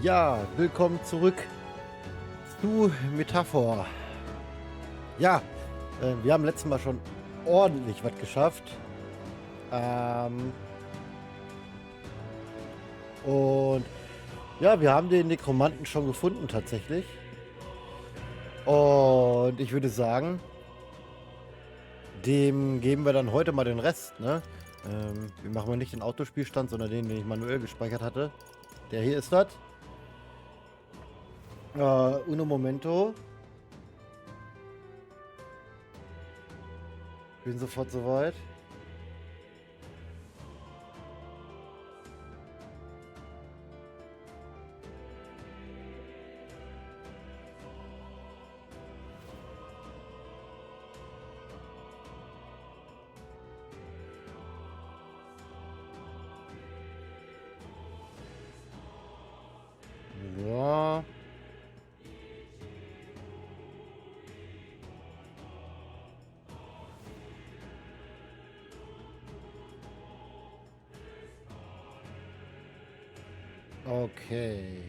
Ja, willkommen zurück zu Metapher. Ja, wir haben letztes Mal schon ordentlich was geschafft. Und ja, wir haben den Nekromanten schon gefunden tatsächlich. Und ich würde sagen, dem geben wir dann heute mal den Rest, ne? Wir machen mal nicht den Autospielstand, sondern den ich manuell gespeichert hatte. Der hier ist das. Uno momento. Bin sofort soweit. Ja. Okay.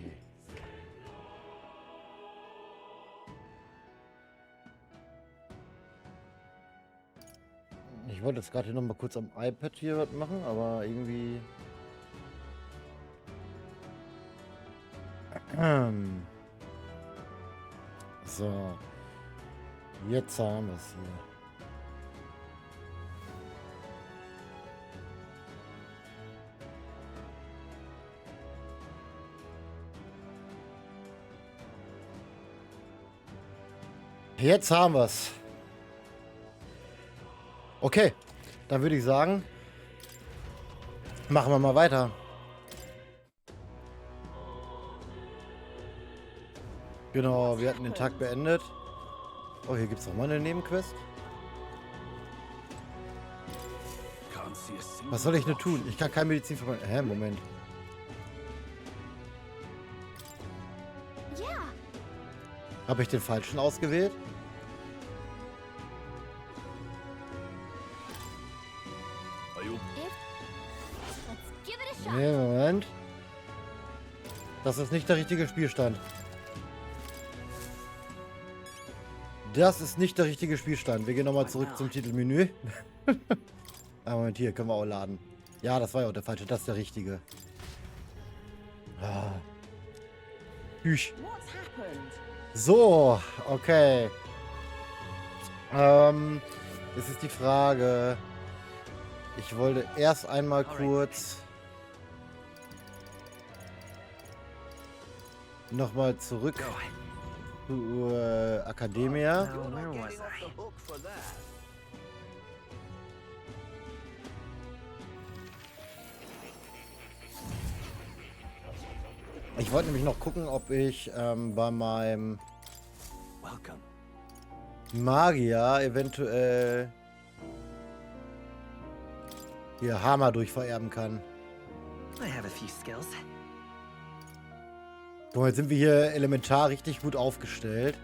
Ich wollte jetzt gerade hier noch mal kurz am iPad hier was machen, aber irgendwie... So. Jetzt haben wir es hier. Jetzt haben wir es. Okay, dann würde ich sagen, machen wir mal weiter. Genau, wir hatten den Tag beendet. Oh, hier gibt es noch mal eine Nebenquest. Was soll ich nur tun? Ich kann keine Medizin verwenden. Hä, Moment. Habe ich den falschen ausgewählt? Nee, Moment. Das ist nicht der richtige Spielstand. Das ist nicht der richtige Spielstand. Wir gehen nochmal zurück zum Titelmenü. Moment, hier können wir auch laden. Ja, das war ja auch der falsche. Das ist der richtige. Ah. So, okay. Das ist die Frage. Ich wollte erst einmal kurz nochmal zurück zur Akademie. Ich wollte nämlich noch gucken, ob ich bei meinem Magier eventuell hier Hammer durchvererben kann. Guck mal, jetzt sind wir hier elementar richtig gut aufgestellt.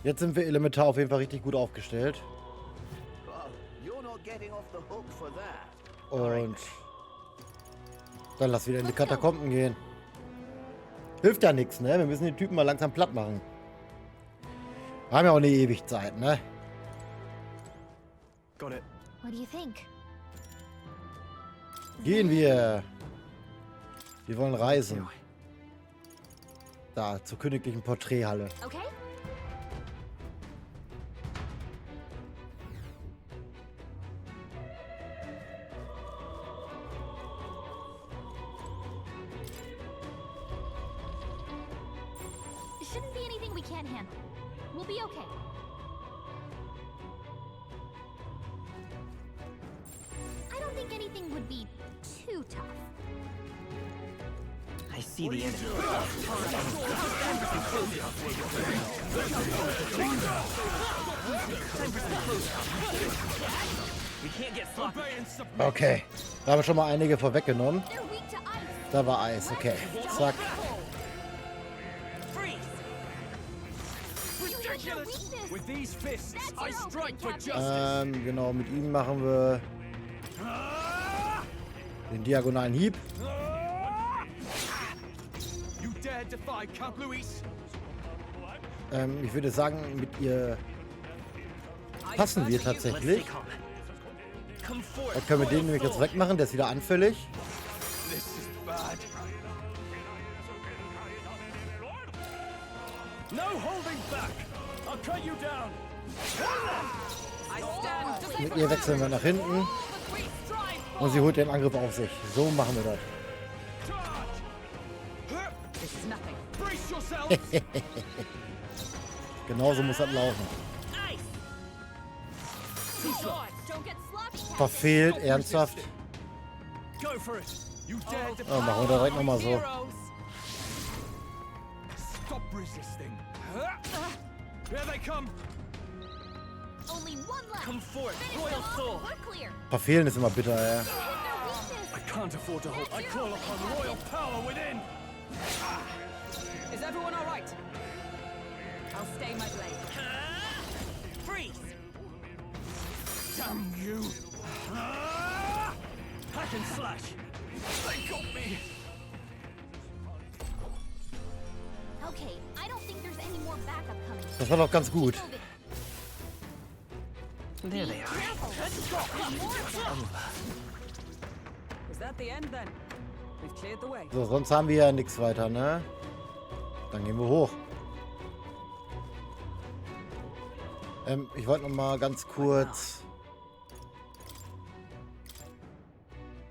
Jetzt sind wir elementar auf jeden Fall richtig gut aufgestellt. Und dann lass wieder in die Katakomben gehen. Hilft ja nichts, ne? Wir müssen den Typen mal langsam platt machen. Wir haben ja auch eine Ewigzeit, ne? Gehen wir. Wir wollen reisen. Da, zur königlichen Porträthalle. Okay. Shouldn't be anything we can't handle. We'll be okay. I don't think anything would be too tough. I see the enemy. Okay. Da haben wir schon mal einige vorweggenommen. They're weak to ice. Da war Eis, okay. Zack. You Genau, mit ihm machen wir den diagonalen Hieb. Ich würde sagen, mit ihr passen wir tatsächlich. Dann können wir den nämlich jetzt wegmachen, der ist wieder anfällig. Mit ihr wechseln wir nach hinten. Und sie holt den Angriff auf sich. So machen wir das. Genauso muss das laufen. Verfehlt, ernsthaft. Oh, machen wir da direkt nochmal so. Verfehlen ist immer bitter, ja. Damn you! Hack and slash! They got me! Okay, I don't think there's any more backup coming. Das war doch ganz gut. There they are. Is that the end then? We've cleared the way. So, sonst haben wir ja nichts weiter, ne? Dann gehen wir hoch. Ich wollte noch mal ganz kurz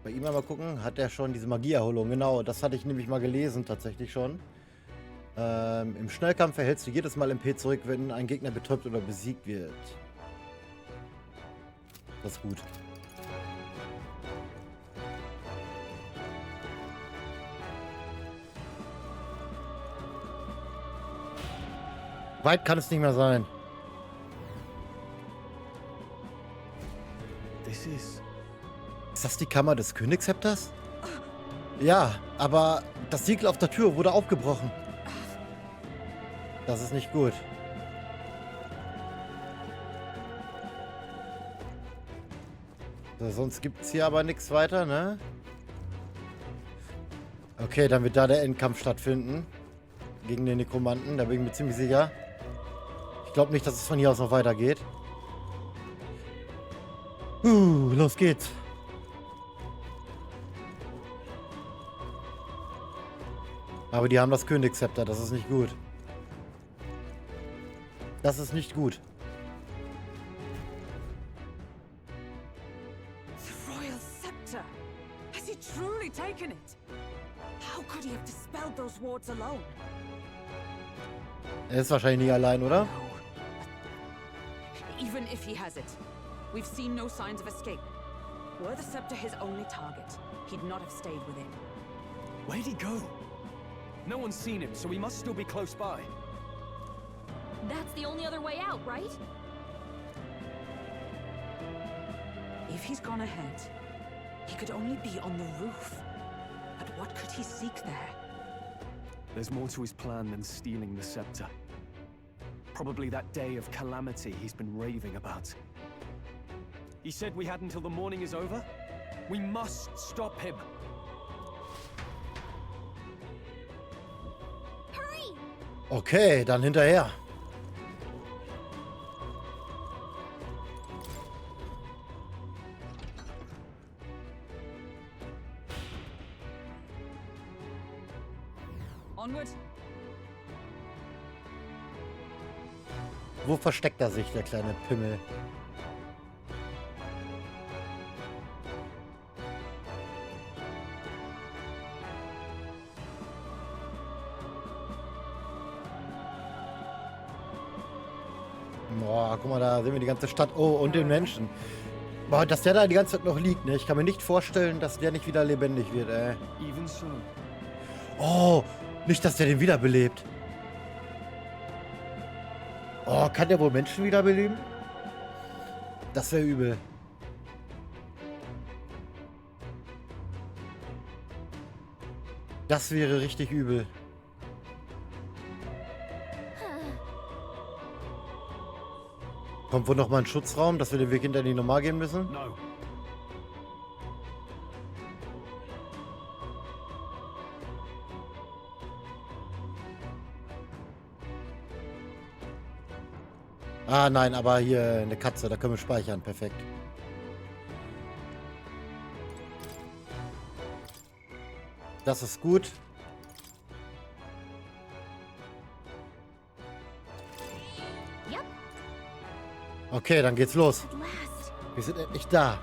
bei ihm mal gucken. Hat er schon diese Magieerholung? Genau, das hatte ich nämlich mal gelesen, tatsächlich schon. Im Schnellkampf erhältst du jedes Mal MP zurück, wenn ein Gegner betäubt oder besiegt wird. Das ist gut. Weit kann es nicht mehr sein. Ist das die Kammer des Königszepters? Ja, aber das Siegel auf der Tür wurde aufgebrochen. Das ist nicht gut. So, sonst gibt es hier aber nichts weiter, ne? Okay, dann wird da der Endkampf stattfinden. Gegen den Nekromanten, da bin ich mir ziemlich sicher. Ich glaube nicht, dass es von hier aus noch weitergeht. Los geht's. Aber die haben das Königszepter, das ist nicht gut. Das ist nicht gut. The royal scepter. Has he truly taken it? How could he have dispelled those wards alone? Er ist wahrscheinlich nicht allein, oder? No. Even if he has it, we've seen no signs of escape. Were the scepter his only target, he'd not have stayed within. Where'd he go? No one's seen him, so he must still be close by. That's the only other way out, right? If he's gone ahead, he could only be on the roof. But what could he seek there? There's more to his plan than stealing the scepter. Probably that day of calamity he's been raving about. He said we had until the morning is over? We must stop him. Hurry! Okay, dann hinterher. Onward. Wo versteckt er sich, der kleine Pimmel? Boah, guck mal, da sehen wir die ganze Stadt. Oh, und den Menschen. Boah, dass der da die ganze Zeit noch liegt, ne? Ich kann mir nicht vorstellen, dass der nicht wieder lebendig wird, ey. Even so. Oh, nicht, dass der den wiederbelebt. Oh, kann der wohl Menschen wiederbeleben? Das wäre übel. Das wäre richtig übel. Kommt wohl noch mal ein Schutzraum, dass wir den Weg hinter die normal gehen müssen? No. Ah, nein, aber hier eine Katze, da können wir speichern. Perfekt. Das ist gut. Yep. Okay, dann geht's los. At last. Wir sind endlich da.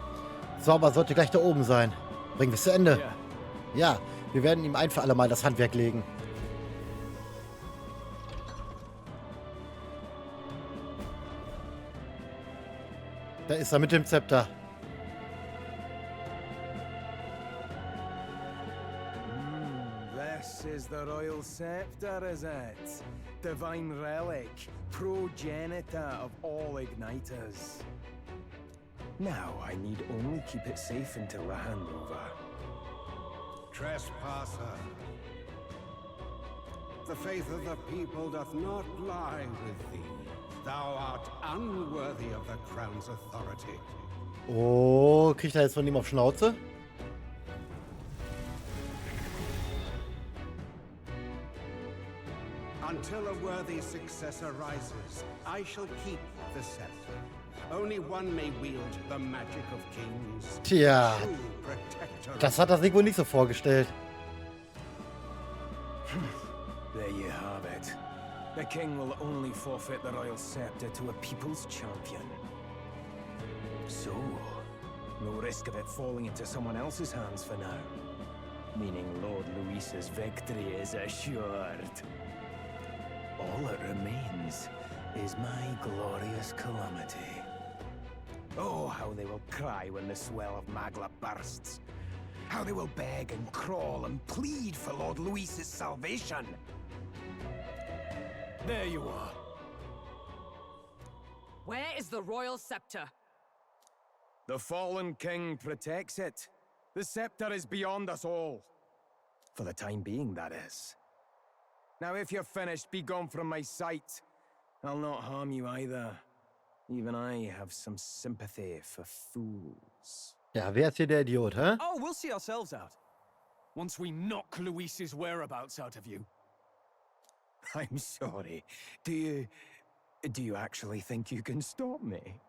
Zauber sollte gleich da oben sein. Bringen wir es zu Ende. Yeah. Ja, wir werden ihm ein für alle Mal das Handwerk legen. Da ist er mit dem Zepter. This is the royal scepter, is it? Divine relic, progenitor of all igniters. Now I need only keep it safe until the handover. Trespasser. The faith of the people doth not lie with thee. Thou art unworthy of the crown's authority. Oh, kriegt er jetzt von ihm auf Schnauze? Until a worthy successor rises, I shall keep the scepter. Only one may wield the magic of kings. Tja, True protector. das hat er sich wohl nicht so vorgestellt. There you have it. The king will only forfeit the royal scepter to a people's champion. So, no risk of it falling into someone else's hands for now. Meaning Lord Luis's victory is assured. All that remains is my glorious calamity. Oh, how they will cry when the swell of Magla bursts. How they will beg and crawl and plead for Lord Luis's salvation. There you are. Where is the royal scepter? The fallen king protects it. The scepter is beyond us all. For the time being, that is. Now, if you're finished, be gone from my sight. I'll not harm you either. Even I have some sympathy for fools. Ja, wer ist hier der Idiot, hä? Oh, we'll see ourselves out. Once we knock Luis's whereabouts out of you. I'm sorry. Do you actually think you can stop me?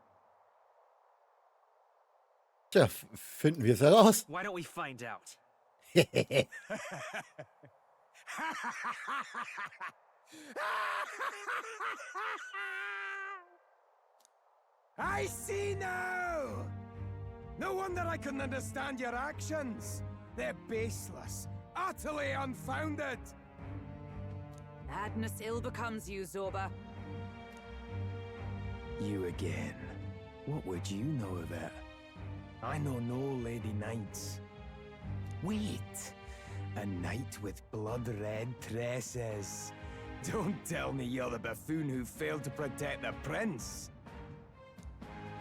Tja, finden wir es heraus. Why don't we find out? I see now! No wonder I couldn't understand your actions. They're baseless, utterly unfounded. Madness ill becomes you, Zorba. You again. What would you know of it? I know no lady knights. Wait! A knight with blood-red tresses. Don't tell me you're the buffoon who failed to protect the prince.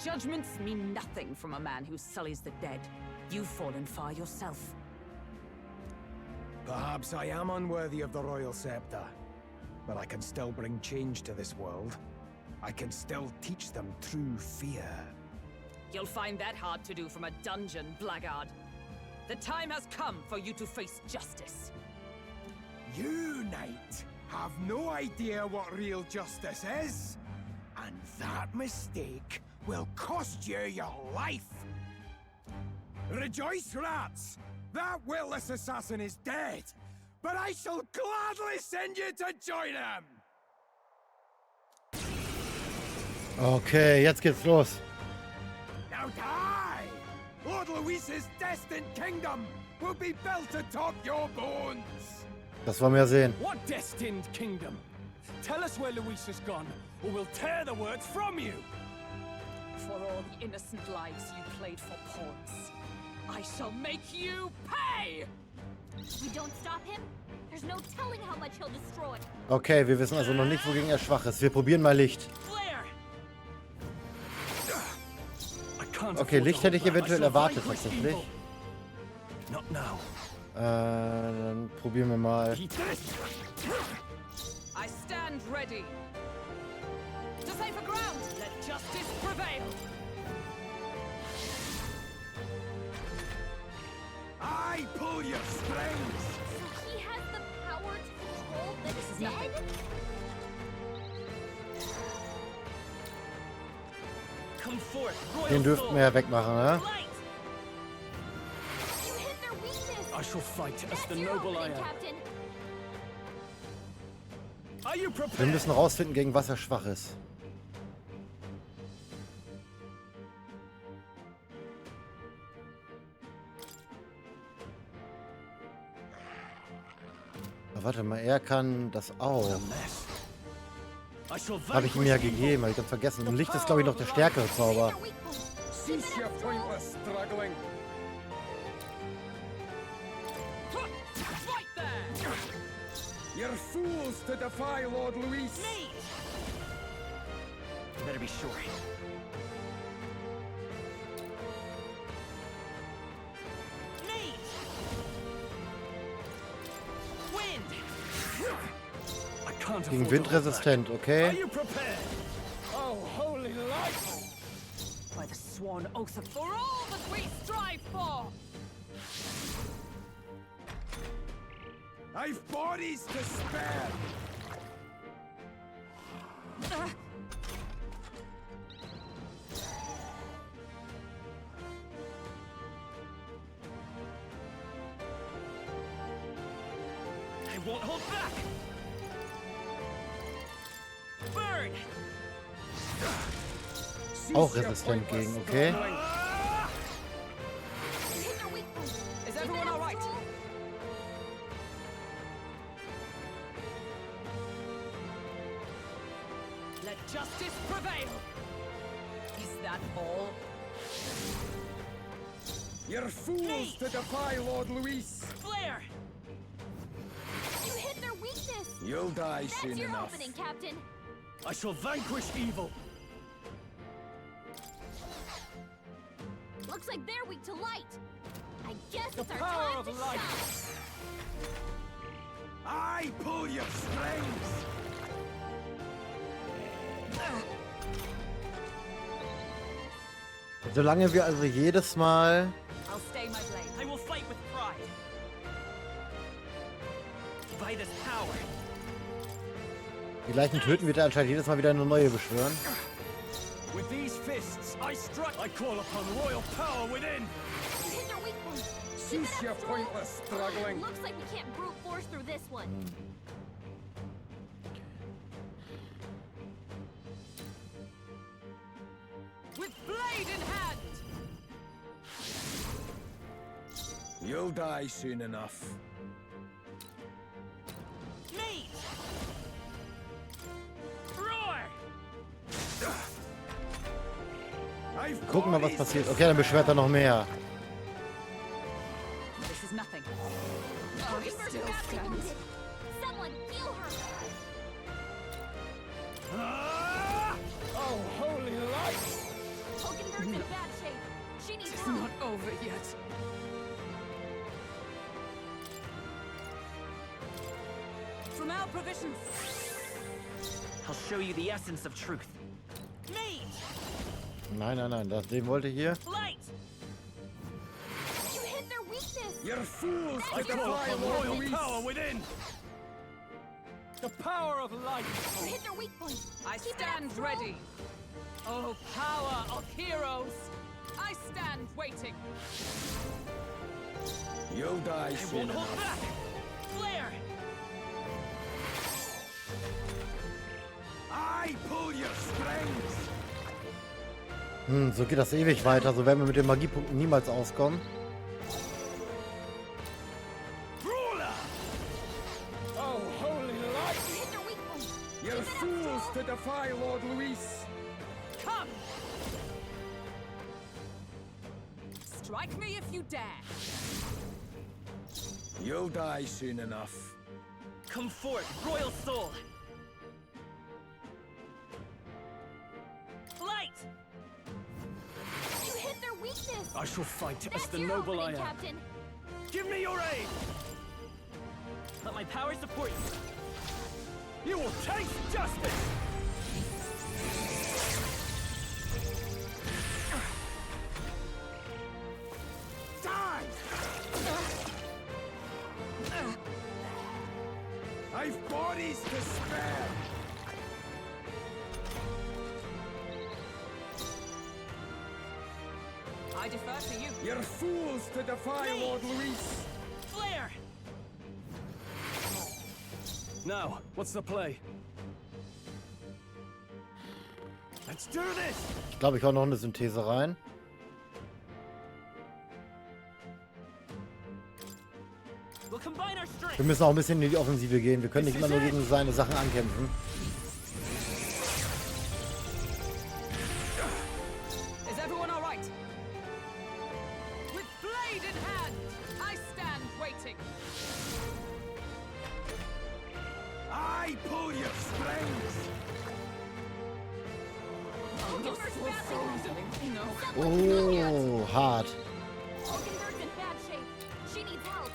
Judgments mean nothing from a man who sullies the dead. You've fallen far yourself. Perhaps I am unworthy of the royal scepter, but I can still bring change to this world. I can still teach them true fear. You'll find that hard to do from a dungeon, blackguard. The time has come for you to face justice. You, knight, have no idea what real justice is, and that mistake will cost you your life. Rejoice, rats! That witless assassin is dead, but I shall gladly send you to join him! Okay, jetzt geht's los. Now die! Lord Luis's destined kingdom will be built atop your bones! Das wollen wir sehen. What destined kingdom? Tell us where Luis has gone, or we'll tear the words from you! For all the innocent lives you played for pawns, I shall make you pay! We don't stop him? There's no telling how much he'll destroy. Okay, wir wissen also noch nicht, wogegen er schwach ist. Wir probieren mal Licht. Okay, Licht hätte ich eventuell erwartet tatsächlich. Dann probieren wir mal. I stand ready to safer ground. Let justice prevail. I pull your strings. So he has the power to control the dead? Come forth, royal Den dürften wir ja wegmachen, ne? Light! You hit their weakness! I shall fight as That's the your noble I opening, am. Captain! Are you Wir prepared? müssen rausfinden, gegen was er schwach ist. Aber warte mal, er kann das auch. Habe ich ihm ja gegeben, habe ich ganz vergessen. Und Licht ist, glaube ich, noch der stärkere Zauber. Their weak point. Cease your pointless struggling. Fight there. You're fools to defy Lord Luis. Better be sure. I can't Gegen afford Wind to hold back. resistent, Are okay? you prepared? Oh, holy light! By the sworn oath of for all that we strive for. I've bodies to spare. I won't hold back. Burn. Auch resistent gegen, okay? You hit their weak point. Is everyone all right? Let justice prevail. Is that all? You're fools to defy Lord Luis. Flare! You hit their weakness! You'll die That's soon your enough. opening, Captain! I shall vanquish evil. Looks like they're weak to light! I guess The it's our power time of to light. shine! I pull your strings. Solange wir also jedes Mal I'll stay my blade. I will fight with pride. By this power, die gleichen töten, wird er anscheinend jedes Mal wieder eine neue beschwören. With these fists, I strike. I call upon royal power within. You hit their weak point! Cease your pointless struggling. Looks like we can't brute force through this one. With blade in hand! You'll die soon enough. me! Roar! I've Gucken mal, was bodies passiert. to Okay, dann beschwert er noch mehr. This is nothing. Focus still stands. Someone heal her! Ah! Oh, holy light! Hulkenberg's in bad shape. She needs It's help. not over yet. From our provisions. I'll show you the essence of truth. Me! Nein, nein, nein, den wollte ich hier. Light! You hit their weakness! You're fools to That's your defy opening, Lord Captain. Luis. Power within. The power of light. You hit their weak point! I Keep it up, stand Stroll. ready. Oh, power of heroes! I stand waiting. You'll die I soon won't hold enough. back! Flare! I pull your strings. So geht das ewig weiter. So werden wir mit den Magiepunkten niemals auskommen. Ruler! Oh, holy light! You hit their weak point! You're Keep it up, fools Stroll. to defy Lord Luis. Come! Strike me if you dare. You'll die soon enough. Come forth, royal soul! Light! You hit their weakness! I shall fight as That's the your noble I opening, am. Captain! Give me your aid! Let my power support you. You will taste justice! I've bodies to spare. I defer to you. You're fools to defy Lord Luis. Flare! Now, what's the play? Let's do this! Ich glaube, ich hau noch eine Synthese rein. We'll combine our strength. Wir müssen auch ein bisschen in die Offensive gehen. Wir können nicht immer nur gegen seine Sachen ankämpfen. Is everyone all right? With blade in hand, I stand waiting. I pull your strings. Oh, hart. Oakenberg's in bad shape. She needs help.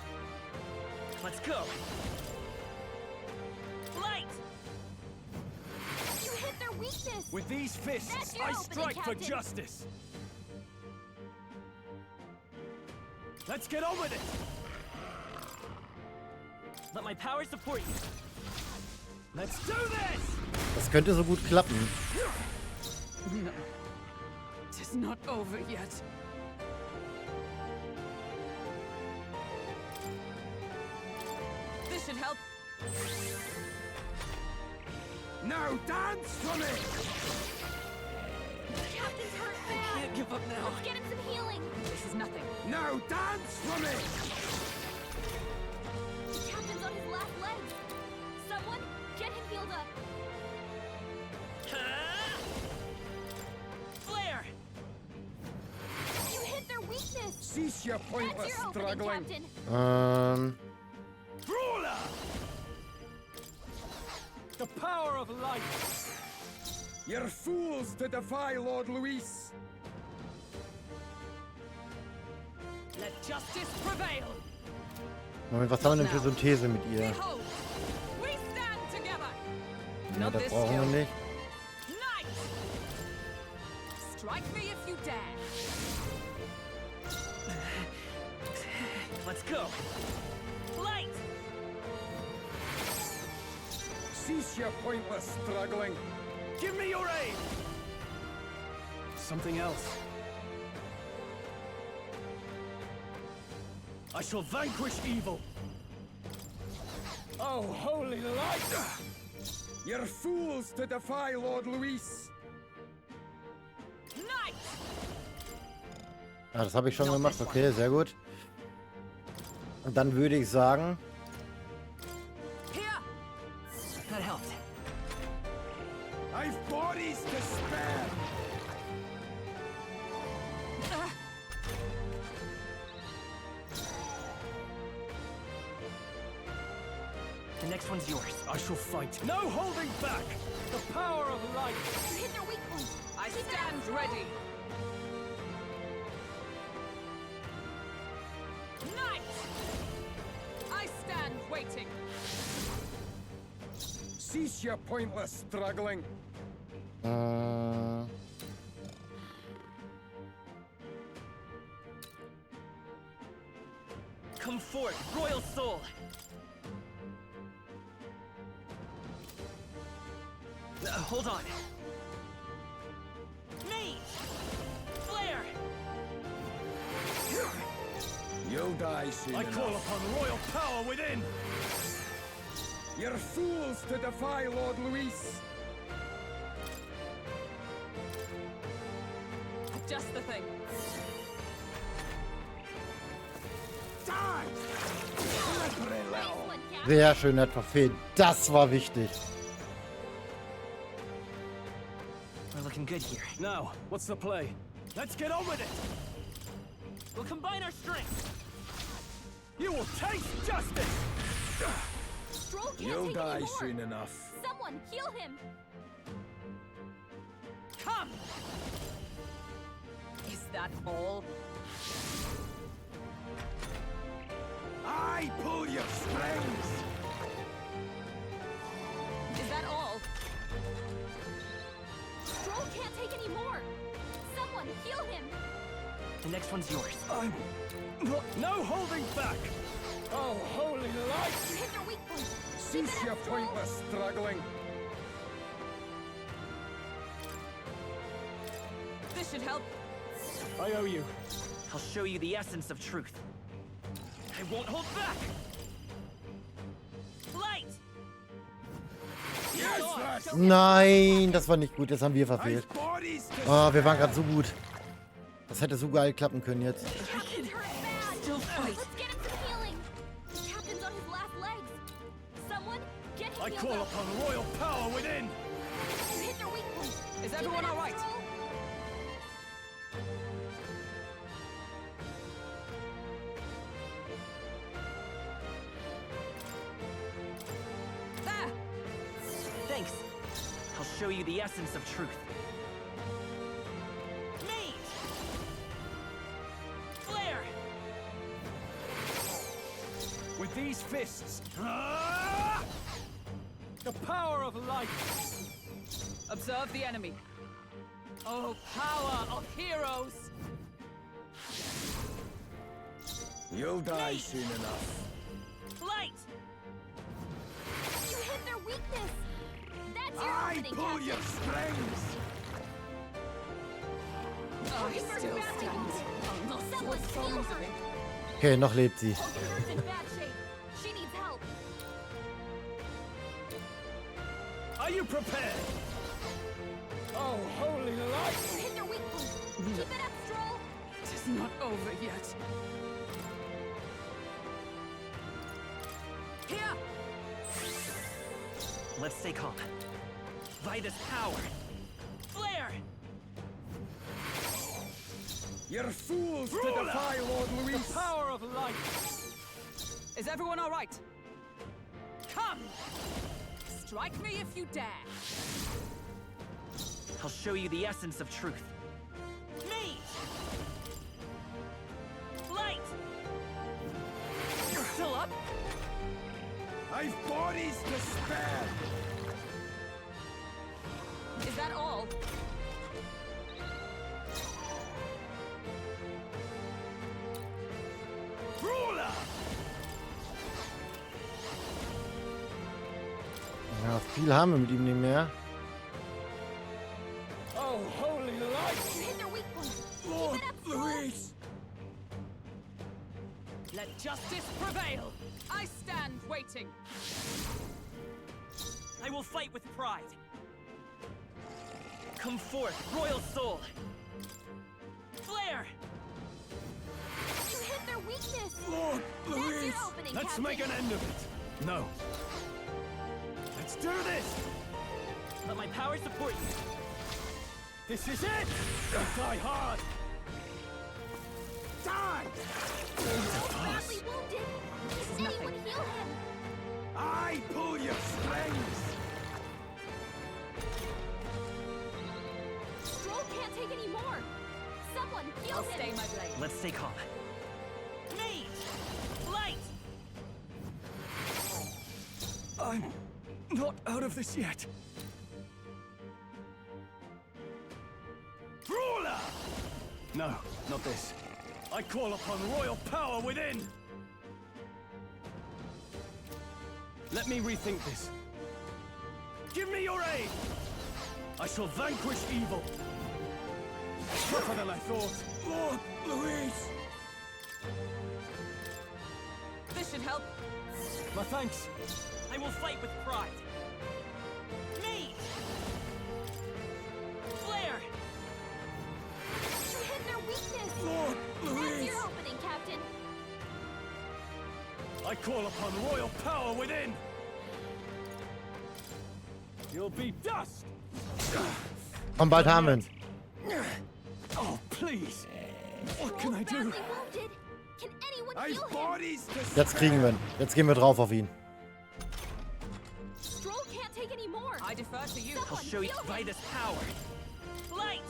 Let's go. Light! You hit their weakness. With these fists, That's your I opening, strike for Captain. justice! Let's get on with it! Let my power support you. Let's do this! Das könnte so gut klappen. No. It is not over yet. This should help. Now dance for me. Captain's hurt bad. Can't give up now. Let's get him some healing. This is nothing. Now dance for me. The captain's on his last legs. Someone, get him healed up. Flare! You hit their weakness. Cease your That's pointless your opening, struggling. Captain. Brawler! The power of light! You're fools to defy Lord Luis. Let justice prevail. Moment, was haben wir denn für Synthese mit ihr? Behold, we stand together. Ja, Not das this brauchen wir skill. nicht. Knight! Strike me if you dare. Let's go. Light! Cease your pointless struggling. Give me your aid! Something else. I shall vanquish evil. Oh, holy light! You're fools to defy Lord Luis. Knight! Ah, das habe ich schon gemacht. Okay, sehr gut. Und dann würde ich sagen, Here! That helped. I've bodies to spare. The next one's yours. I shall fight. No holding back! The power of light! You hit their weak point. I Keep it stand up. ready. Knight! I stand waiting. Cease your pointless struggling. Come forth, royal soul. Hold on. Mage! Flare! You'll die soon I call enough. upon royal power within! You're fools to defy Lord Luis. Just the thing. Die! Slippery Nice little. one, Captain. sehr schön hat verfehlt. Das war wichtig. We're looking good here. Now, what's the play? Let's get on with it! We'll combine our strength. You will taste justice! Stroll can't You'll take die anymore. soon enough. Someone, heal him. Come! Is that all? I pull your strings. Is that all? Stroll can't take any more. Someone, heal him. The next one's yours. No holding back! Oh, holy light! You hit their weak point. Cease your pointless struggling. This should help. I owe you. I'll show you the essence of truth. I won't hold back! Light! Yes, Nein, das war nicht gut. Das haben wir verfehlt. bodies to Oh, wir waren gerade so gut. Das hätte so geil klappen können jetzt. Captain's hurt bad. Still fight. Let's get him some healing. The captain's on his last legs. Someone get him I healed call up. upon royal power within. You hit their weak point. Is Keep everyone it up, all right? Stroll. There! Thanks. I'll show you the essence of truth. Mate! Flare! With these fists. The power of light. Observe the enemy. Oh, power of heroes! You'll die soon enough. Light! You hit their weakness. That's your I opening, pull Captain. your strings. I Hit their still bad stand. weakness. Not Someone for heal souls her. of it. Okay, noch lebt sie. Hulkenberg's in bad shape. She needs help. Are you prepared? Oh, holy light! You hit their weak point. Keep it up, Stroll. It is not over yet. Here! Let's stay calm. By this power. Flare! You're fools to defy Lord The Louis. power of light. Is everyone all right? Come! Strike me if you dare. I'll show you the essence of truth. Mate! Light! You're still up? I've bodies to spare. Is that all? Ruler! Ja, viel haben wir mit ihm nicht mehr. Oh, holy light! You hit their weak point. Lord Keep it up, Stroll. Louis. Let justice prevail. I stand waiting. I will fight with pride. Come forth, royal soul. Flare! You hit their weakness. Lord That's Louis. your opening, Let's Captain. make an end of it. No. Let's do this. Let my power support you. This is it. Die hard. Die. Badly wounded. Can anyone heal him? I pull your strings. Stroll can't take any more. Someone heal I'll him. stay my blade. Let's stay calm. Mate! Light! I'm not out of this yet. Ruler! No, not this. I call upon royal power within. Let me rethink this. Give me your aid. I shall vanquish evil. Tougher than I thought. Lord Louis. This should help. My thanks. I will fight with pride. Mate! Flare! You hit their weakness. Lord That's Louis. your opening, Captain. I call upon royal power within. You'll be dust. Komm, bald haben wir ihn. Oh, please. What can I Stroll's do? badly wounded. Can anyone I've heal him? bodies to Jetzt kriegen wir ihn. Jetzt gehen wir drauf auf ihn. Stroll can't take any more. I defer to you. I'll show you by this power. Light!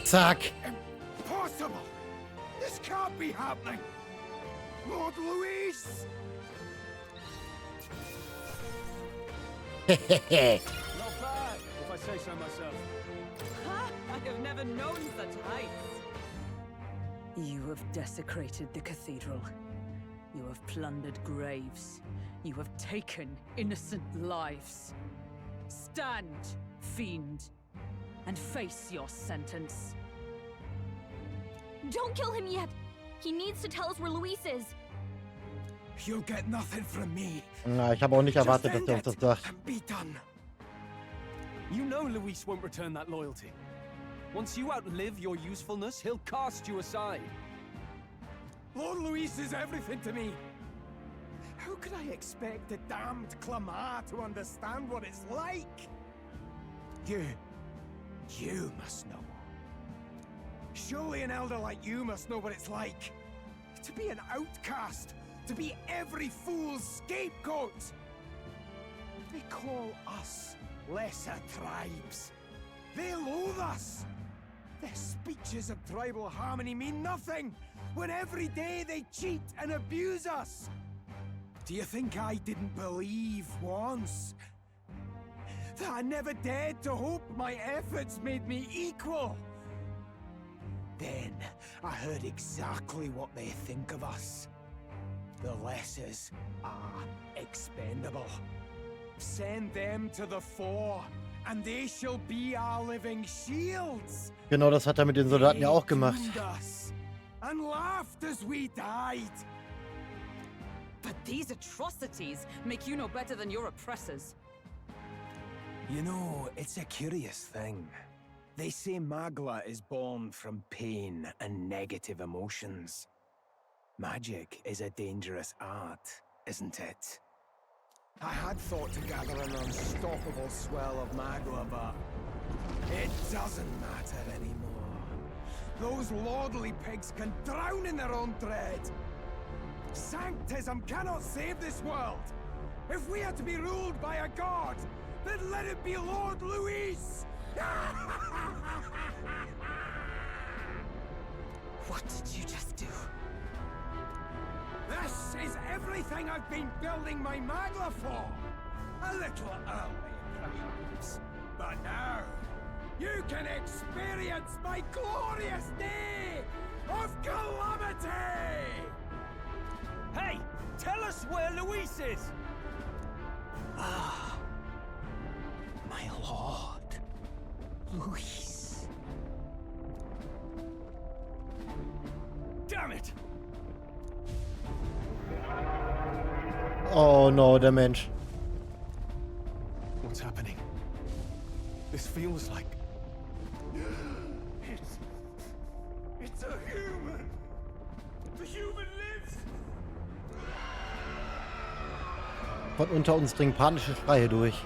Zack. Impossible. This can't be happening. Lord Louis. Not bad, if I say so myself. Ha! I have never known such heights. You have desecrated the cathedral. You have plundered graves. You have taken innocent lives. Stand, fiend, and face your sentence. Don't kill him yet! He needs to tell us where Luis is. You'll get nothing from me. Na, ich habe auch nicht erwartet, dass der uns das sagt. And be done. You know Luis won't return that loyalty. Once you outlive your usefulness, he'll cast you aside. Lord Luis is everything to me. How could I expect the damned Clamar to understand what it's like? You must know. Surely an elder like you must know what it's like. To be an outcast. To be every fool's scapegoat. They call us lesser tribes. They loathe us. Their speeches of tribal harmony mean nothing when every day they cheat and abuse us. Do you think I didn't believe once that I never dared to hope my efforts made me equal? Then I heard exactly what they think of us. The lessers are expendable. Send them to the fore, and they shall be our living shields. Genau, das hat er mit den Soldaten ja auch gemacht. They doomed us and laughed as we died. But these atrocities make you no better than your oppressors. You know, it's a curious thing. They say Magla is born from pain and negative emotions. Magic is a dangerous art, isn't it? I had thought to gather an unstoppable swell of Magla, but it doesn't matter anymore. Those lordly pigs can drown in their own dread. Sanctism cannot save this world. If we are to be ruled by a god, then let it be Lord Luis! What did you just do? This is everything I've been building my Magla for! A little early, perhaps. But now, you can experience my glorious day of calamity! Hey! Tell us where Luis is! Ah, my lord, Luis. Damn it! Oh no, der Mensch. What's happening? This feels like... It's a human! The human lives! Von unter uns dringen panische Schreie durch.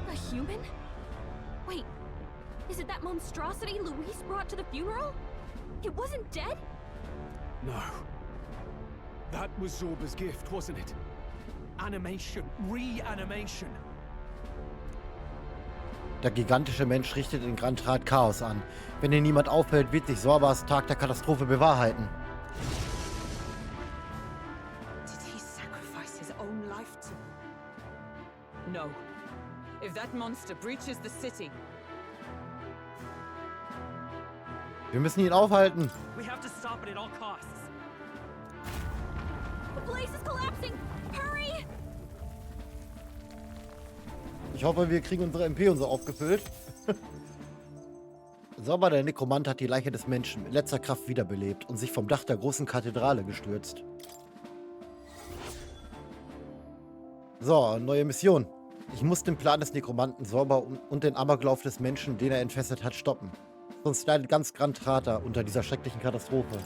A human? Wait, is it that monstrosity Luis brought to the funeral? It wasn't dead? No. That was Zorba's gift, wasn't it? Animation. Reanimation. Der gigantische Mensch richtet in Grand Rat Chaos an. Wenn ihn niemand aufhält, wird sich Zorbas Tag der Katastrophe bewahrheiten. Did he sacrifice his own life to... No. If that monster breaches the city... Wir müssen ihn aufhalten. We have to stop it at all costs. The place is collapsing! Hurry! Ich hoffe, wir kriegen unsere MP und so aufgefüllt. Zorba, der Nekromant, hat die Leiche des Menschen mit letzter Kraft wiederbelebt und sich vom Dach der großen Kathedrale gestürzt. So, neue Mission. Ich muss den Plan des Nekromanten Zorba und den Amoklauf des Menschen, den er entfesselt hat, stoppen. Sonst leidet ganz Grand Trata unter dieser schrecklichen Katastrophe.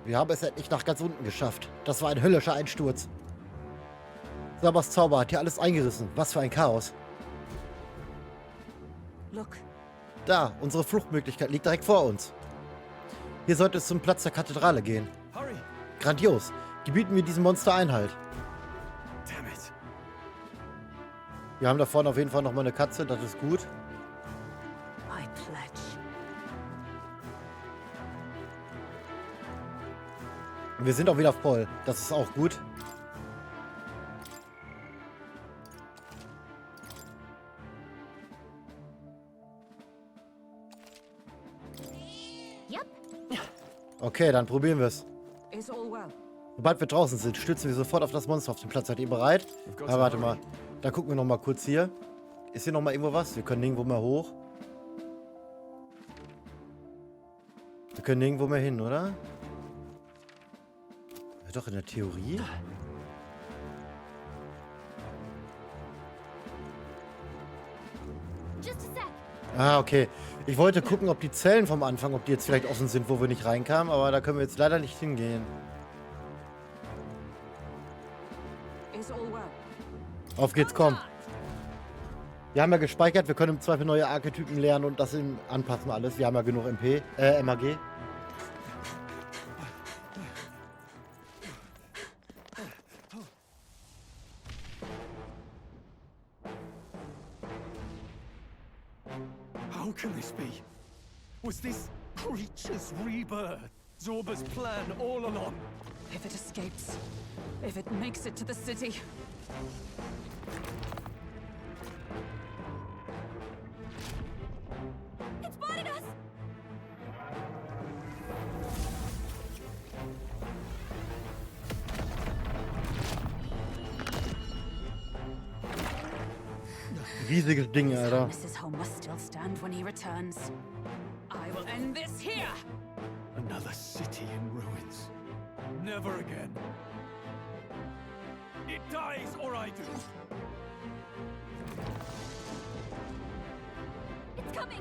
Wir haben es endlich nach ganz unten geschafft. Das war ein höllischer Einsturz. Zorbas Zauber hat hier alles eingerissen. Was für ein Chaos. Look. Da, unsere Fluchtmöglichkeit liegt direkt vor uns. Hier sollte es zum Platz der Kathedrale gehen. Hurry! Grandios. Gebieten wir diesem Monster Einhalt. Damn it! Wir haben da vorne auf jeden Fall nochmal eine Katze. Das ist gut. I pledge. Wir sind auch wieder voll. Das ist auch gut. Yep. Okay, dann probieren wir es. Is all well? Sobald wir draußen sind, stürzen wir sofort auf das Monster auf dem Platz. Seid ihr bereit? Ah, warte mal. Da gucken wir noch mal kurz hier. Ist hier noch mal irgendwo was? Wir können nirgendwo mehr hoch. Wir können nirgendwo mehr hin, oder? Ja, doch, in der Theorie. Just a sec. Ah, okay. Ich wollte gucken, ob die Zellen vom Anfang, ob die jetzt vielleicht offen sind, wo wir nicht reinkamen. Aber da können wir jetzt leider nicht hingehen. Is all well? Auf geht's, komm. Wir haben ja gespeichert, wir können im Zweifel neue Archetypen lernen und das anpassen alles. Wir haben ja genug MAG. How can this be? Was this creature's rebirth Zorba's plan all along? If it escapes, if it makes it to the city, It spotted us. Riesiges Ding, Alter. Mrs. Home must still stand when he returns. I will end this here. Another city in ruins. Never again. It dies or I do. It's coming.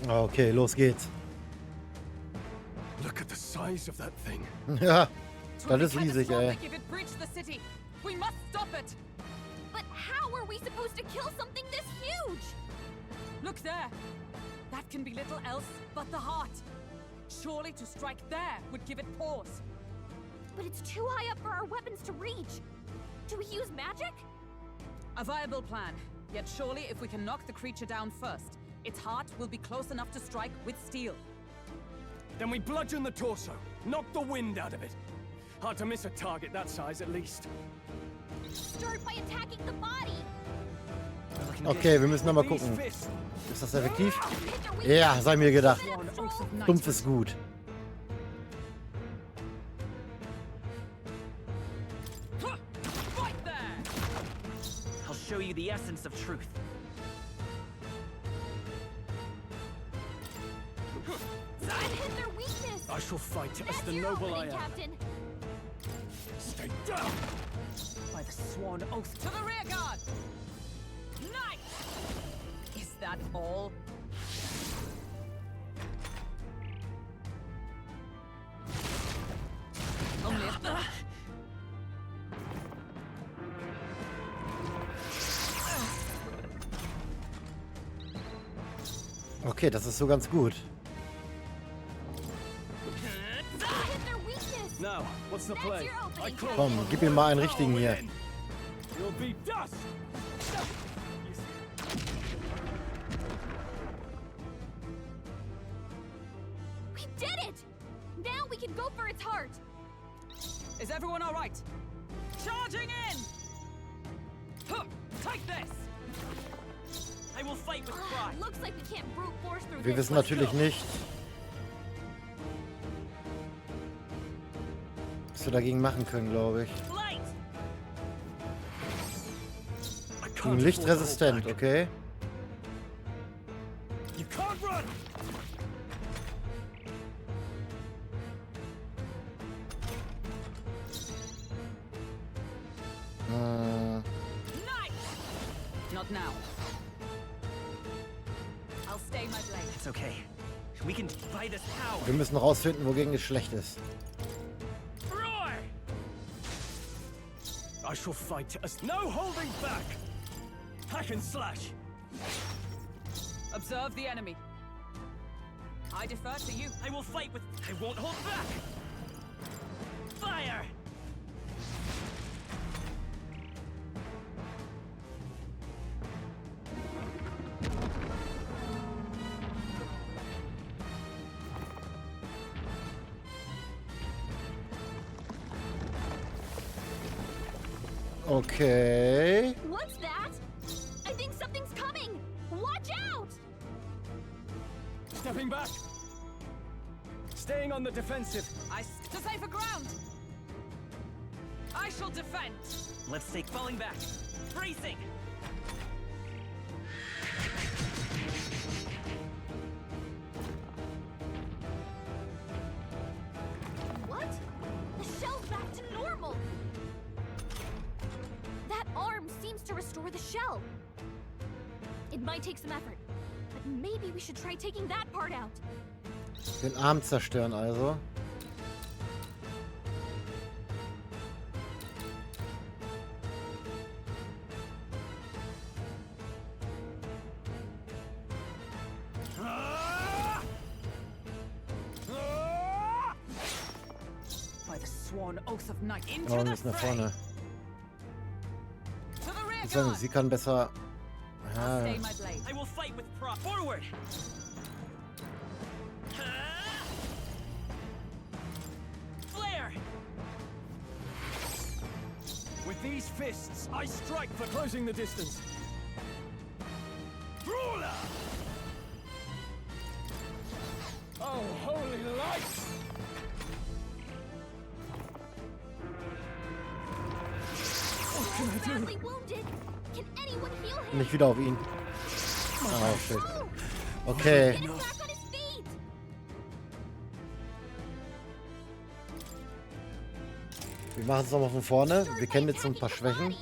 Okay, los geht's. Look at the size of that thing. Ja, das Will ist be riesig, ey. catastrophic if it breached the city. We must stop it. But how are we supposed to kill something this huge? Look there. That can be little else but the heart. Surely to strike there would give it pause. But it's too high up for our weapons to reach. Do we use magic? A viable plan. Yet surely if we can knock the creature down first, its heart will be close enough to strike with steel. Then we bludgeon the torso. Knock the wind out of it. Hard to miss a target that size at least. Start by attacking the body. Okay, wir müssen noch mal gucken. These fists. Ist das effektiv? Hit their weak Ja, sei mir gedacht. Sworn oath of Stumpf knighthood. ist gut. Right there! I'll show you the essence of truth. hit their weakness. I shall fight as That's the your noble I opening, am. Captain. Stay down! By the sworn oath to the rear guard! Knight! Is that all? Only a... Okay, das ist so ganz gut. Hit their weakness. Now, what's the That's play? your opening, I close. Komm, gib ihm mal einen richtigen hier. You'll be dust! We did it! Now we can go for its heart. Is everyone all right? Charging in! Huh, take this! I will fight with Ah, pride. looks like we can't brute force through Wir this. wissen natürlich nicht, was wir dagegen machen können, glaube ich. Light! I can't Gegen Licht afford to hold resistent, back. okay? You can't run! Knight! Not now. I'll stay my blade. It's okay. We can defy this power. Wir müssen rausfinden, wogegen es schlecht ist. Roar! I shall fight as no holding back! Hack and slash! Observe the enemy. I defer to you. I will fight with... I won't hold back! Fire! Okay. What's that? think something's coming! Watch out! Stepping back. Staying on the defensive. To safer ground! I shall defend! Let's take falling back. Bracing! What? The shell's back to normal! That arm seems to restore the shell. It might take some effort, but maybe we should try taking that part out. Den Arm zerstören also. By the sworn oath of night, into Oh, the nicht nach fray! vorne. To the rear Ich sage, guard! sie kann besser. I'll Ah, stay my blade. I will fight with pride. Forward! Flare! With these fists, I strike for closing the distance. Brawler! Oh, holy light! He's badly wounded. Can anyone heal him? nicht wieder auf ihn. Ah, shit. Oh, Okay. get him back on his feet! Wir machen es nochmal von vorne. Wir kennen jetzt so ein paar Schwächen.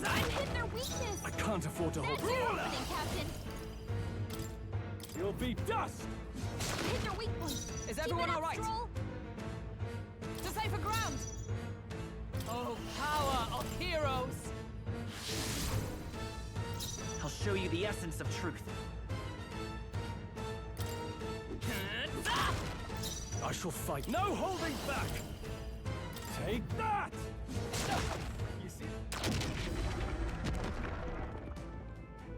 Hit their weakness. I can't afford to hold. That's your opening, Captain. You'll be dust! Hit their weak points. Is Keep everyone it up, all right? Stroll. To safer ground! Oh, power of heroes! I'll show you the essence of truth. I shall fight. No holding back! Take that! You see?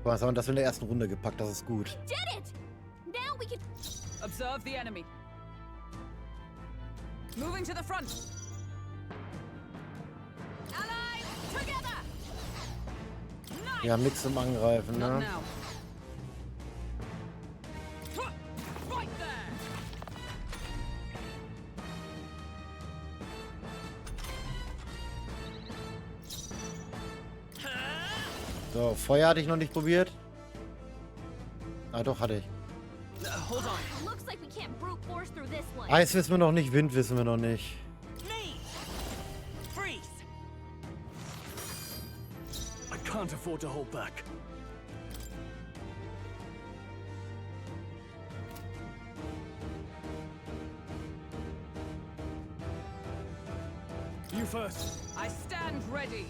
Was haben wir das in der ersten Runde gepackt? Das ist gut. Did it! Now we can. Observe the enemy. Moving to the front. Allies, together! Nice! Wir haben nichts zum Angreifen, Not ne? now. Right there! So, Feuer hatte ich noch nicht probiert. Ah, doch, hatte ich. Hold on. Looks like we can't brute force through this one. Eis wissen wir noch nicht, Wind wissen wir noch nicht. Me! Freeze! I can't afford to hold back. You first. I stand ready.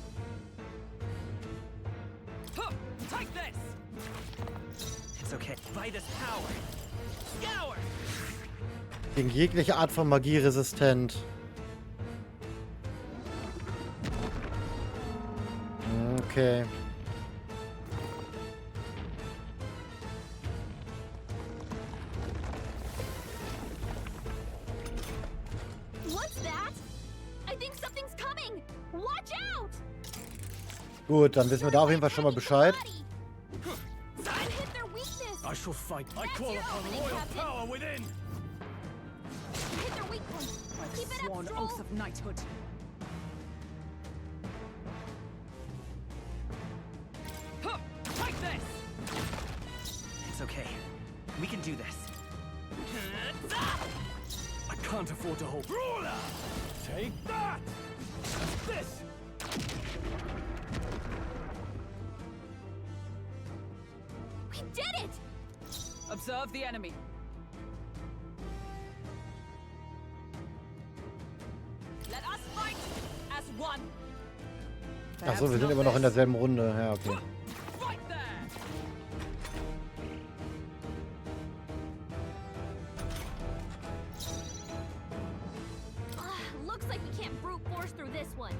Huh, take this! It's okay. By this power. Scour! Gegen jegliche Art von Magie resistent. Okay. What's that? I think something's coming. Watch out! Gut, dann wissen wir da auf jeden Fall schon mal Bescheid. Hit their weakness. I shall fight. I That's call your upon opening, royal Captain. power within. Hit their weak points. By the Keep it up, sworn Stroll. oath of knighthood. Huh, take this! It's okay. We can do this. I can't afford to hold. Brawler! Take that! And this! We did it! Observe the enemy. Let us fight as one. Achso, wir sind immer noch in derselben Runde. Ja, okay. Right there! Looks like we can't brute force through this one.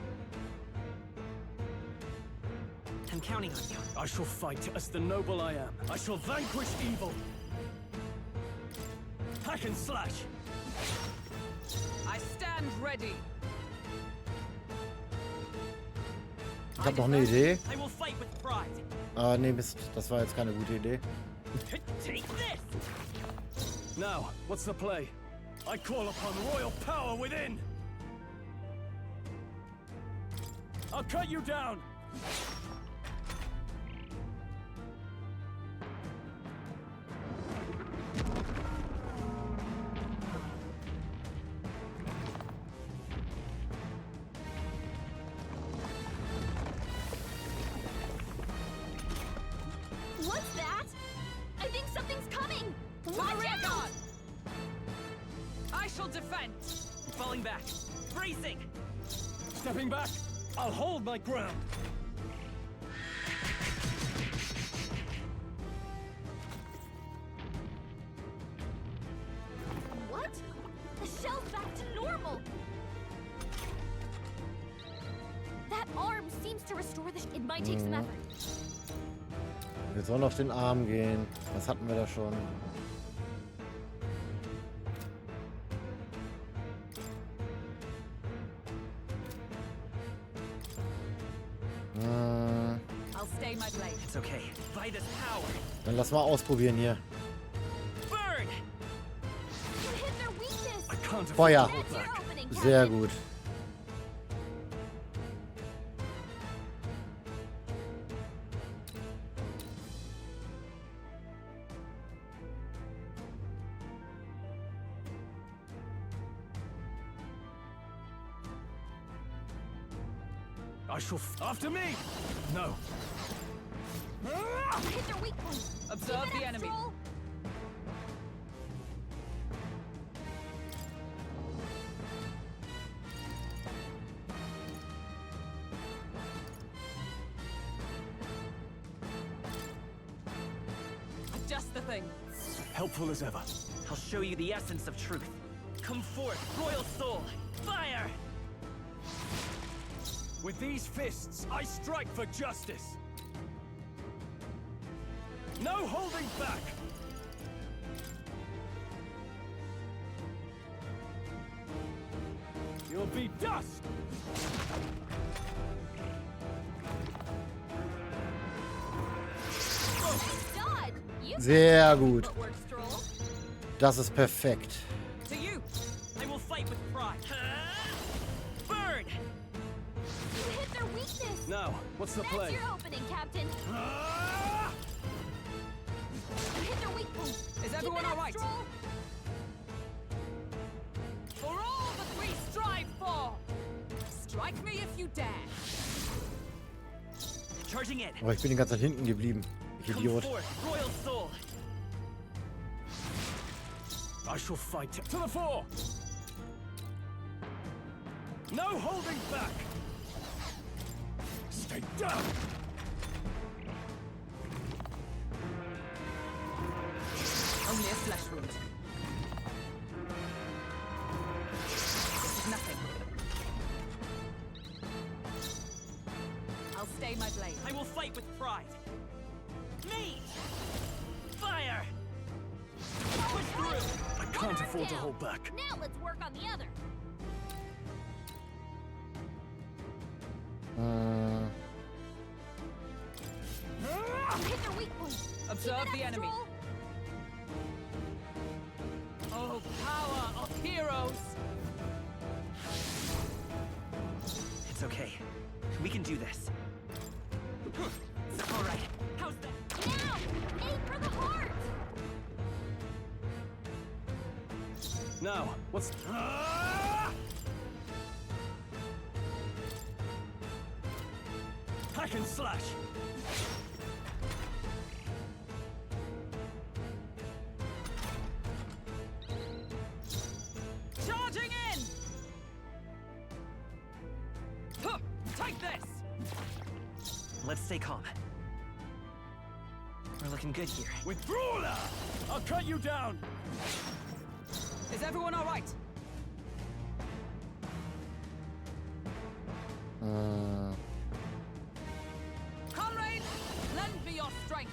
I'm counting on you. I shall fight as the noble I am. I shall vanquish evil. Hack and slash. I stand ready. Ich habe noch eine Idee. I will fight with pride. Ah, nee, Mist. Das war jetzt keine gute Idee. Take this! Now, what's the play? I call upon royal power within! I'll cut you down! What's that? I think something's coming! Watch out! I shall defend. Falling back. Bracing! Stepping back, I'll hold my ground! What? The shell's back to normal! That arm seems to restore the... It might take some effort. Wir sollen auf den Arm gehen. Was hatten wir da schon? I'll stay my blade. It's okay. By this power. Dann lass mal ausprobieren hier. Burn! You hit their weakness! I can't afford Feuer. to hold That's your back. opening, Sehr Captain. gut. I shall after me! No. You hit their weak point! Observe Keep it the up, enemy. Stroll. Just the thing. Helpful as ever. I'll show you the essence of truth. Come forth, royal soul! Fire! With these fists, I strike for justice! No holding back! You'll be dust! Nice dodge! You Sehr gut. footwork, Stroll. Das ist perfekt. To you. I will fight with pride. Burn! You hit their weakness! Now, what's the That's play? your opening, Captain! Ah! You hit their weak point! Is Keep everyone it up, all right? Stroll. For all that we strive for! Strike me if you dare! Charging in. Aber ich bin die ganze Zeit hinten geblieben. Ich Come Idiot. forth, royal soul! I shall fight to the fore! No holding back! Stay down! Only a flesh wound. This is nothing. I'll stay my blade. I will fight with pride. Me! Fire! Push through! I can't One arm afford to down. hold back. Now let's work on the other. You hit their weak point! Observe Keep it the up, enemy. Stroll. Oh, power of heroes! It's okay. We can do this. All right. How's that? Now! Aim for the heart! Now, what's... Ah! Hack and slash! Charging in! Huh, take this! Let's stay calm. We're looking good here. With Brawler! I'll cut you down! Is everyone all right? Comrades, lend me your strength.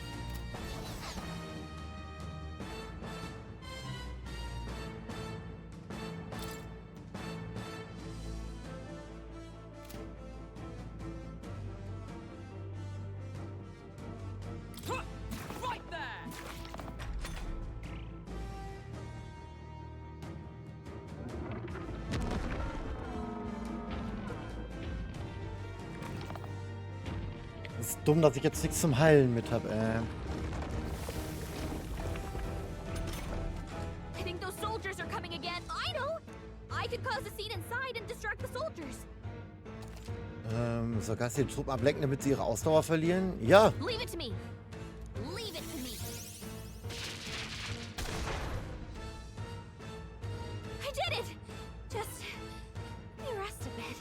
ist dumm, dass ich jetzt nichts zum Heilen mit habe, I think those soldiers are coming again. I know. I could cause a scene inside and distract the soldiers. Soll Gast den Trupp ablenken, damit sie ihre Ausdauer verlieren? Ja. Leave it to me. Leave it to me. I did it. Just let me rest a bit.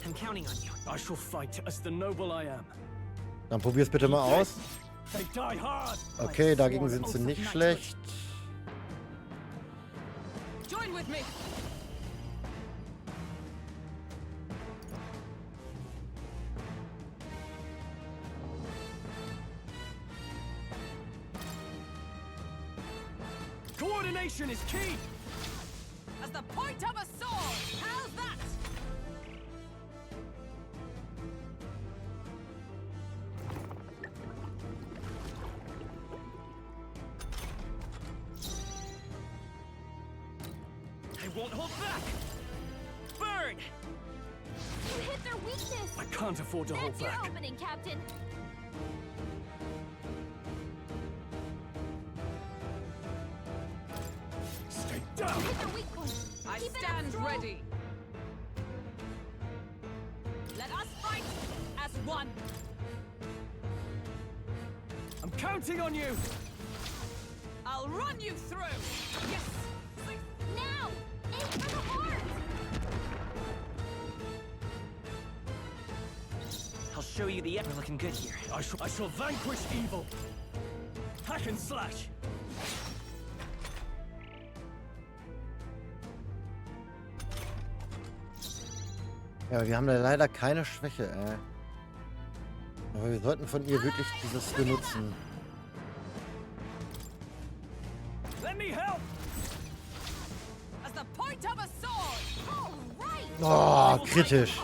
I'm counting on you. I shall fight as the noble I am. Dann probier's bitte mal aus. They die hard. Okay, dagegen sind sie nicht schlecht. Join with me. Coordination is key. As the point of a sword. How's that? I won't hold back. Burn! You hit their weakness. I can't afford to hold That's your back. opening, Captain. Stay down. Hit their weak point. I Keep it up, stand Stroll. ready. Let us fight as one. I'm counting on you. I'll run you through. Yes. Now! Aim for the heart! I'll show you the. We're looking good here. I shall vanquish evil. Hack and slash. Ja, wir haben da leider keine Schwäche, Aber wir sollten von ihr wirklich dieses benutzen. Let me help. As the point of a sword. All right! Oh, kritisch.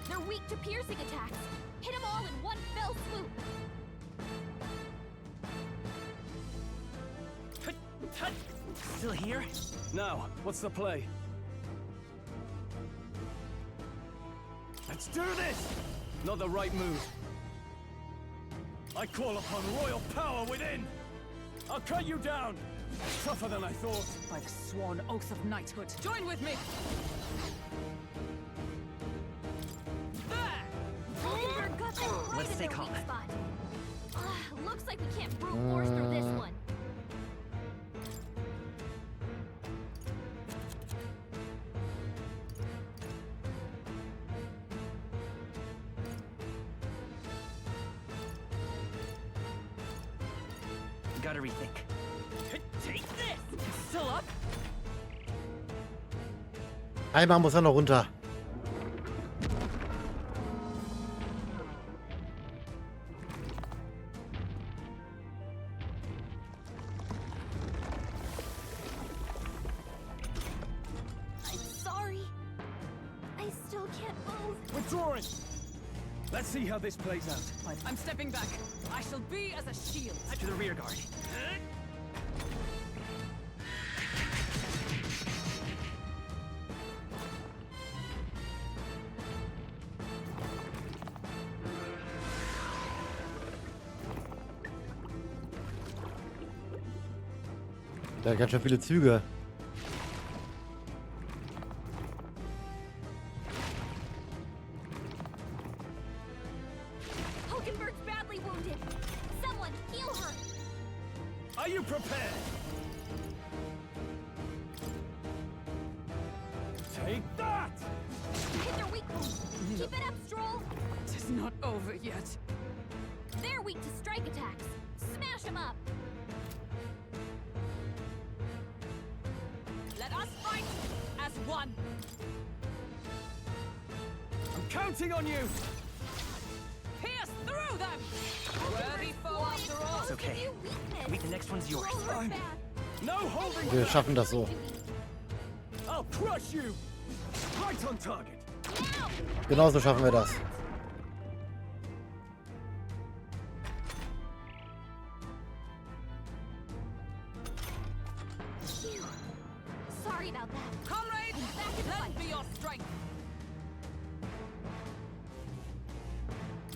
They're weak to piercing attacks. Hit them all in one fell swoop. Still here? Now, what's the play? Let's do this! Not the right move. I call upon royal power within! I'll cut you down! Tougher than I thought. By the sworn oath of knighthood. Join with me. There. Hulkenberg got them right Let's at stay their calm. weak spot. Looks like we can't brute force through this one. Gotta rethink. Take this! Still up? Einmal muss er noch runter. I'm sorry. I still can't move. Withdrawing! Let's see how this plays out. I'm stepping back. I shall be as a shield. To the rear guard. Der hat ganz schön viele Züge. Hulkenberg's badly wounded. Someone heal her. Are you prepared? Take that! Hit their weak point. Keep it up, Stroll. It is not over yet. They're weak to strike attacks. Smash them up. Let us fight as one. I'm counting on you! Pierce through them. Worthy foe after all. It's okay. You weakness. Wait, the next one's yours. Roll her Fine. back. No holding Wir back! schaffen das so. I'll crush you! Right on target! Now. Genauso schaffen wir das. sorry about that. Comrades, I'm back in the lend fight. me your strength.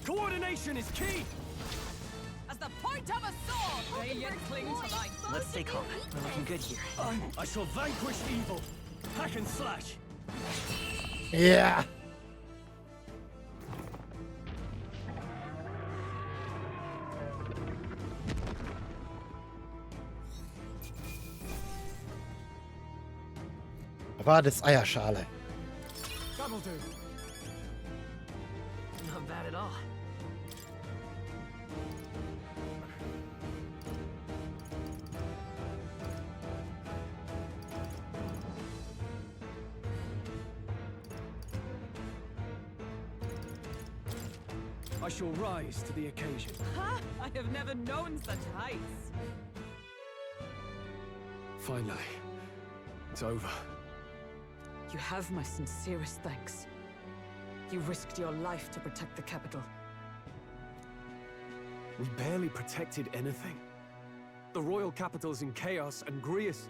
Coordination is key! As the point of a sword, they yet cling to life. Let's stay calm. We're looking good here. I shall vanquish evil. Hack and slash. Ja. War das Eierschale. That'll do. Not bad at all. I shall rise to the occasion. Ha! I have never known such heights. Finally, it's over. You have my sincerest thanks. You risked your life to protect the capital. We barely protected anything. The royal capital's in chaos, and Grius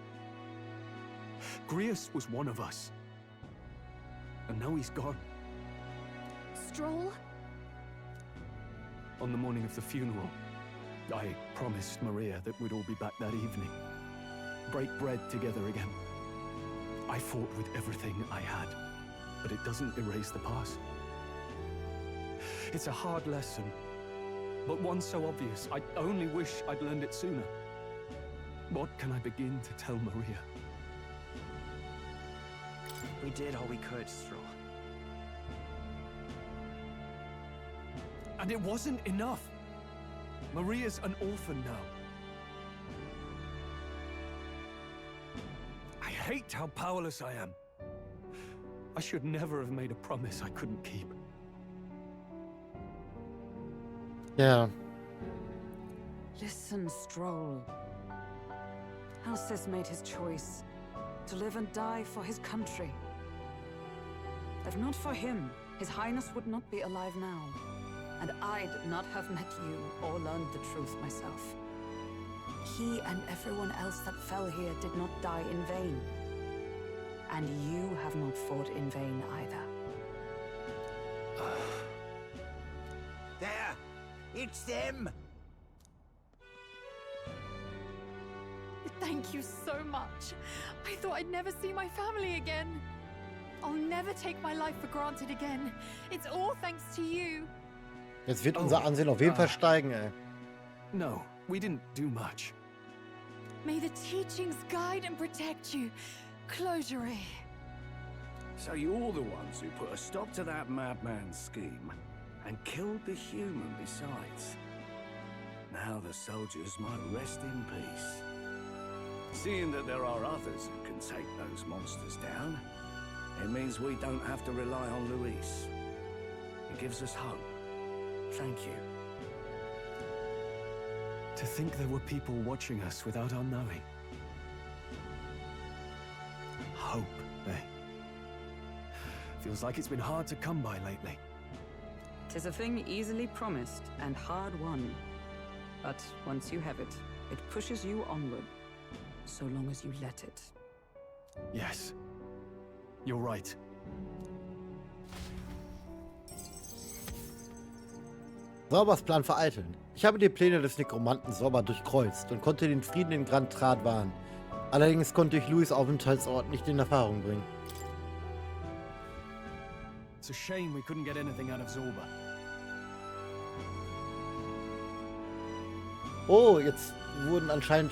was one of us. And now he's gone. Stroll? On the morning of the funeral, I promised Maria that we'd all be back that evening. Break bread together again. I fought with everything I had, but it doesn't erase the past. It's a hard lesson, but one so obvious. I only wish I'd learned it sooner. What can I begin to tell Maria? We did all we could, Stroll. And it wasn't enough. Maria's an orphan now. I hate how powerless I am. I should never have made a promise I couldn't keep. Ja. Listen, Stroll. Alcest made his choice to live and die for his country. If not for him, His Highness would not be alive now. And I'd not have met you or learned the truth myself. He and everyone else that fell here did not die in vain. And you have not fought in vain either. There! It's them! Thank you so much. I thought I'd never see my family again. I'll never take my life for granted again. It's all thanks to you. Jetzt wird unser Ansehen auf jeden Fall steigen, ey. No, we didn't do much. May the teachings guide and protect you. Closure. So you're the ones who put a stop to that madman's scheme and killed the human besides. Now the soldiers might rest in peace. Seeing that there are others who can take those monsters down, it means we don't have to rely on Luis. It gives us hope. Thank you. To think there were people watching us without our knowing. Hope, eh? Feels like it's been hard to come by lately. 'Tis a thing easily promised and hard won. But once you have it, it pushes you onward, so long as you let it. Yes. You're right. Saubers Plan vereiteln. Ich habe die Pläne des Nekromanten sauber durchkreuzt und konnte den Frieden in Grand Trat wahren. Allerdings konnte ich Louis' Aufenthaltsort nicht in Erfahrung bringen. It's a shame we couldn't get anything out of Zorba. Oh, jetzt wurden anscheinend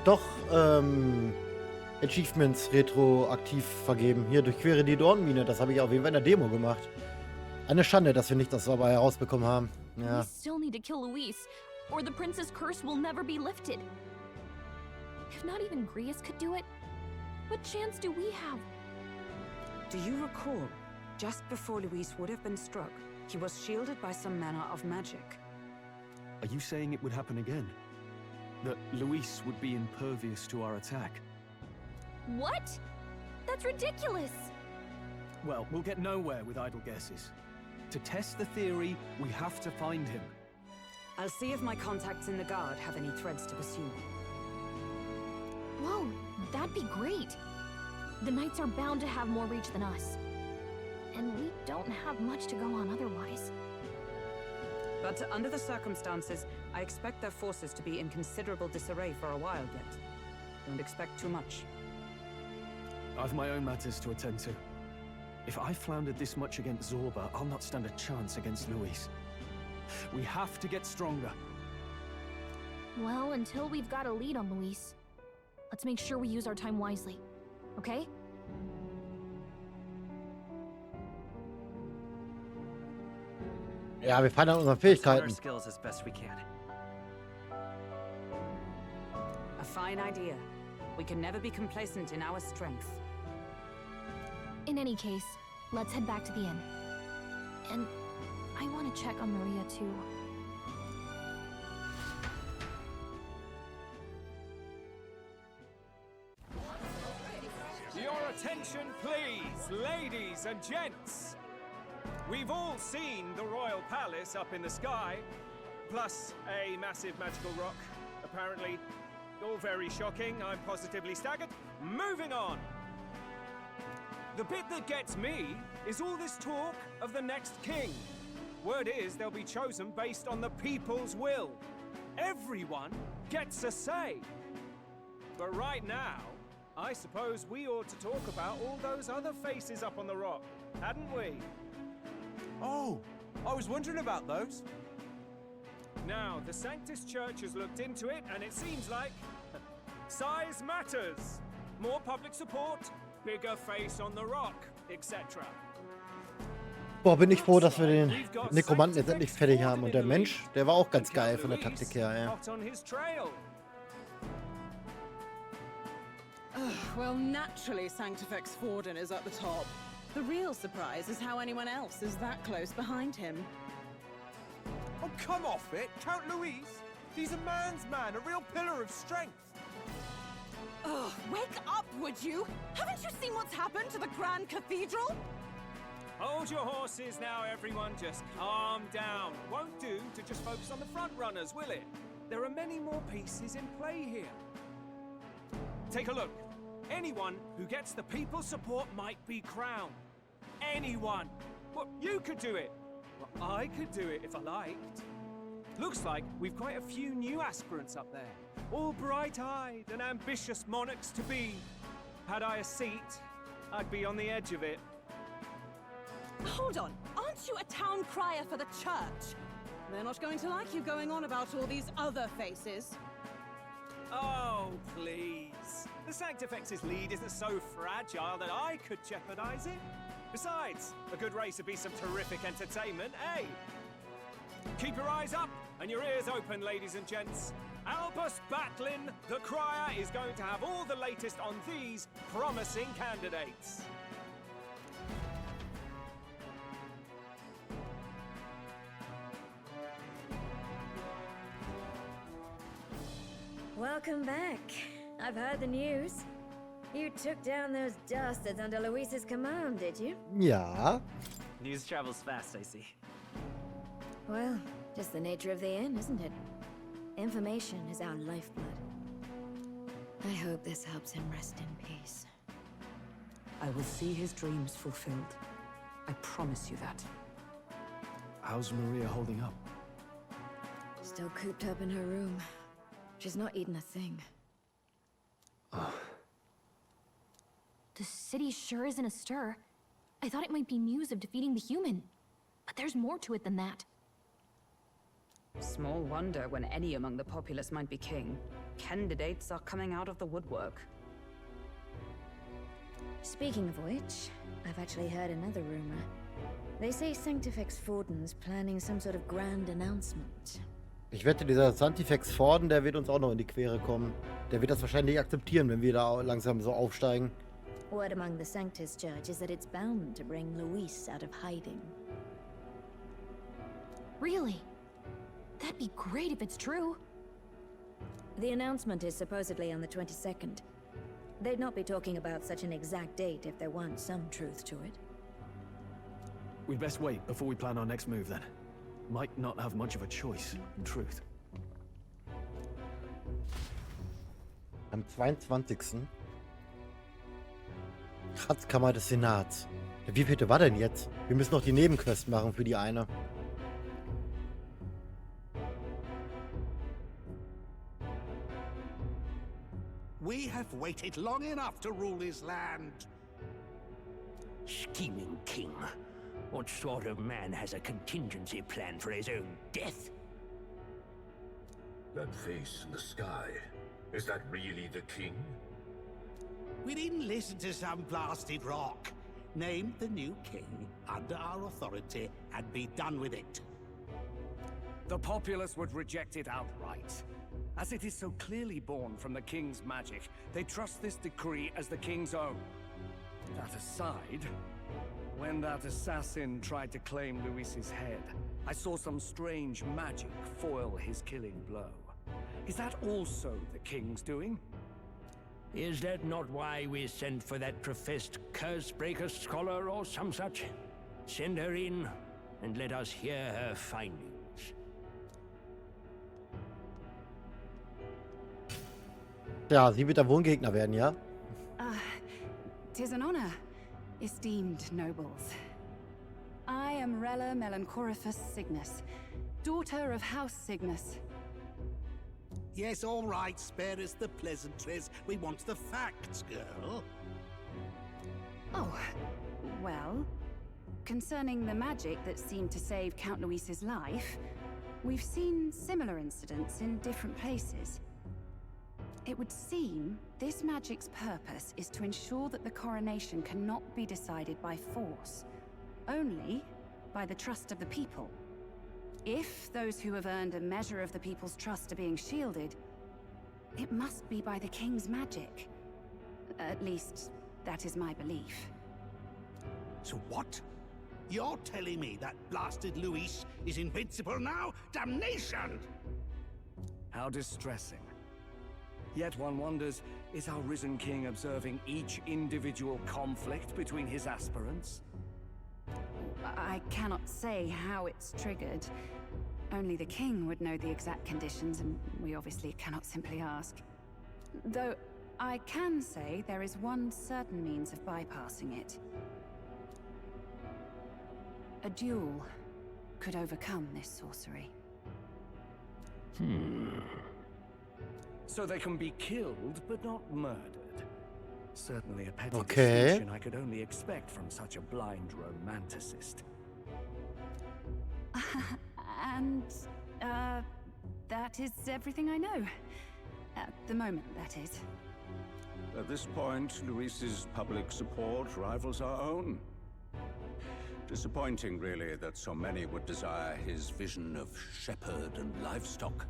doch Achievements retroaktiv vergeben. Hier, durchquere die Dornmine. Das habe ich auf jeden Fall in der Demo gemacht. Eine Schande, dass wir nicht das Sauber herausbekommen haben. Ja. We still need to kill Luis, or the prince's curse will never be lifted. If not even Grius could do it, what chance do we have? Do you recall, just before Luis would have been struck, he was shielded by some manner of magic? Are you saying it would happen again? That Luis would be impervious to our attack? What? That's ridiculous! Well, we'll get nowhere with idle guesses. To test the theory, we have to find him. I'll see if my contacts in the Guard have any threads to pursue. Whoa, that'd be great. The Knights are bound to have more reach than us. And we don't have much to go on otherwise. But under the circumstances, I expect their forces to be in considerable disarray for a while yet. Don't expect too much. I've my own matters to attend to. If I floundered this much against Zorba, I'll not stand a chance against Luis. We have to get stronger. Well, until we've got a lead on Luis, let's make sure we use our time wisely. Okay? Ja, wir fahren an unseren Let's hone our Fähigkeiten. skills as best we can. A fine idea. We can never be complacent in our strength. In any case, let's head back to the inn. And I want to check on Maria too. Your attention, please, ladies and gents. We've all seen the royal palace up in the sky, plus a massive magical rock. Apparently, all very shocking. I'm positively staggered. Moving on. The bit that gets me is all this talk of the next king. Word is they'll be chosen based on the people's will. Everyone gets a say. But right now, I suppose we ought to talk about all those other faces up on the rock, hadn't we? Oh, I was wondering about those. Now, the Sanctus Church has looked into it, and it seems like size matters. More public support, bigger face on the rock, etc. Boah, bin ich froh, dass wir den Nekromanten jetzt endlich fertig haben. Und der Mensch, der war auch ganz geil von der Taktik her, ja. Hot on his trail. Well, naturally, Sanctifex Forden is at the top. The real surprise is how anyone else is that close behind him. Oh, come off it, Count Luis. He's a man's man, a real pillar of strength. Ugh, wake up, would you? Haven't you seen what's happened to the Grand Cathedral? Hold your horses now, everyone. Just calm down. Won't do to just focus on the front runners, will it? There are many more pieces in play here. Take a look. Anyone who gets the people's support might be crowned. Anyone. Well, you could do it. Well, I could do it if I liked. Looks like we've quite a few new aspirants up there. All bright-eyed and ambitious monarchs to be. Had I a seat, I'd be on the edge of it. Hold on, aren't you a town crier for the church? They're not going to like you going on about all these other faces. Oh, please. The Sanctifex's lead isn't so fragile that I could jeopardize it. Besides, a good race would be some terrific entertainment, eh? Keep your eyes up and your ears open, ladies and gents. Albus Batlin, the crier, is going to have all the latest on these promising candidates. Welcome back. I've heard the news. You took down those dastards under Luis's command, did you? Ja. News travels fast, I see. Well, just the nature of the inn, isn't it? Information is our lifeblood. I hope this helps him rest in peace. I will see his dreams fulfilled. I promise you that. How's Maria holding up? Still cooped up in her room. She's not eaten a thing. Oh. The city sure isn't astir. I thought it might be news of defeating the human. But there's more to it than that. Small wonder when any among the populace might be king. Candidates are coming out of the woodwork. Speaking of which, I've actually heard another rumor. They say Sanctifex Forden's planning some sort of grand announcement. Ich wette, dieser Sanctifex Forden, der wird uns auch noch in die Quere kommen. Der wird das wahrscheinlich nicht akzeptieren, wenn wir da langsam so aufsteigen. Word among the Sanctus Church is that it's bound to bring Luis out of hiding. Really? That'd be great if it's true. The announcement is supposedly on the 22nd. They'd not be talking about such an exact date if there weren't some truth to it. We'd best wait before we plan our next move then. Might not have much of a choice, in truth. Am 22. Schatzkammer des Senats. Ja, wie bitte war denn jetzt? Wir müssen noch die Nebenquest machen für die eine. We have waited long enough to rule this land. Scheming king. What sort of man has a contingency plan for his own death? That face in the sky, is that really the king? We didn't listen to some blasted rock. Name the new king under our authority and be done with it. The populace would reject it outright. As it is so clearly born from the king's magic, they trust this decree as the king's own. That aside, when that assassin tried to claim Luis's head, I saw some strange magic foil his killing blow. Is that also the king's doing? Is that not why we sent for that professed curse-breaker scholar or some such? Send her in, and let us hear her findings. Ja, sie wird der Wohngegner werden, ja? 'Tis an honor, esteemed nobles. I am Rella Melanchorophus Cygnus, daughter of House Cygnus. Yes, all right, spare us the pleasantries. We want the facts, girl. Oh, well, concerning the magic that seemed to save Count Luis's life, we've seen similar incidents in different places. It would seem this magic's purpose is to ensure that the coronation cannot be decided by force, only by the trust of the people. If those who have earned a measure of the people's trust are being shielded, it must be by the king's magic. At least, that is my belief. So what? You're telling me that blasted Luis is invincible now? Damnation! How distressing. Yet one wonders, is our risen king observing each individual conflict between his aspirants? I cannot say how it's triggered. Only the king would know the exact conditions, and we obviously cannot simply ask. Though, I can say there is one certain means of bypassing it. A duel could overcome this sorcery. So they can be killed, but not murdered. Certainly a petty Okay. distinction I could only expect from such a blind romanticist. And, that is everything I know. At the moment, that is. At this point, Luis's public support rivals our own. Disappointing, really, that so many would desire his vision of shepherd and livestock.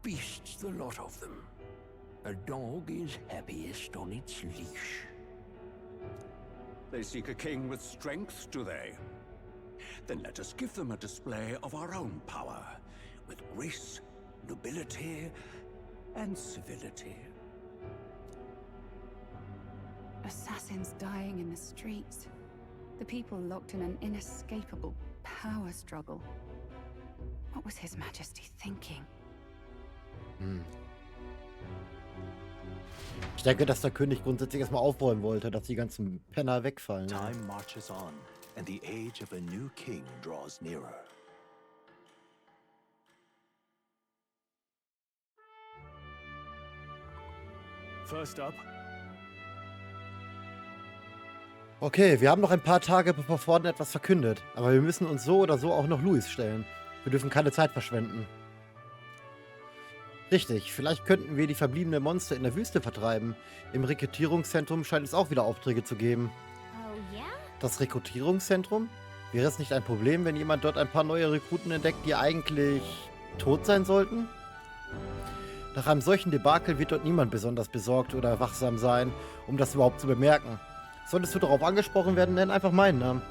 Beasts, the lot of them. A dog is happiest on its leash. They seek a king with strength, do they? Then let us give them a display of our own power, with grace, nobility, and civility. Assassins dying in the streets. The people locked in an inescapable power struggle. What was His Majesty thinking? Ich denke, dass der König grundsätzlich erstmal aufräumen wollte, dass die ganzen Penner wegfallen. Ja. Time marches on, and the age of a new king draws nearer. First up. Okay, wir haben noch ein paar Tage, bevor Forden etwas verkündet. Aber wir müssen uns so oder so auch noch Luis stellen. Wir dürfen keine Zeit verschwenden. Richtig, vielleicht könnten wir die verbliebenen Monster in der Wüste vertreiben. Im Rekrutierungszentrum scheint es auch wieder Aufträge zu geben. Oh ja? Das Rekrutierungszentrum? Wäre es nicht ein Problem, wenn jemand dort ein paar neue Rekruten entdeckt, die eigentlich tot sein sollten? Nach einem solchen Debakel wird dort niemand besonders besorgt oder wachsam sein, um das überhaupt zu bemerken. Solltest du darauf angesprochen werden, nenn einfach meinen Namen.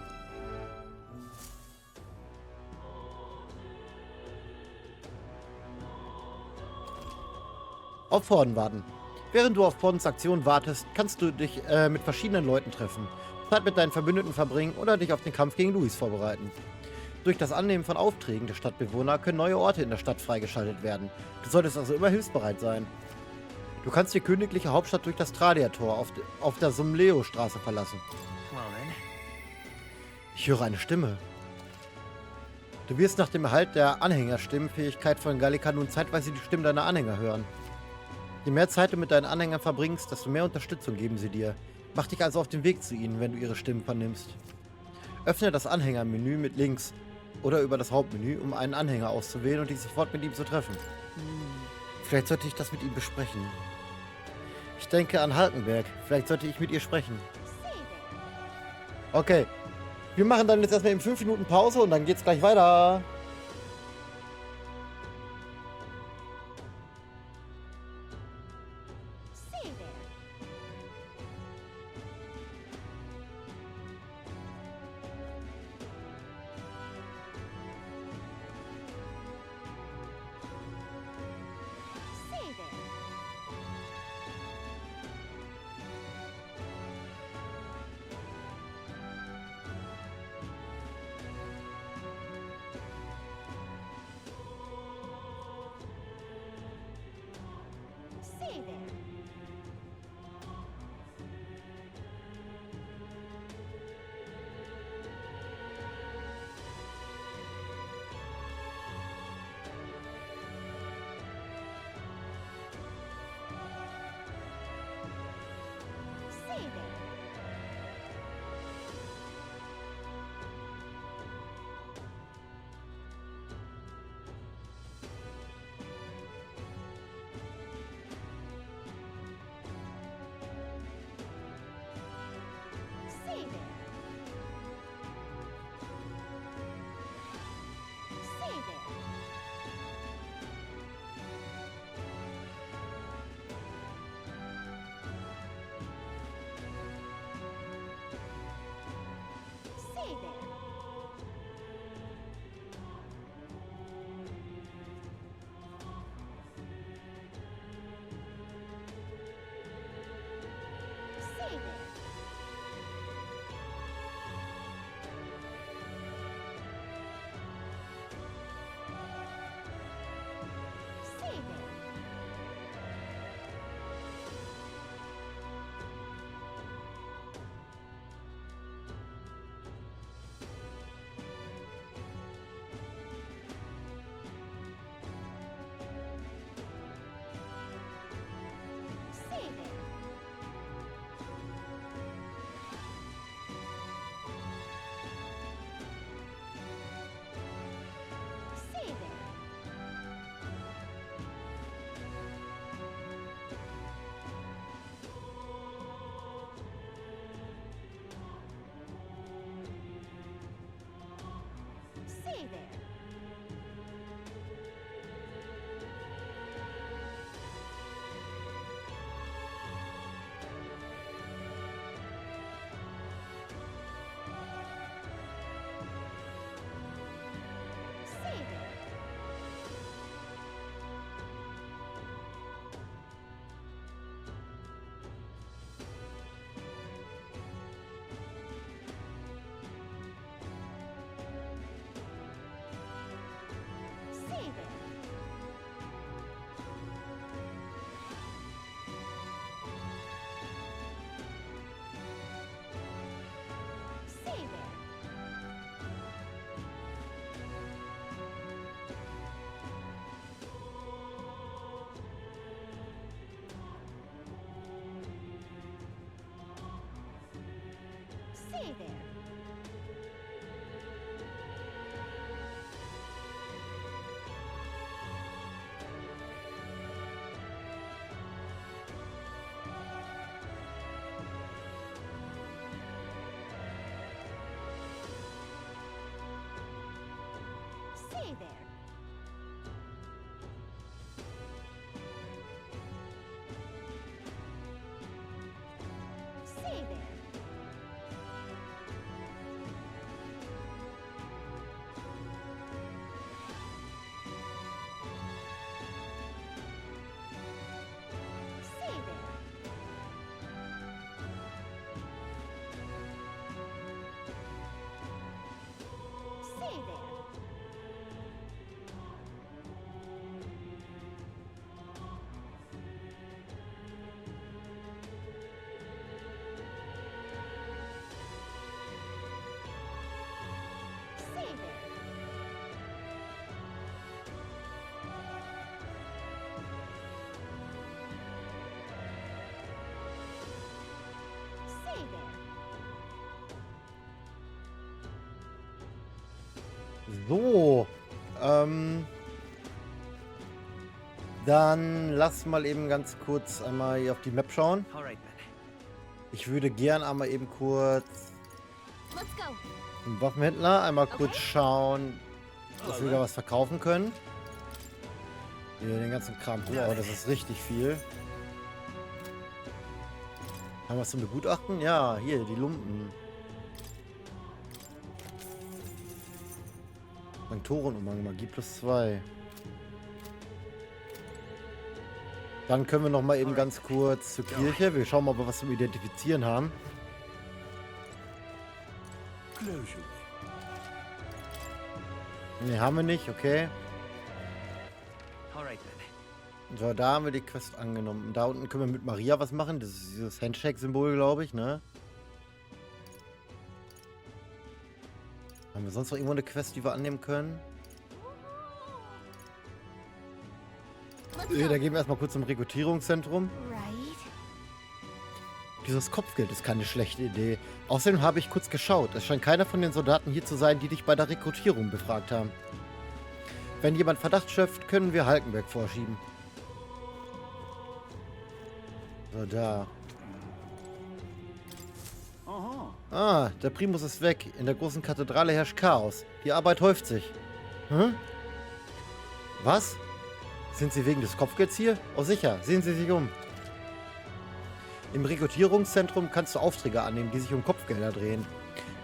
Auf Forden warten. Während du auf Fordens Aktion wartest, kannst du dich mit verschiedenen Leuten treffen, Zeit mit deinen Verbündeten verbringen oder dich auf den Kampf gegen Luis vorbereiten. Durch das Annehmen von Aufträgen der Stadtbewohner können neue Orte in der Stadt freigeschaltet werden. Du solltest also immer hilfsbereit sein. Du kannst die königliche Hauptstadt durch das Tradia-Tor auf der Sumleo-Straße verlassen. Well then. Ich höre eine Stimme. Du wirst nach dem Erhalt der Anhängerstimmenfähigkeit von Gallica nun zeitweise die Stimmen deiner Anhänger hören. Je mehr Zeit du mit deinen Anhängern verbringst, desto mehr Unterstützung geben sie dir. Mach dich also auf den Weg zu ihnen, wenn du ihre Stimmen vernimmst. Öffne das Anhängermenü mit links oder über das Hauptmenü, um einen Anhänger auszuwählen und dich sofort mit ihm zu treffen. Vielleicht sollte ich das mit ihm besprechen. Ich denke an Halkenberg. Vielleicht sollte ich mit ihr sprechen. Okay. Wir machen dann jetzt erstmal eben 5 Minuten Pause und dann geht's gleich weiter. So. Dann lass mal eben ganz kurz einmal hier auf die Map schauen. Ich würde gern einmal eben kurz im Waffenhändler einmal kurz schauen, dass wir da was verkaufen können. Hier den ganzen Kram. Wow, das ist richtig viel. Haben wir was zum Begutachten? Ja, hier, die Lumpen. Sanktorenumhang, Magie +2. Dann können wir noch mal eben ganz kurz zur Kirche. Wir schauen mal, ob wir was zum Identifizieren haben. Ne, haben wir nicht, okay. So, da haben wir die Quest angenommen. Da unten können wir mit Maria was machen. Das ist dieses Handshake-Symbol, glaube ich, ne? Haben wir sonst noch irgendwo eine Quest, die wir annehmen können? Da gehen wir erstmal kurz zum Rekrutierungszentrum. Dieses Kopfgeld ist keine schlechte Idee. Außerdem habe ich kurz geschaut. Es scheint keiner von den Soldaten hier zu sein, die dich bei der Rekrutierung befragt haben. Wenn jemand Verdacht schöpft, können wir Halkenberg vorschieben. So, da. Ah, der Primus ist weg. In der großen Kathedrale herrscht Chaos. Die Arbeit häuft sich. Hm? Was? Sind Sie wegen des Kopfgelds hier? Oh sicher, sehen Sie sich um. Im Rekrutierungszentrum kannst du Aufträge annehmen, die sich um Kopfgelder drehen.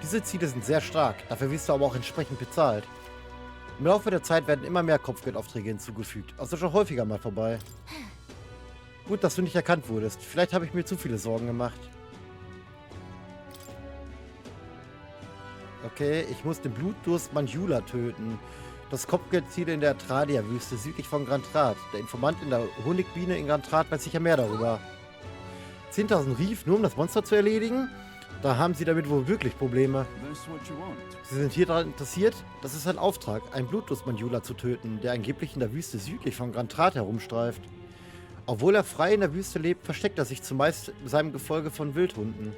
Diese Ziele sind sehr stark, dafür wirst du aber auch entsprechend bezahlt. Im Laufe der Zeit werden immer mehr Kopfgeldaufträge hinzugefügt. Also schon häufiger mal vorbei. Gut, dass du nicht erkannt wurdest. Vielleicht habe ich mir zu viele Sorgen gemacht. Okay, ich muss den Blutdurst Manjula töten. Das Kopfgeldziel in der Tradia-Wüste südlich von Grand Trat. Der Informant in der Honigbiene in Grand Trat weiß sicher mehr darüber. 10.000 Rief, nur um das Monster zu erledigen? Da haben Sie damit wohl wirklich Probleme. Sie sind hier daran interessiert? Das ist ein Auftrag, einen Blutdurst-Manjula zu töten, der angeblich in der Wüste südlich von Grand Trat herumstreift. Obwohl er frei in der Wüste lebt, versteckt er sich zumeist in seinem Gefolge von Wildhunden.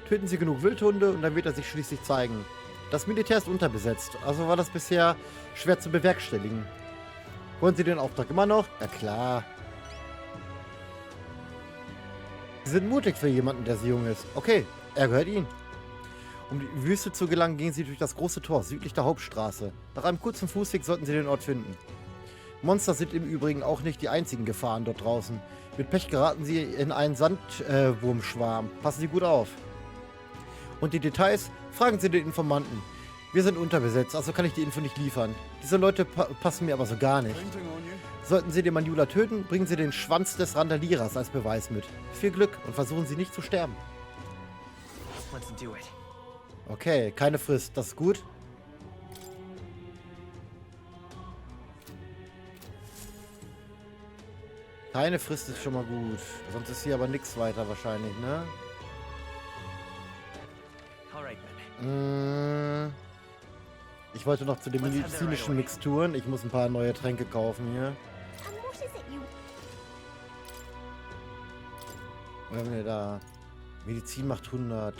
Töten Sie genug Wildhunde und dann wird er sich schließlich zeigen. Das Militär ist unterbesetzt, also war das bisher schwer zu bewerkstelligen. Wollen Sie den Auftrag immer noch? Ja klar. Sie sind mutig für jemanden, der so jung ist. Okay, er gehört Ihnen. Um die Wüste zu gelangen, gehen Sie durch das große Tor südlich der Hauptstraße. Nach einem kurzen Fußweg sollten Sie den Ort finden. Monster sind im Übrigen auch nicht die einzigen Gefahren dort draußen. Mit Pech geraten Sie in einen Sandwurmschwarm. Passen Sie gut auf. Und die Details? Fragen Sie den Informanten. Wir sind unterbesetzt, also kann ich die Info nicht liefern. Diese Leute passen mir aber so gar nicht. Sollten Sie den Manjula töten, bringen Sie den Schwanz des Randalierers als Beweis mit. Viel Glück und versuchen Sie nicht zu sterben. Okay, keine Frist, das ist gut. Keine Frist ist schon mal gut. Sonst ist hier aber nichts weiter wahrscheinlich, ne? Ich wollte noch zu den medizinischen Mixturen. Ich muss ein paar neue Tränke kaufen hier. Was haben wir da? Medizin macht 100.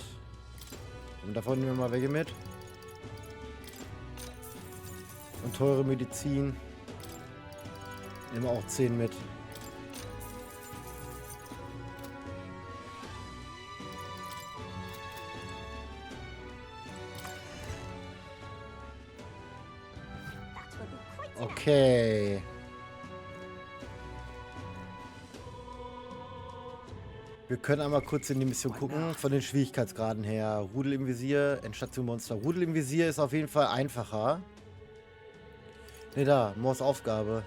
Und davon nehmen wir mal welche mit. Und teure Medizin. Nehmen wir auch 10 mit. Okay. Wir können einmal kurz in die Mission gucken, von den Schwierigkeitsgraden her. Rudel im Visier, Endstation Monster. Rudel im Visier ist auf jeden Fall einfacher. Ne, da, Moors Aufgabe.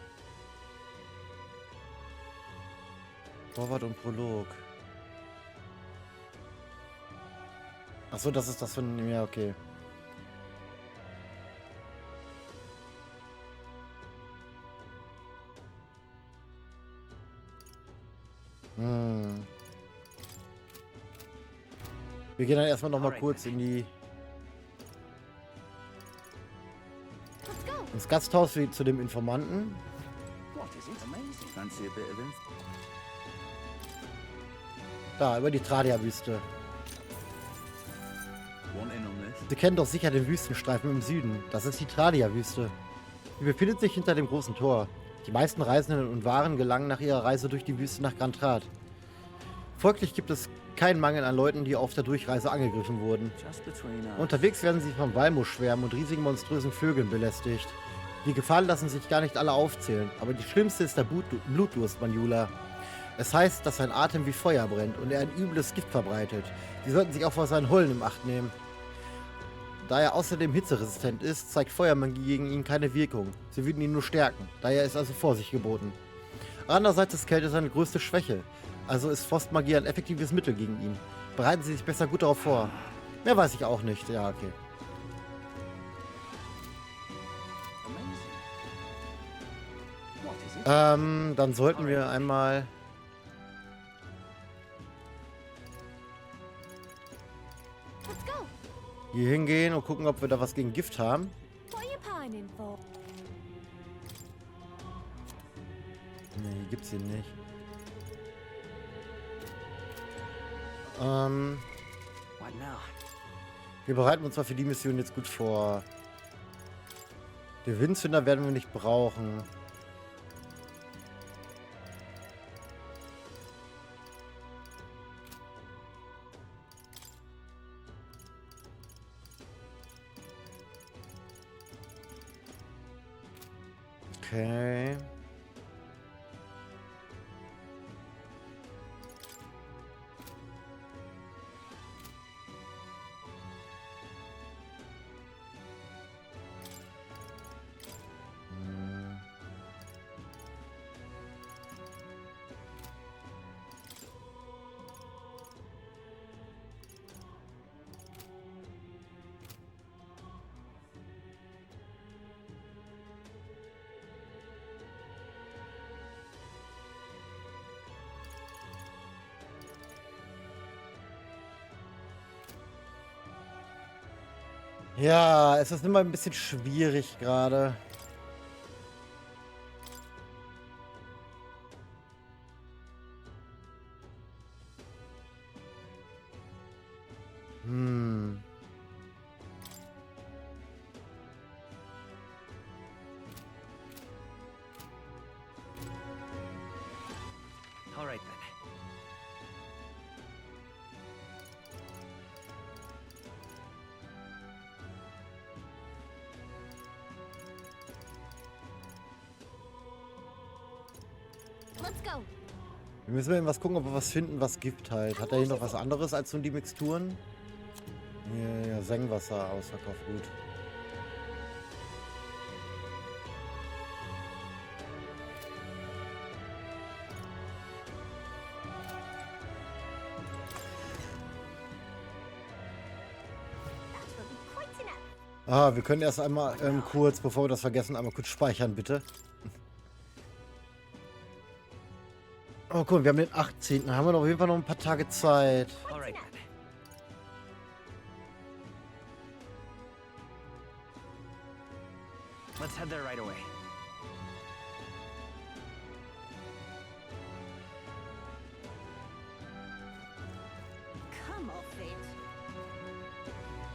Vorwort und Prolog. Achso, das ist das von... Ja, okay. Wir gehen dann erstmal noch mal kurz in die... ins Gasthaus zu dem Informanten. Da, über die Tradia-Wüste. Sie kennen doch sicher den Wüstenstreifen im Süden. Das ist die Tradia-Wüste. Sie befindet sich hinter dem großen Tor. Die meisten Reisenden und Waren gelangen nach ihrer Reise durch die Wüste nach Grand Rat. Folglich gibt es keinen Mangel an Leuten, die auf der Durchreise angegriffen wurden. Unterwegs werden sie von Walmuschschwärmen und riesigen monströsen Vögeln belästigt. Die Gefahren lassen sich gar nicht alle aufzählen, aber die schlimmste ist der Blutdurst, Manjula. Es heißt, dass sein Atem wie Feuer brennt und er ein übles Gift verbreitet. Sie sollten sich auch vor seinen Heulen im Acht nehmen. Da er außerdem hitzeresistent ist, zeigt Feuermagie gegen ihn keine Wirkung. Sie würden ihn nur stärken, daher ist also Vorsicht geboten. Andererseits ist Kälte seine größte Schwäche, also ist Frostmagie ein effektives Mittel gegen ihn. Bereiten Sie sich besser gut darauf vor. Mehr weiß ich auch nicht, ja okay. Dann sollten wir einmal... hier hingehen und gucken, ob wir da was gegen Gift haben. Ne, hier gibt's ihn nicht. Wir bereiten uns zwar für die Mission jetzt gut vor. Den Windzünder werden wir nicht brauchen. Okay. Ja, es ist immer ein bisschen schwierig gerade. All right then. Let's go. Wir müssen mal was gucken, ob wir was finden, was gibt halt. Hat er hier noch was anderes als nur die Mixturen? Ja, Senkwasser, Ausverkauf, gut. Ah, wir können erst einmal kurz, bevor wir das vergessen, einmal kurz speichern, bitte. Oh, guck mal, wir haben den 18. Da haben wir noch auf jeden Fall noch ein paar Tage Zeit. Alright. Let's head there right away. Come off it.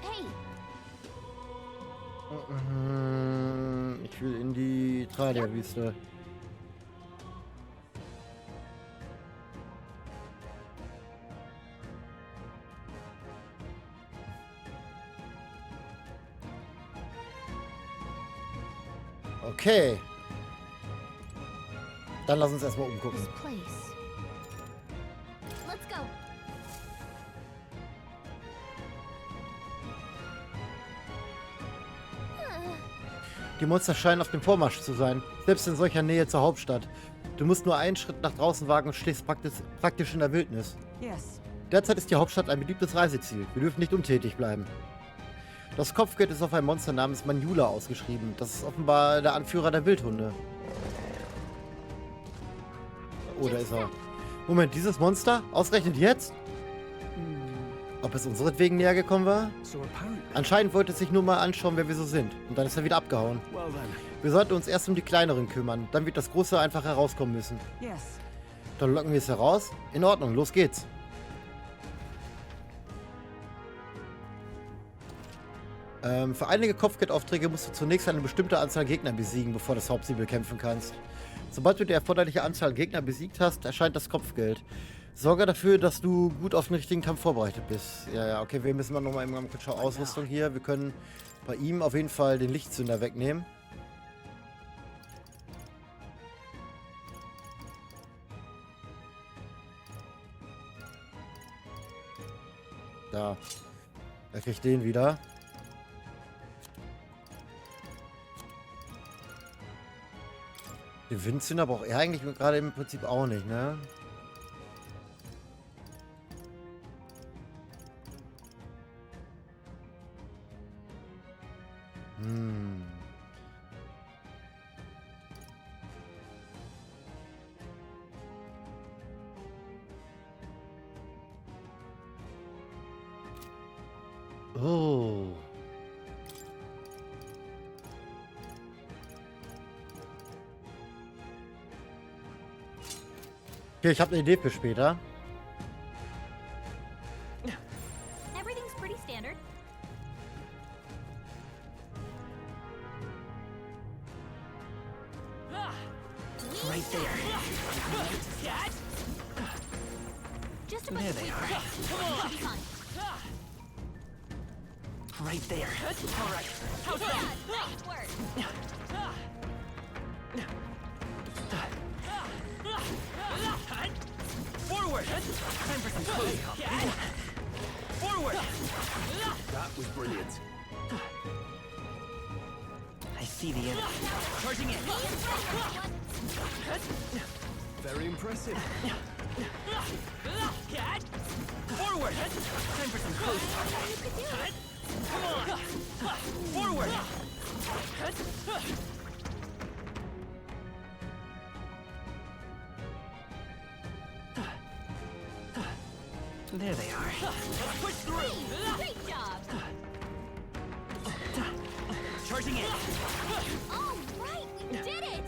Hey, Ich will in die Tradia-Wüste. Okay. Dann lass uns erstmal umgucken. this place. Let's go. Die Monster scheinen auf dem Vormarsch zu sein, selbst in solcher Nähe zur Hauptstadt. Du musst nur einen Schritt nach draußen wagen und stehst praktisch in der Wildnis. Yes. Derzeit ist die Hauptstadt ein beliebtes Reiseziel. Wir dürfen nicht untätig bleiben. Das Kopfgeld ist auf ein Monster namens Manjula ausgeschrieben. Das ist offenbar der Anführer der Wildhunde. Oh, da ist er. Moment, dieses Monster? Ausgerechnet jetzt? Ob es unseretwegen näher gekommen war? Anscheinend wollte es sich nur mal anschauen, wer wir so sind. Und dann ist er wieder abgehauen. Wir sollten uns erst um die kleineren kümmern. Dann wird das Große einfach herauskommen müssen. Yes. Dann locken wir es heraus. In Ordnung, los geht's. Für einige Kopfgeldaufträge musst du zunächst eine bestimmte Anzahl Gegner besiegen, bevor du das Hauptziel bekämpfen kannst. Sobald du die erforderliche Anzahl Gegner besiegt hast, erscheint das Kopfgeld. Sorge dafür, dass du gut auf den richtigen Kampf vorbereitet bist. Ja, okay, wir müssen mal nochmal eben kurz schauen. Ausrüstung hier. Wir können bei ihm auf jeden Fall den Lichtzünder wegnehmen. Da. Er kriegt den wieder. Den Windzünder braucht er eigentlich gerade im Prinzip auch nicht, ne? Oh. Okay, ich habe eine Idee für später. Everything's pretty standard. Right there. Just a bunch There of they weak are. points. You'll be fine. Right there. All right. How's that? Nice work. Forward. Time for some close combat. Forward. That was brilliant. I see the enemy. Charging in. Very impressive. Forward. Time for some close combat. Come on. Forward. There they are. Push through. Great job. Charging in. All right, we did it.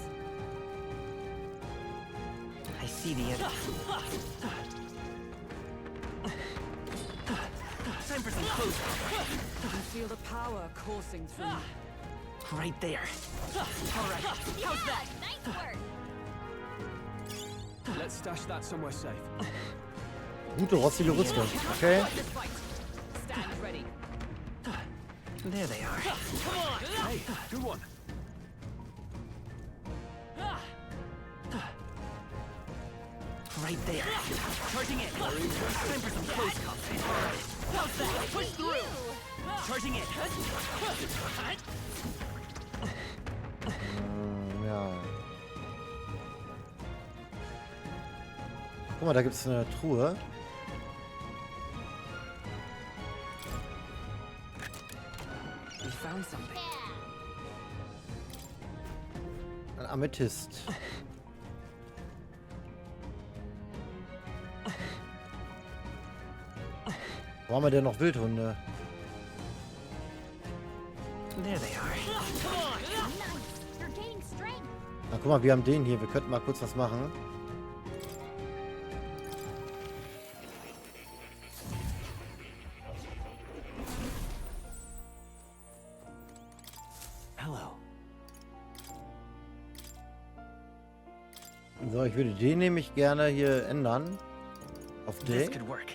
I see the enemy. Time for some close combat. I feel the power coursing through. Right there. All right. How's that? Nice work. Let's stash that somewhere safe. Gute, rostige Rüstung. Okay. Stand ready. There they are. Come on! Hey, good one. Right there. Charging in. Time for some close combat. All right. How's that? Push through. Charging in. Ja. Guck mal, da gibt es eine Truhe. We found something. Ein Amethyst. Wo haben wir denn noch Wildhunde? There they are. You're gaining strength. Na guck mal, wir haben den hier. Wir könnten mal kurz was machen. Hello. So, ich würde den nämlich gerne hier ändern. Auf This den. could work.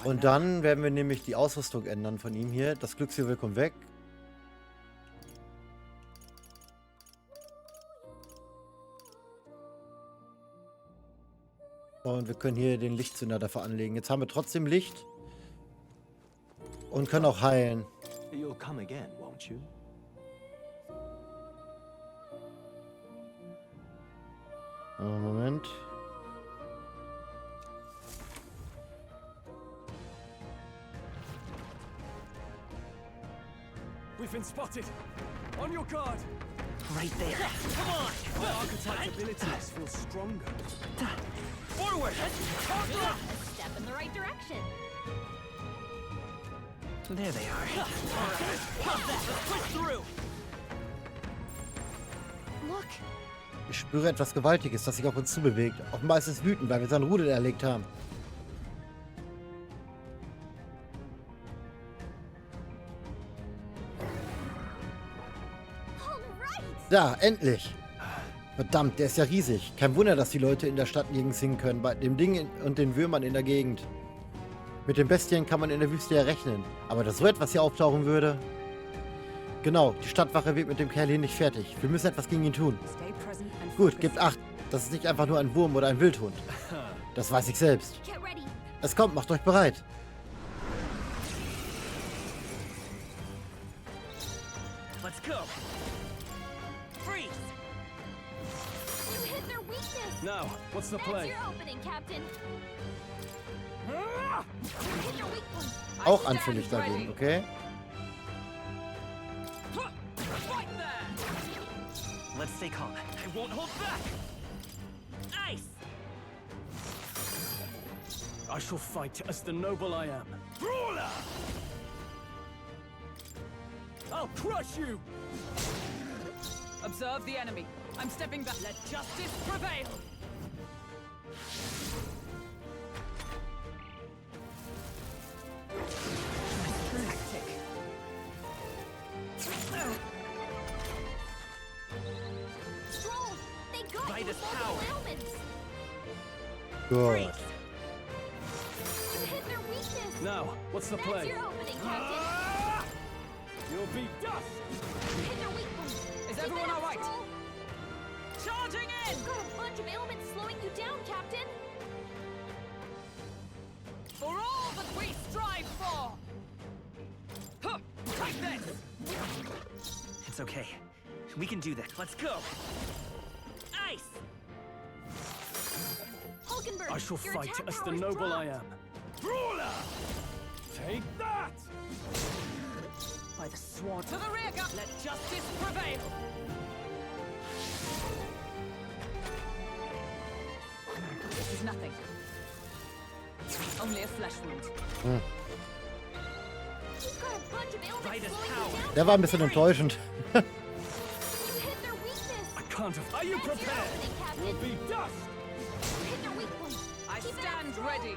Und dann werden wir nämlich die Ausrüstung ändern von ihm hier. Das Glücksjuwel kommt weg. Und wir können hier den Lichtzünder dafür anlegen. Jetzt haben wir trotzdem Licht. Und können auch heilen. You'll come again, won't you? Moment. We've been spotted. On your guard. Right there. Come on. My archetype's abilities feel stronger. Forward. A step in the right direction. There they are. All right. How's that? Let's push through. Look, Ich spüre etwas Gewaltiges, das sich auf uns zubewegt. Offenbar ist es wütend, weil wir sein Rudel erlegt haben. Da, endlich! Verdammt, der ist ja riesig. Kein Wunder, dass die Leute in der Stadt nirgends hin können, bei dem Ding und den Würmern in der Gegend. Mit den Bestien kann man in der Wüste ja rechnen. Aber dass so etwas hier auftauchen würde... Genau, die Stadtwache wird mit dem Kerl hier nicht fertig. Wir müssen etwas gegen ihn tun. Gut, gebt Acht. Das ist nicht einfach nur ein Wurm oder ein Wildhund. Das weiß ich selbst. Es kommt, macht euch bereit. Let's go. Freeze. You hit their weakness. Now, what's the That's play? your opening, Captain. You hit their weak point. Auch anfällig dagegen, okay? Let's stay calm. I won't hold back. Ice. I shall fight as the noble I am. Brawler. I'll crush you! Observe the enemy. I'm stepping back. Let justice prevail. Tactic. Stroll, they got Light you is with multiple power. ailments. Gut. You hit their weakness. Now, what's the That's play? your opening, Captain. You'll be dust! You hit their weak point. Is Keep everyone it up, all right? Stroll. Charging in! You've got a bunch of ailments slowing you down, Captain. For all that we strive for! Huh, take this! It's okay. We can do this. Let's go. Ice. Hulkenberg, I shall your fight attack as the power's noble I dropped. am. Brawler! Take that! By the sword to the rear guard! Let justice prevail! This is nothing. Only a flesh wound. You've got a bunch of ailments Right as slowing power. you down. Der war ein bisschen enttäuschend. You hit their weakness. I can't have... Are you That's your prepared? opening, Captain. You'll be dust! You hit their weak point. I Keep it up, stand Stroll. ready.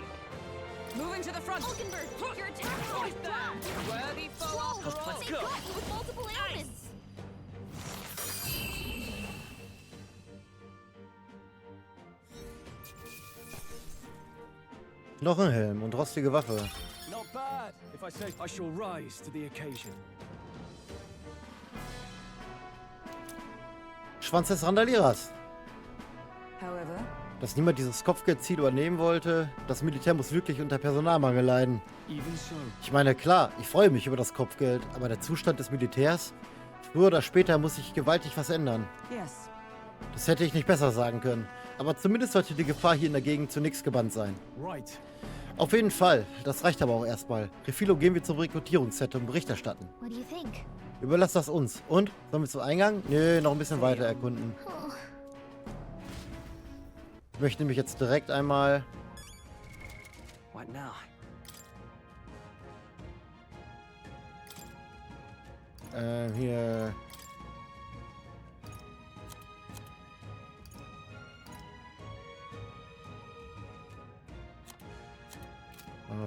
Moving to the front. Hulkenberg, your attack power's Right there. dropped. Worthy foe Stroll, after all. Let's they go. got you with multiple ailments. Knochenhelm und rostige Waffe. Not bad. If I say I shall rise to the occasion. Schwanz des Randalierers. However, Dass niemand dieses Kopfgeldziel übernehmen wollte, das Militär muss wirklich unter Personalmangel leiden. Even so. Ich meine, klar, ich freue mich über das Kopfgeld, aber der Zustand des Militärs, früher oder später muss sich gewaltig was ändern. yes. Das hätte ich nicht besser sagen können. Aber zumindest sollte die Gefahr hier in der Gegend zunächst gebannt sein. Right. Auf jeden Fall. Das reicht aber auch erstmal. Refilo, gehen wir zum Rekrutierungsset und Bericht erstatten. What do you think? Überlass das uns. Und? Sollen wir zum Eingang? Nö, noch ein bisschen weiter erkunden. Oh, Ich möchte nämlich jetzt direkt einmal... What now? Hier...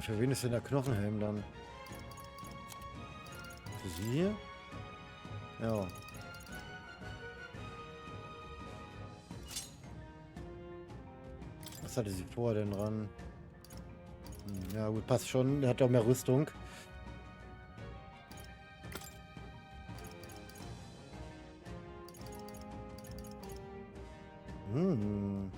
Für wen ist denn der Knochenhelm dann? Für sie hier? Ja. Was hatte sie vor denn dran? Ja gut, passt schon. Er hat ja auch mehr Rüstung. Hm.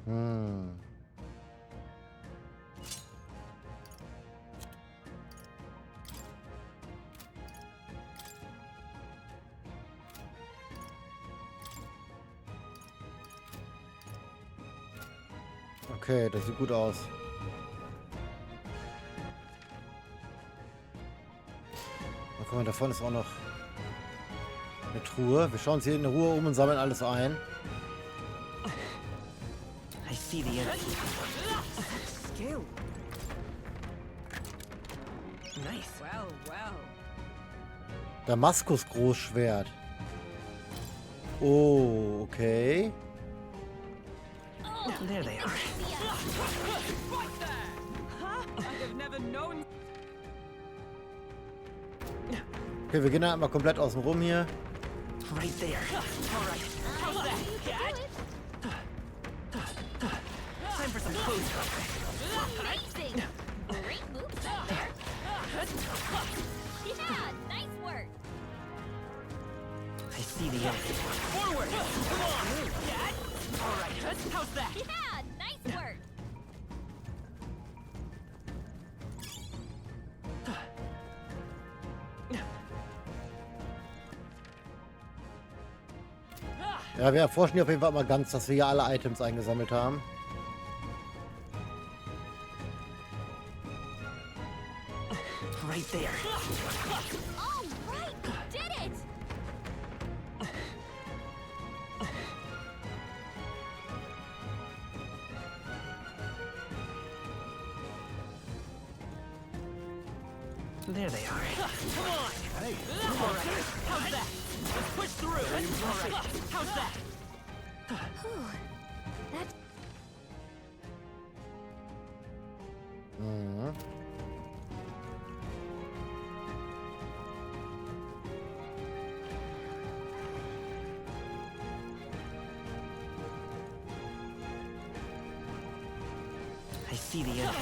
Hm. Okay, das sieht gut aus. Oh, guck mal, da vorne ist auch noch eine Truhe. Wir schauen uns hier in Ruhe um und sammeln alles ein. I see the enemy. Skill. Nice. Well, well. Damaskus-Großschwert. Oh, okay. There they are. I'd have never known. Okay, wir gehen da einmal komplett außen rum hier. Right there. All right. How's that? Time for some close combat. Amazing! Great moves out there. Yeah, nice work. I see the enemy. Forward! Come on! All right. How's that? Yeah, nice work. Ja, wir erforschen hier auf jeden Fall mal ganz, dass wir hier alle Items eingesammelt haben. Right there. All right, you did it. There they are. Come on! Hey! All right. How's that? Let's push through. All right. How's that? That Mhm. I see the enemy.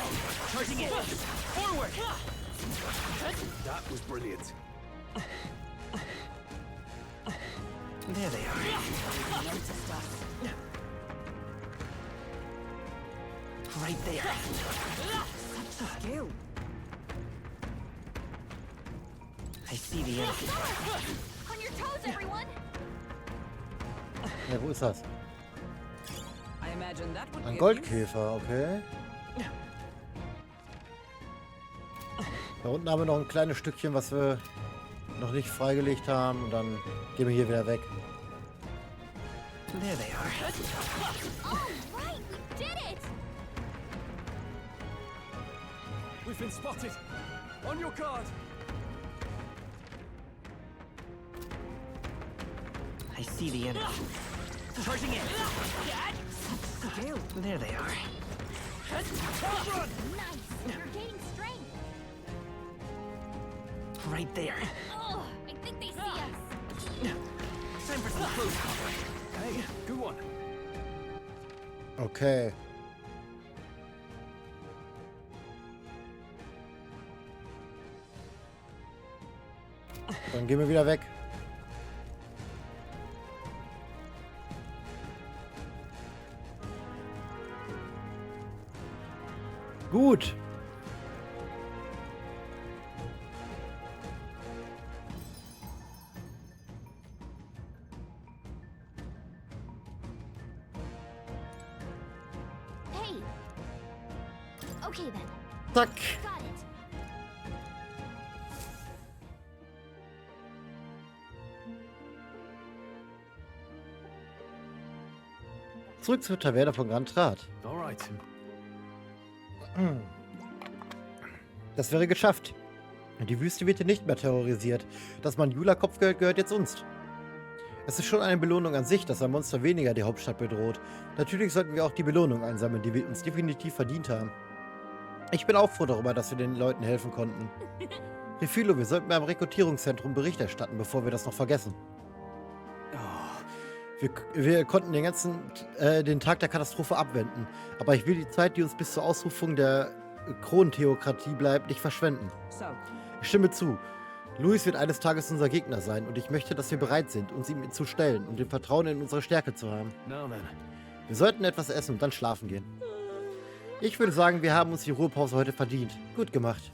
Charging in. Forward! That was brilliant. There they are. Right there. Such skill. I see the enemy. on your toes, everyone. Ja, wo ist das? I imagine that would Ein be Goldkäfer, okay. Da unten haben wir noch ein kleines Stückchen, was wir noch nicht freigelegt haben. Und dann gehen wir hier wieder weg. There they are. All right, we did it. We've been spotted. On your guard. I see the enemy. Charging in. Skill. There they are. Nice. You're gaining strength. Right there. Oh, I think they see us. Time for some close combat. Hey, good one. Okay. Dann gehen wir wieder weg. Gut. Hey. Okay then. Zack. Got it. Zurück zur Taverne von Grand Rat. Alright. Das wäre geschafft. Die Wüste wird hier nicht mehr terrorisiert. Das Manjula-Kopfgeld gehört jetzt uns. Es ist schon eine Belohnung an sich, dass ein Monster weniger die Hauptstadt bedroht. Natürlich sollten wir auch die Belohnung einsammeln, die wir uns definitiv verdient haben. Ich bin auch froh darüber, dass wir den Leuten helfen konnten. Refilo, wir sollten beim Rekrutierungszentrum Bericht erstatten, bevor wir das noch vergessen. Wir konnten den Tag der Katastrophe abwenden. Aber ich will die Zeit, die uns bis zur Ausrufung der Kronentheokratie bleibt, nicht verschwenden. Ich stimme zu. Luis wird eines Tages unser Gegner sein und ich möchte, dass wir bereit sind, uns ihm zu stellen und den Vertrauen in unsere Stärke zu haben. Wir sollten etwas essen und dann schlafen gehen. Ich würde sagen, wir haben uns die Ruhepause heute verdient. Gut gemacht.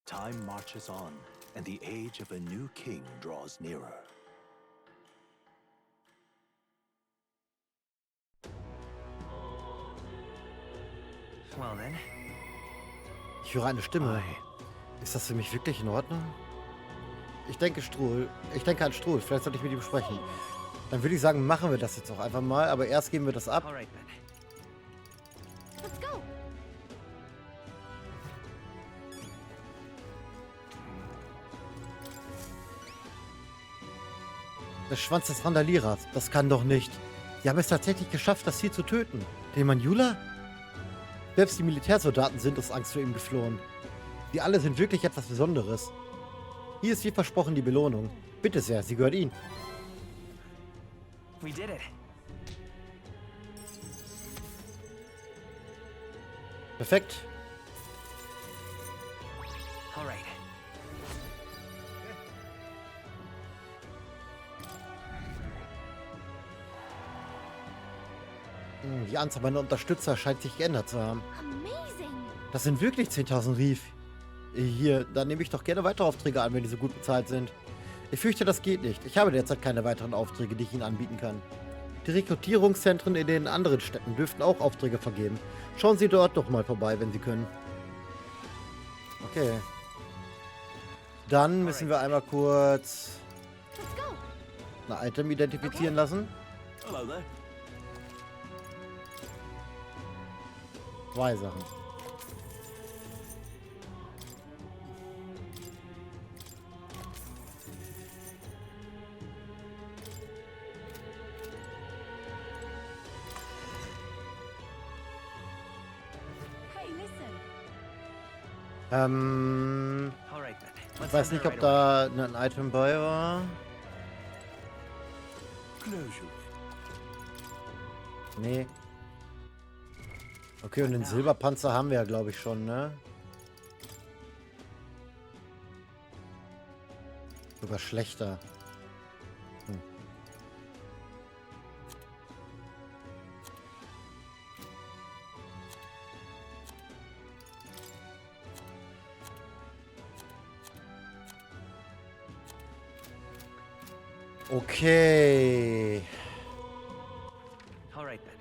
Time marches on, and the age of a new king draws nearer. Well then. Ich höre eine Stimme. Ist das für mich wirklich in Ordnung? Ich denke an Struhl. Vielleicht sollte ich mit ihm sprechen. Dann würde ich sagen, machen wir das jetzt auch einfach mal. Aber erst geben wir das ab. All right then. Let's go. Der Schwanz des Randalierers. Das kann doch nicht. Die haben es tatsächlich geschafft, das Ziel zu töten. Den Manjula? Selbst die Militärsoldaten sind aus Angst vor ihm geflohen. Die alle sind wirklich etwas Besonderes. Hier ist wie versprochen die Belohnung. Bitte sehr, sie gehört Ihnen. We did it. Perfekt. All right. Die Anzahl meiner Unterstützer scheint sich geändert zu haben. Amazing. Das sind wirklich 10.000 Reef. Hier, dann nehme ich doch gerne weitere Aufträge an, wenn die so gut bezahlt sind. Ich fürchte, das geht nicht. Ich habe derzeit keine weiteren Aufträge, die ich Ihnen anbieten kann. Die Rekrutierungszentren in den anderen Städten dürften auch Aufträge vergeben. Schauen Sie dort doch mal vorbei, wenn Sie können. Okay. Dann müssen wir einmal kurz ein Item identifizieren lassen. Hello there. 2 Sachen. Ich weiß nicht, ob da ein Item bei war. Nee. Okay, und den Silberpanzer haben wir ja, glaube ich, schon, ne? Sogar schlechter. Okay. All right then.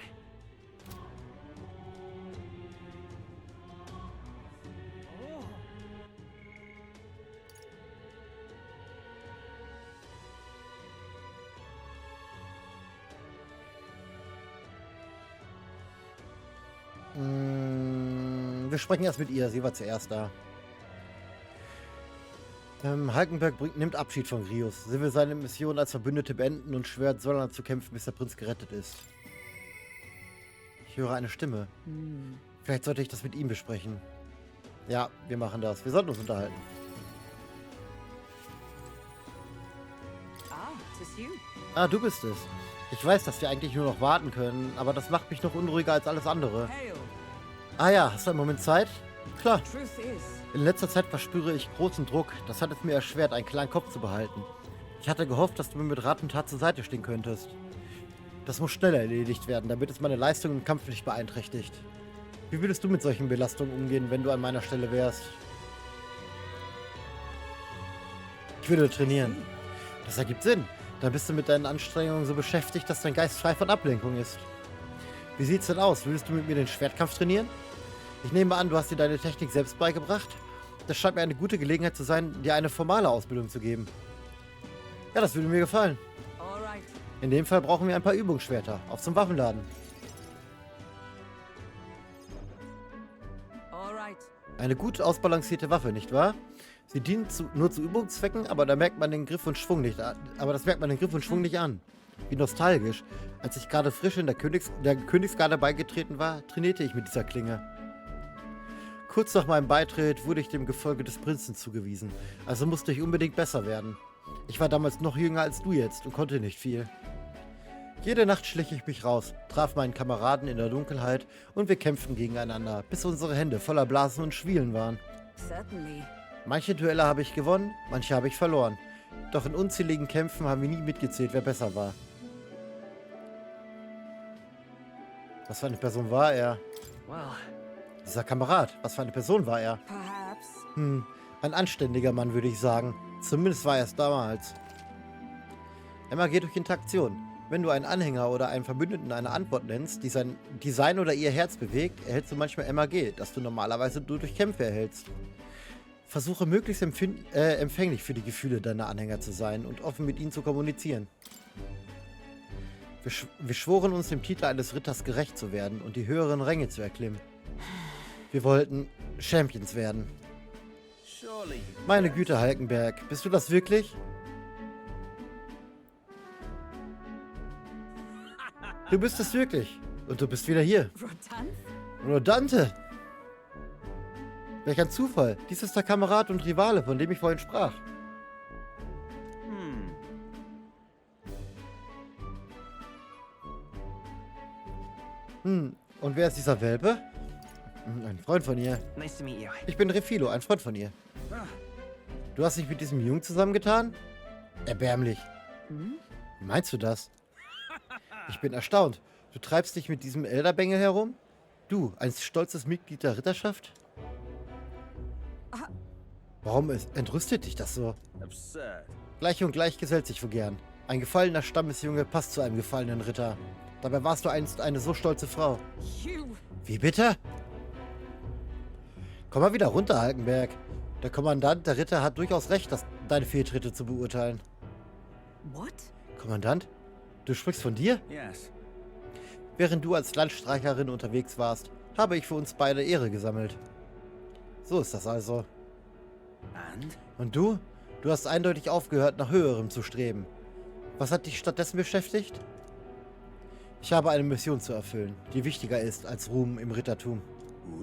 Wir sprechen erst mit ihr. Sie war zuerst da. Halkenberg nimmt Abschied von Grius. Sie will seine Mission als Verbündete beenden und schwört, so lange zu kämpfen, bis der Prinz gerettet ist. Ich höre eine Stimme. Vielleicht sollte ich das mit ihm besprechen. Ja, wir machen das. Wir sollten uns unterhalten. Ah, du bist es. Ich weiß, dass wir eigentlich nur noch warten können, aber das macht mich noch unruhiger als alles andere. Ah ja, hast du einen Moment Zeit? Klar. In letzter Zeit verspüre ich großen Druck. Das hat es mir erschwert, einen klaren Kopf zu behalten. Ich hatte gehofft, dass du mir mit Rat und Tat zur Seite stehen könntest. Das muss schneller erledigt werden, damit es meine Leistung im Kampf nicht beeinträchtigt. Wie würdest du mit solchen Belastungen umgehen, wenn du an meiner Stelle wärst? Ich würde trainieren. Das ergibt Sinn. Dann bist du mit deinen Anstrengungen so beschäftigt, dass dein Geist frei von Ablenkung ist. Wie sieht's denn aus? Würdest du mit mir den Schwertkampf trainieren? Ich nehme an, du hast dir deine Technik selbst beigebracht. Das scheint mir eine gute Gelegenheit zu sein, dir eine formale Ausbildung zu geben. Ja, das würde mir gefallen. In dem Fall brauchen wir ein paar Übungsschwerter. Auf zum Waffenladen. Eine gut ausbalancierte Waffe, nicht wahr? Sie dient nur zu Übungszwecken, aber da merkt man den Griff und Schwung nicht an. Wie nostalgisch. Als ich gerade frisch in der Königsgarde beigetreten war, trainierte ich mit dieser Klinge. Kurz nach meinem Beitritt wurde ich dem Gefolge des Prinzen zugewiesen, also musste ich unbedingt besser werden. Ich war damals noch jünger als du jetzt und konnte nicht viel. Jede Nacht schlich ich mich raus, traf meinen Kameraden in der Dunkelheit und wir kämpften gegeneinander, bis unsere Hände voller Blasen und Schwielen waren. Manche Duelle habe ich gewonnen, manche habe ich verloren. Doch in unzähligen Kämpfen haben wir nie mitgezählt, wer besser war. Was für eine Person war er? Dieser Kamerad, was für eine Person war er? Ein anständiger Mann, würde ich sagen. Zumindest war er es damals. Emma geht durch Interaktion. Wenn du einen Anhänger oder einen Verbündeten eine Antwort nennst, die sein oder ihr Herz bewegt, erhältst du manchmal MAG, das du normalerweise nur durch Kämpfe erhältst. Versuche möglichst empfänglich für die Gefühle deiner Anhänger zu sein und offen mit ihnen zu kommunizieren. Wir schworen uns dem Titel eines Ritters gerecht zu werden und die höheren Ränge zu erklimmen. Wir wollten Champions werden. Meine Güte, Halkenberg, bist du das wirklich? Du bist es wirklich. Und du bist wieder hier. Rodante. Welch ein Zufall. Dies ist der Kamerad und Rivale, von dem ich vorhin sprach. Und wer ist dieser Welpe? Ein Freund von ihr. Nice to meet you. Ich bin Refilo, ein Freund von ihr. Du hast dich mit diesem Jungen zusammengetan? Erbärmlich. Wie meinst du das? Ich bin erstaunt. Du treibst dich mit diesem Elderbengel herum? Du, ein stolzes Mitglied der Ritterschaft? Warum entrüstet dich das so? Gleich und gleich gesellt sich so gern. Ein gefallener Stammesjunge passt zu einem gefallenen Ritter. Dabei warst du einst eine so stolze Frau. Wie bitte? Komm mal wieder runter, Halkenberg. Der Kommandant der Ritter hat durchaus recht, deine Fehltritte zu beurteilen. What? Kommandant? Du sprichst von dir? Yes. Während du als Landstreicherin unterwegs warst, habe ich für uns beide Ehre gesammelt. So ist das also. Und du? Du hast eindeutig aufgehört, nach Höherem zu streben. Was hat dich stattdessen beschäftigt? Ich habe eine Mission zu erfüllen, die wichtiger ist als Ruhm im Rittertum.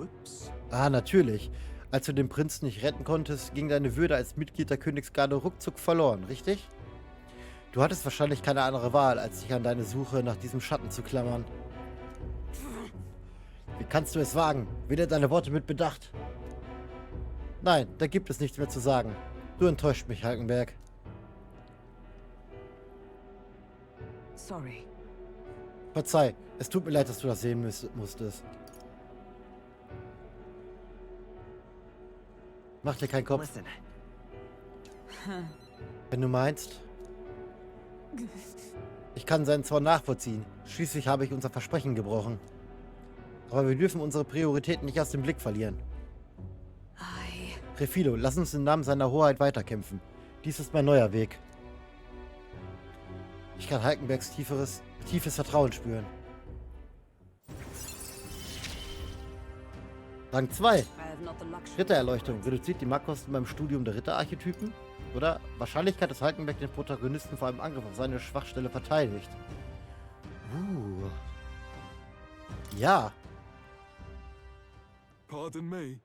Ups. Ah, natürlich. Als du den Prinzen nicht retten konntest, ging deine Würde als Mitglied der Königsgarde ruckzuck verloren, richtig? Du hattest wahrscheinlich keine andere Wahl, als dich an deine Suche nach diesem Schatten zu klammern. Wie kannst du es wagen? Wähle deine Worte mit Bedacht. Nein, da gibt es nichts mehr zu sagen. Du enttäuscht mich, Halkenberg. Sorry. Verzeih, es tut mir leid, dass du das sehen musstest. Mach dir keinen Kopf. Listen. Wenn du meinst. Ich kann seinen Zorn nachvollziehen. Schließlich habe ich unser Versprechen gebrochen. Aber wir dürfen unsere Prioritäten nicht aus dem Blick verlieren. Refilo, lass uns im Namen seiner Hoheit weiterkämpfen. Dies ist mein neuer Weg. Ich kann Halkenbergs tiefes Vertrauen spüren. Rang 2. Rittererleuchtung. Reduziert die Markkosten beim Studium der Ritterarchetypen. Oder Wahrscheinlichkeit, dass Halkenberg den Protagonisten vor einem Angriff auf seine Schwachstelle verteidigt. Ja. Pardon me.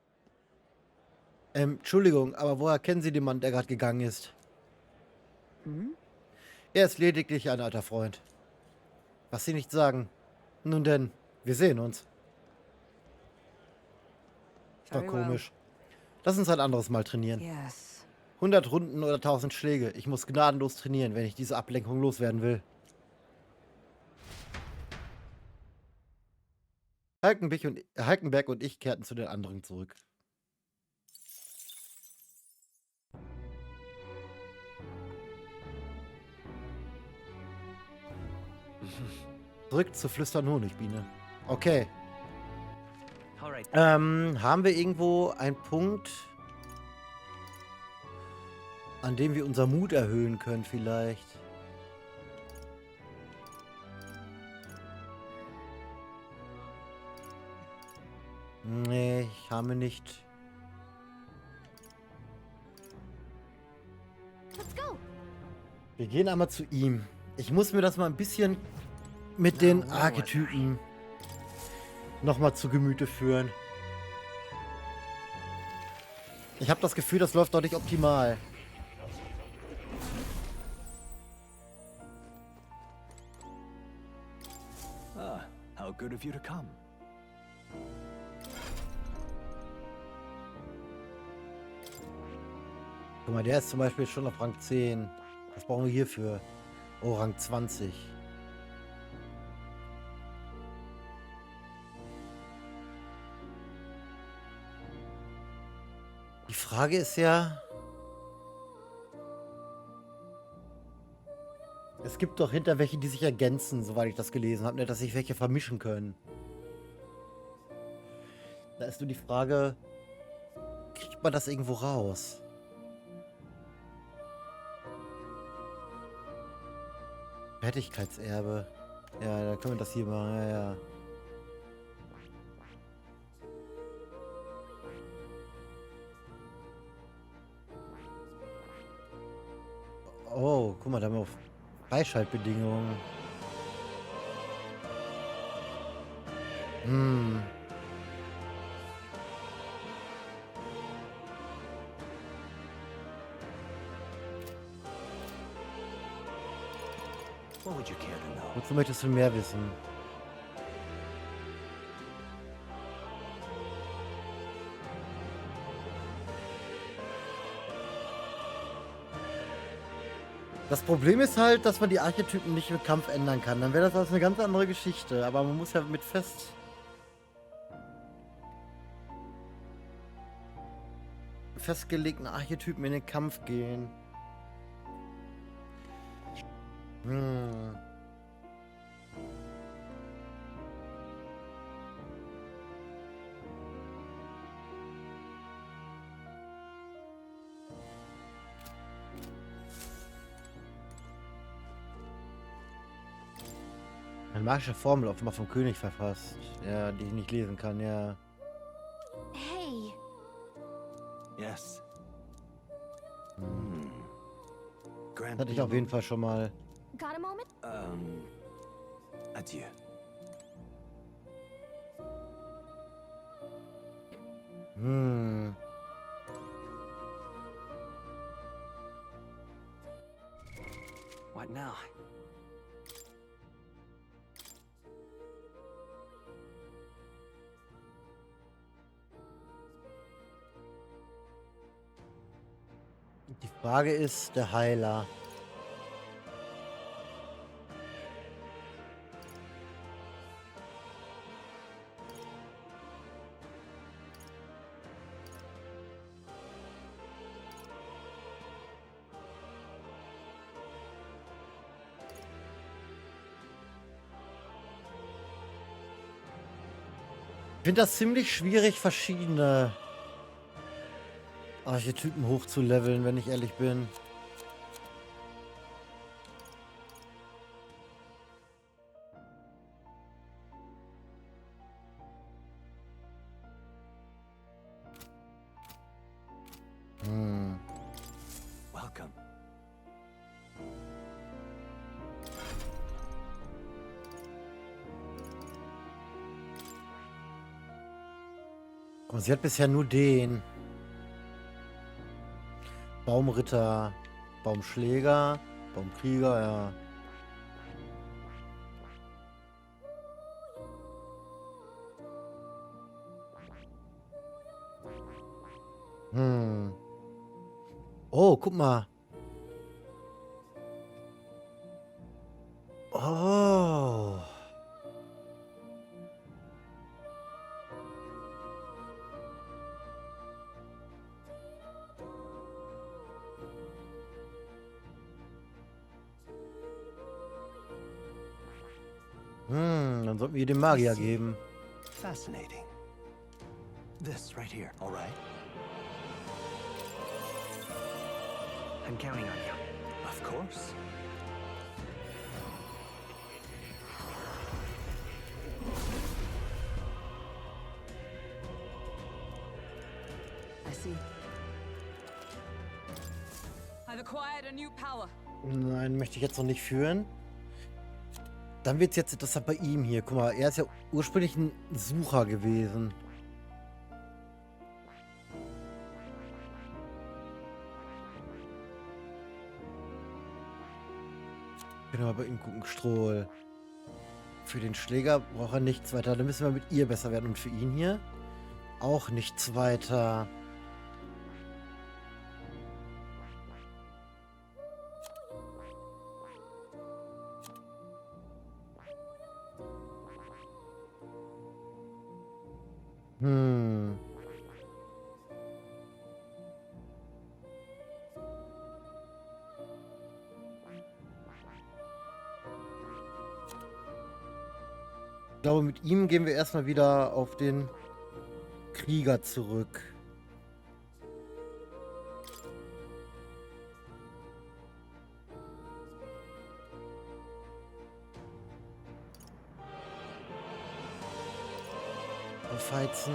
Entschuldigung, aber woher kennen Sie den Mann, der gerade gegangen ist? Er ist lediglich ein alter Freund. Was Sie nicht sagen. Nun denn, wir sehen uns. Doch komisch. Lass uns ein anderes Mal trainieren. 100 Runden oder 1000 Schläge. Ich muss gnadenlos trainieren, wenn ich diese Ablenkung loswerden will. Halkenberg und ich kehrten zu den anderen zurück. Zurück zu Flüstern Honigbiene. Okay. Haben wir irgendwo einen Punkt, an dem wir unser Mut erhöhen können vielleicht? Nee, ich habe nicht. Wir gehen einmal zu ihm. Ich muss mir das mal ein bisschen mit den Archetypen nochmal zu Gemüte führen. Ich habe das Gefühl, das läuft doch nicht optimal. How good of you to come. Guck mal, der ist zum Beispiel schon auf Rang 10. Was brauchen wir hierfür? Oh, Rang 20. Die Frage ist ja... Es gibt doch hinter welche, die sich ergänzen, soweit ich das gelesen habe, ne, dass sich welche vermischen können. Da ist nur die Frage, kriegt man das irgendwo raus? Fertigkeitserbe. Ja, da können wir das hier machen, ja, ja. Oh, guck mal, da haben wir auf Freischaltbedingungen. What would you care to know? Wozu möchtest du mehr wissen? Das Problem ist halt, dass man die Archetypen nicht im Kampf ändern kann. Dann wäre das also eine ganz andere Geschichte. Aber man muss ja mit festgelegten Archetypen in den Kampf gehen. Eine magische Formel offenbar vom König verfasst. Ja, die ich nicht lesen kann, ja. Hey. Yes. Das hatte ich auf jeden Fall schon mal. Got a moment? Adieu. What now? Die Frage ist, der Heiler. Ich finde das ziemlich schwierig, verschiedene Archetypen hochzuleveln, wenn ich ehrlich bin. Welcome. Und sie hat bisher nur den Baumritter, Baumschläger, Baumkrieger, ja. Oh, guck mal. Oh. Dann sollten wir den Magier geben. Fascinating. This right here, all right? I'm counting on you. Of course. I see. I've acquired a new power. Nein, möchte ich jetzt noch nicht führen. Dann wird es jetzt interessant bei ihm hier. Guck mal, er ist ja ursprünglich ein Sucher gewesen. Können wir bei ihm gucken. Strohl. Für den Schläger braucht er nichts weiter. Dann müssen wir mit ihr besser werden. Und für ihn hier auch nichts weiter. Ich glaube, mit ihm gehen wir erstmal wieder auf den Krieger zurück. Aufheizen.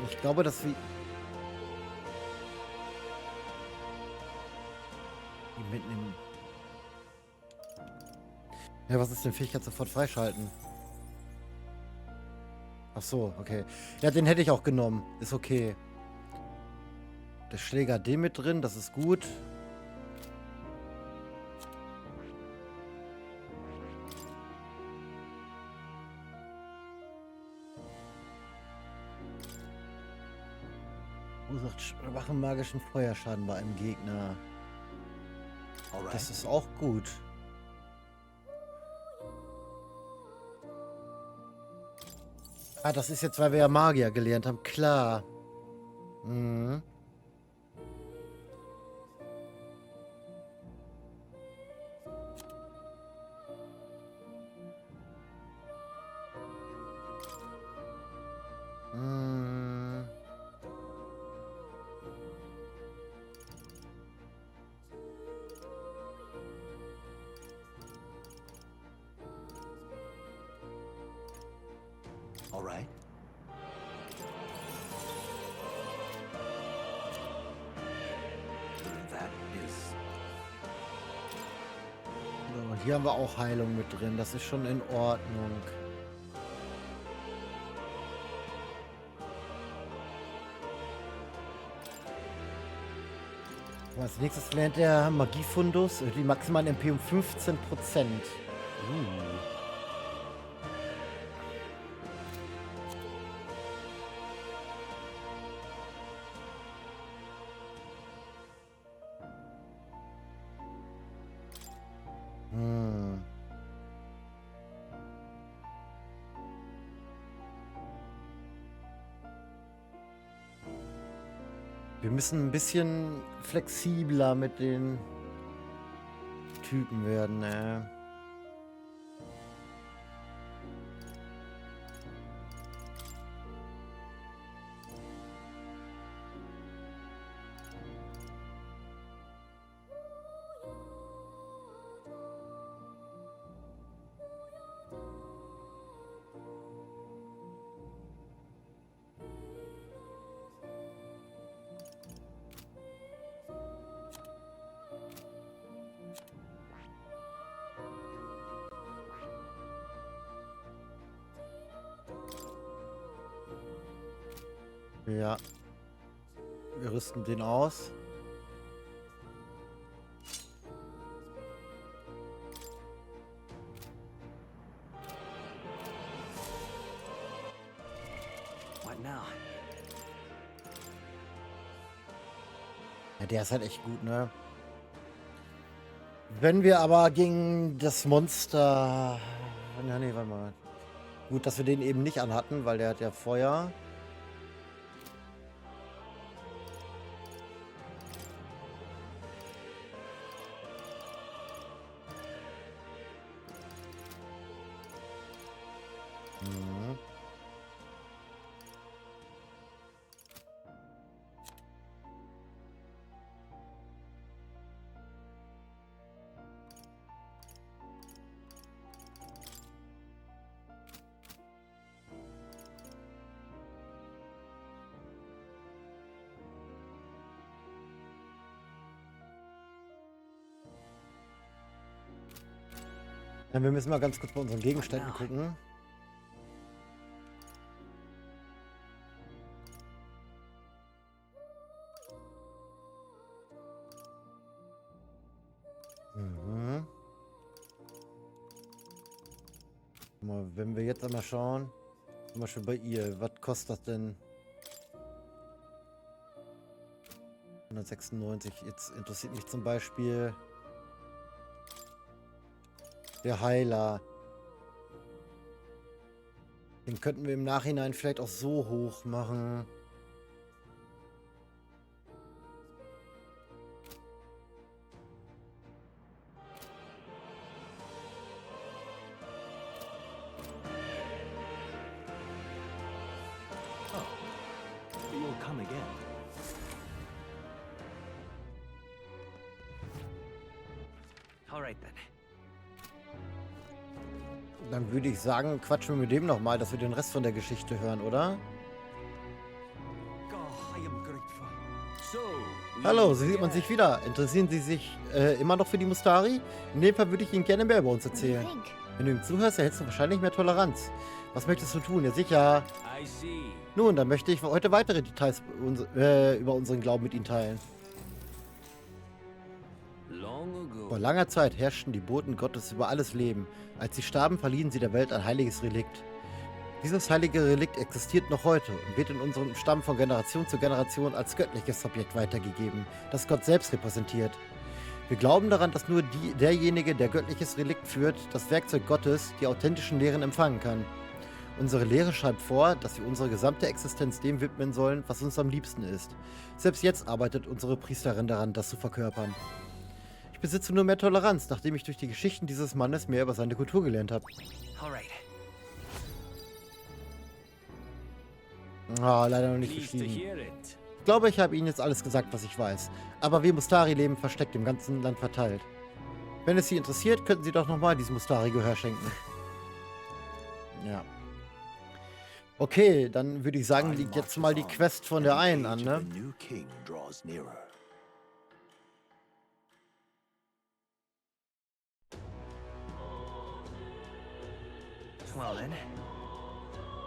Ich glaube, dass wir die mitnehmen. Ja, was ist denn Fähigkeit sofort freischalten? Ach so, okay. Ja, den hätte ich auch genommen. Ist okay. Der Schläger hat den mit drin, das ist gut. Verursacht schwachen magischen Feuerschaden bei einem Gegner. Das ist auch gut. Ah, das ist jetzt, weil wir ja Magier gelernt haben. Klar. Mhm. All right. That is. So, hier haben wir auch Heilung mit drin. Das ist schon in Ordnung. Als nächstes lernt der Magiefundus die maximalen MP um 15%. Wir müssen ein bisschen flexibler mit den Typen werden, ne? Ja. Wir rüsten den aus. What now? Ja, der ist halt echt gut, ne? Wenn wir aber gegen das Monster... Ja, nee, warte mal. Gut, dass wir den eben nicht anhatten, weil der hat ja Feuer. Ja, wir müssen mal ganz kurz bei unseren Gegenständen gucken. Mal, wenn wir jetzt einmal schauen, zum Beispiel bei ihr, was kostet das denn? 196. Jetzt interessiert mich zum Beispiel der Heiler. Den könnten wir im Nachhinein vielleicht auch so hoch machen. You'll come again. All right then. Dann würde ich sagen, quatschen wir mit dem nochmal, dass wir den Rest von der Geschichte hören, oder? Hallo, so sieht man sich wieder. Interessieren Sie sich immer noch für die Mustari? In dem Fall würde ich Ihnen gerne mehr über uns erzählen. Wenn du ihm zuhörst, erhältst du wahrscheinlich mehr Toleranz. Was möchtest du tun? Ja, sicher. Nun, dann möchte ich heute weitere Details über unseren Glauben mit Ihnen teilen. Vor langer Zeit herrschten die Boten Gottes über alles Leben. Als sie starben, verliehen sie der Welt ein heiliges Relikt. Dieses heilige Relikt existiert noch heute und wird in unserem Stamm von Generation zu Generation als göttliches Objekt weitergegeben, das Gott selbst repräsentiert. Wir glauben daran, dass nur derjenige, der göttliches Relikt führt, das Werkzeug Gottes, die authentischen Lehren empfangen kann. Unsere Lehre schreibt vor, dass wir unsere gesamte Existenz dem widmen sollen, was uns am liebsten ist. Selbst jetzt arbeitet unsere Priesterin daran, das zu verkörpern. Ich besitze nur mehr Toleranz, nachdem ich durch die Geschichten dieses Mannes mehr über seine Kultur gelernt habe. Ah, leider noch nicht gestiegen. Ich glaube, ich habe Ihnen jetzt alles gesagt, was ich weiß. Aber wir Mustari leben versteckt im ganzen Land verteilt. Wenn es Sie interessiert, könnten Sie doch nochmal diesem Mustari Gehör schenken. Ja. Okay, dann würde ich sagen, liegt jetzt mal die Quest von der einen an, ne?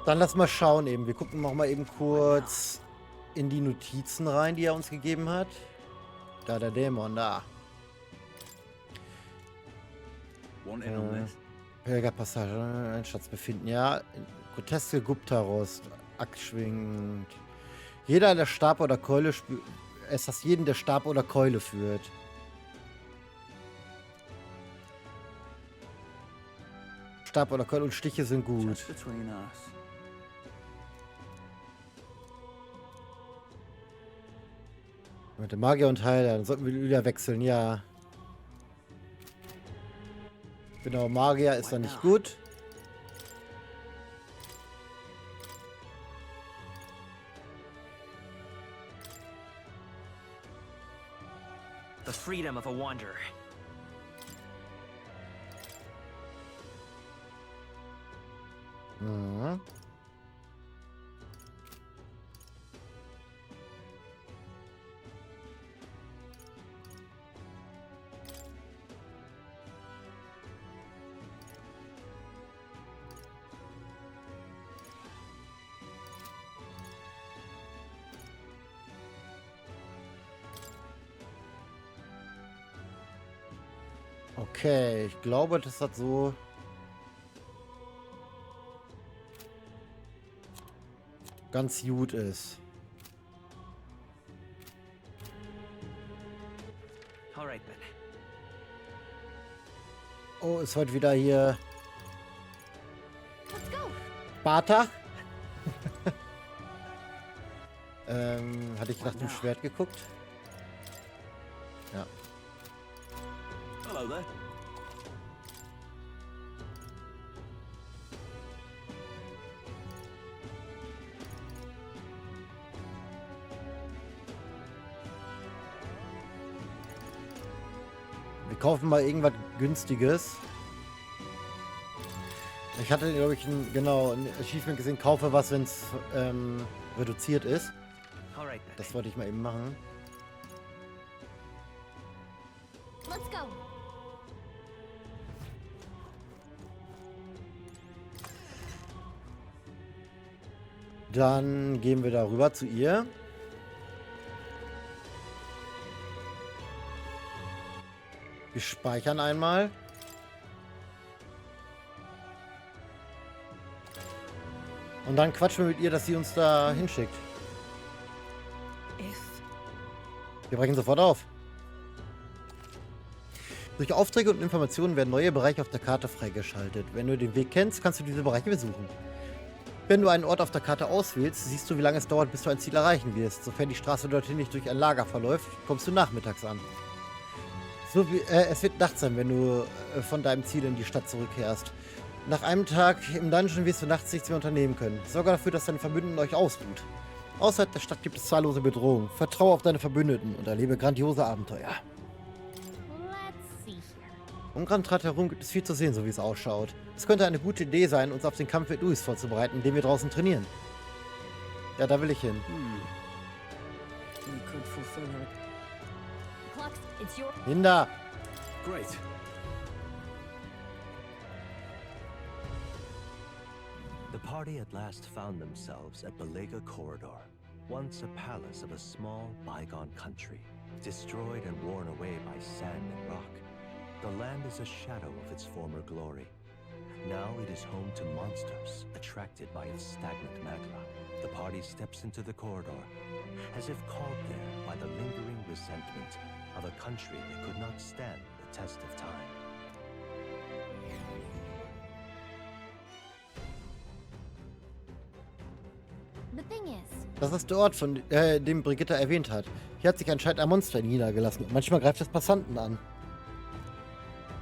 Dann lass mal schauen eben. Wir gucken noch mal eben kurz in die Notizen rein, die er uns gegeben hat. Da, der Dämon, da. Pilgerpassage, ein Schatz befinden. Ja, groteske Gupta-Rost, Akt schwingend. Jeder, der Stab oder Keule spürt. Es ist jeden, der Stab oder Keule führt. Stab oder Keule und Stiche sind gut. Mit dem Magier und Heiler, dann sollten wir wieder wechseln, ja. Genau, Magier ist da nicht gut. The freedom of a wanderer. Mhm. Okay, ich glaube, das hat so... ganz gut ist. Oh, ist heute wieder hier... Sparta? Hatte ich nach dem Schwert geguckt? Ja. Hello there. Wir kaufen mal irgendwas Günstiges. Ich hatte, glaube ich, ein Achievement gesehen, kaufe was, wenn es reduziert ist. Das wollte ich mal eben machen. Let's go. Dann gehen wir da rüber zu ihr. Wir speichern einmal. Und dann quatschen wir mit ihr, dass sie uns da hinschickt. Wir brechen sofort auf. Durch Aufträge und Informationen werden neue Bereiche auf der Karte freigeschaltet. Wenn du den Weg kennst, kannst du diese Bereiche besuchen. Wenn du einen Ort auf der Karte auswählst, siehst du, wie lange es dauert, bis du ein Ziel erreichen wirst. Sofern die Straße dorthin nicht durch ein Lager verläuft, kommst du nachmittags an. Es wird Nacht sein, wenn du von deinem Ziel in die Stadt zurückkehrst. Nach einem Tag im Dungeon wirst du nachts nichts mehr unternehmen können. Sorge dafür, dass deine Verbündeten euch ausruht. Außerhalb der Stadt gibt es zahllose Bedrohungen. Vertraue auf deine Verbündeten und erlebe grandiose Abenteuer. Um Grand Rat herum gibt es viel zu sehen, so wie es ausschaut. Es könnte eine gute Idee sein, uns auf den Kampf mit Durchs vorzubereiten, indem wir draußen trainieren. Ja, da will ich hin. Hinda! Great. The party at last found themselves at Belega Corridor, once a palace of a small, bygone country, destroyed and worn away by sand and rock. The land is a shadow of its former glory. Now it is home to monsters, attracted by its stagnant magma. The party steps into the corridor, as if called there by the lingering resentment of a country that could not stand the test of time. Das ist der Ort, von dem Brigitte erwähnt hat. Hier hat sich anscheinend ein Monster niedergelassen und manchmal greift es Passanten an.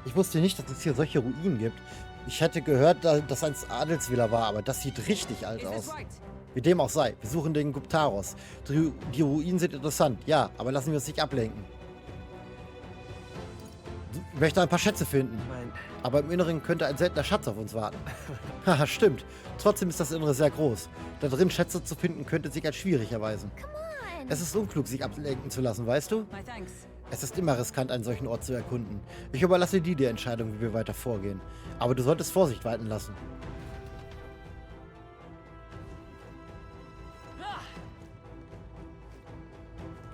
Ich wusste nicht, dass es hier solche Ruinen gibt. Ich hätte gehört, dass ein Adelsvilla war, aber das sieht richtig alt aus. Wie dem auch sei, wir suchen den Guptaros. Die Ruinen sind interessant, ja, aber lassen wir uns nicht ablenken. Ich möchte ein paar Schätze finden. Aber im Inneren könnte ein seltener Schatz auf uns warten. Haha, stimmt. Trotzdem ist das Innere sehr groß. Da drin Schätze zu finden, könnte sich als schwierig erweisen. Es ist unklug, sich ablenken zu lassen, weißt du? Es ist immer riskant, einen solchen Ort zu erkunden. Ich überlasse dir die Entscheidung, wie wir weiter vorgehen. Aber du solltest Vorsicht walten lassen.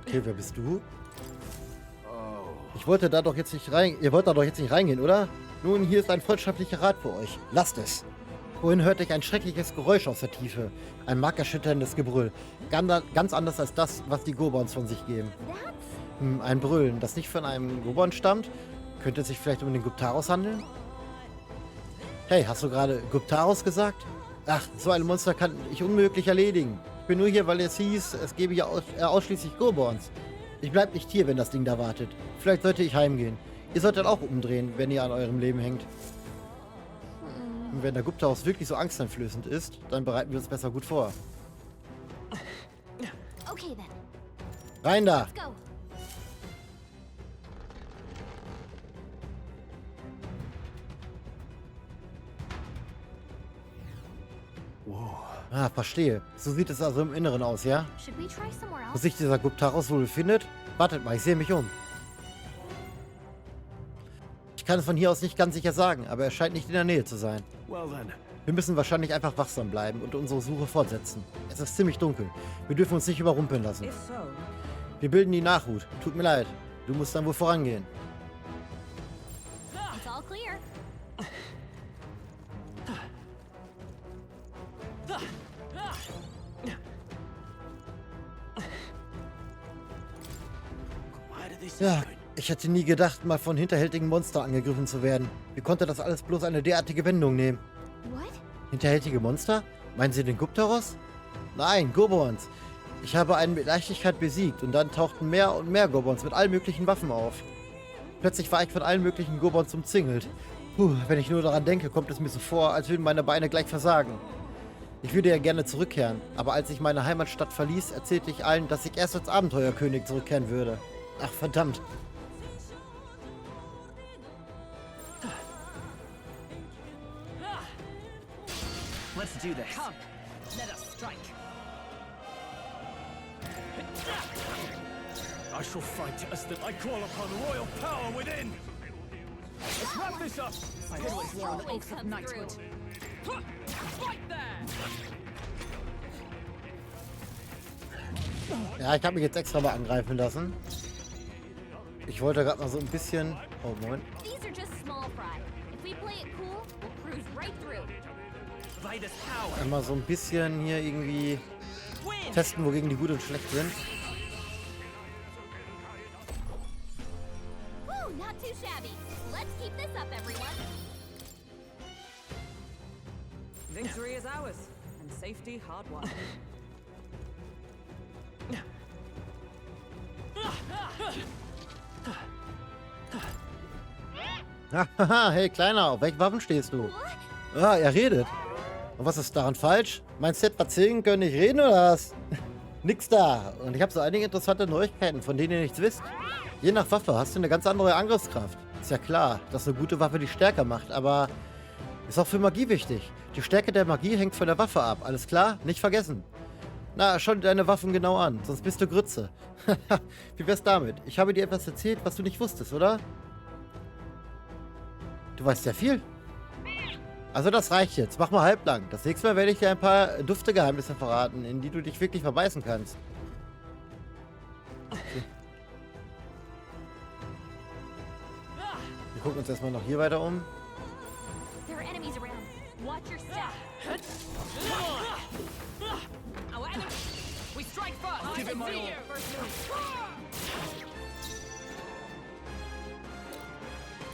Okay, wer bist du? Ich wollte da doch jetzt nicht rein. Ihr wollt da doch jetzt nicht reingehen, oder? Nun, hier ist ein freundschaftlicher Rat für euch. Lasst es. Vorhin hörte ich ein schreckliches Geräusch aus der Tiefe. Ein markerschütterndes Gebrüll. Ganz anders als das, was die Goblins von sich geben. Ein Brüllen, das nicht von einem Goblin stammt? Könnte es sich vielleicht um den Guptaros handeln? Hey, hast du gerade Guptaros gesagt? Ach, so ein Monster kann ich unmöglich erledigen. Ich bin nur hier, weil es hieß, es gebe ja ausschließlich Goblins. Ich bleib nicht hier, wenn das Ding da wartet. Vielleicht sollte ich heimgehen. Ihr solltet auch umdrehen, wenn ihr an eurem Leben hängt. Und wenn der Guptaros wirklich so angsteinflößend ist, dann bereiten wir uns besser gut vor. Okay, then. Rein da! Let's go. Ah, verstehe. So sieht es also im Inneren aus, ja? Wo sich dieser Guptaros wohl befindet? Wartet mal, ich sehe mich um. Ich kann es von hier aus nicht ganz sicher sagen, aber er scheint nicht in der Nähe zu sein. Wir müssen wahrscheinlich einfach wachsam bleiben und unsere Suche fortsetzen. Es ist ziemlich dunkel. Wir dürfen uns nicht überrumpeln lassen. Wir bilden die Nachhut. Tut mir leid. Du musst dann wohl vorangehen. It's all clear. Ja, ich hätte nie gedacht, mal von hinterhältigen Monstern angegriffen zu werden. Wie konnte das alles bloß eine derartige Wendung nehmen? What? Hinterhältige Monster? Meinen Sie den Guptaros? Nein, Goblins. Ich habe einen mit Leichtigkeit besiegt und dann tauchten mehr und mehr Goblins mit allen möglichen Waffen auf. Plötzlich war ich von allen möglichen Goblins umzingelt. Wenn ich nur daran denke, kommt es mir so vor, als würden meine Beine gleich versagen. Ich würde ja gerne zurückkehren, aber als ich meine Heimatstadt verließ, erzählte ich allen, dass ich erst als Abenteuerkönig zurückkehren würde. Ach, verdammt. Let's do this. Come, let us strike. I shall fight as that I call upon royal power within. Let's wrap this up. I Roll always swore an always oath of comes knighthood. Fight there! Ja, ich habe mich jetzt extra mal angreifen lassen. Ich wollte gerade mal so ein bisschen... Oh, Moment. These are just small fry. If we play it cool, we'll cruise right through. By this power. Einmal so ein bisschen hier irgendwie testen, wogegen die gut und schlecht sind. Safety hardwired. Haha, hey Kleiner, auf welchen Waffen stehst du? Ah, er redet. Und was ist daran falsch? Meinst du etwa zählen können, nicht reden oder was? Nix da. Und ich habe so einige interessante Neuigkeiten, von denen ihr nichts wisst. Je nach Waffe hast du eine ganz andere Angriffskraft. Ist ja klar, dass eine gute Waffe dich stärker macht, aber ist auch für Magie wichtig. Die Stärke der Magie hängt von der Waffe ab. Alles klar? Nicht vergessen. Na, schau dir deine Waffen genau an, sonst bist du Grütze. Wie wär's damit? Ich habe dir etwas erzählt, was du nicht wusstest, oder? Du weißt ja viel. Also das reicht jetzt. Mach mal halblang. Das nächste Mal werde ich dir ein paar dufte Geheimnisse verraten, in die du dich wirklich verbeißen kannst. Okay. Wir gucken uns erstmal noch hier weiter um. There are enemies around. Watch your step. Our enemy. We strike first. Give it my all.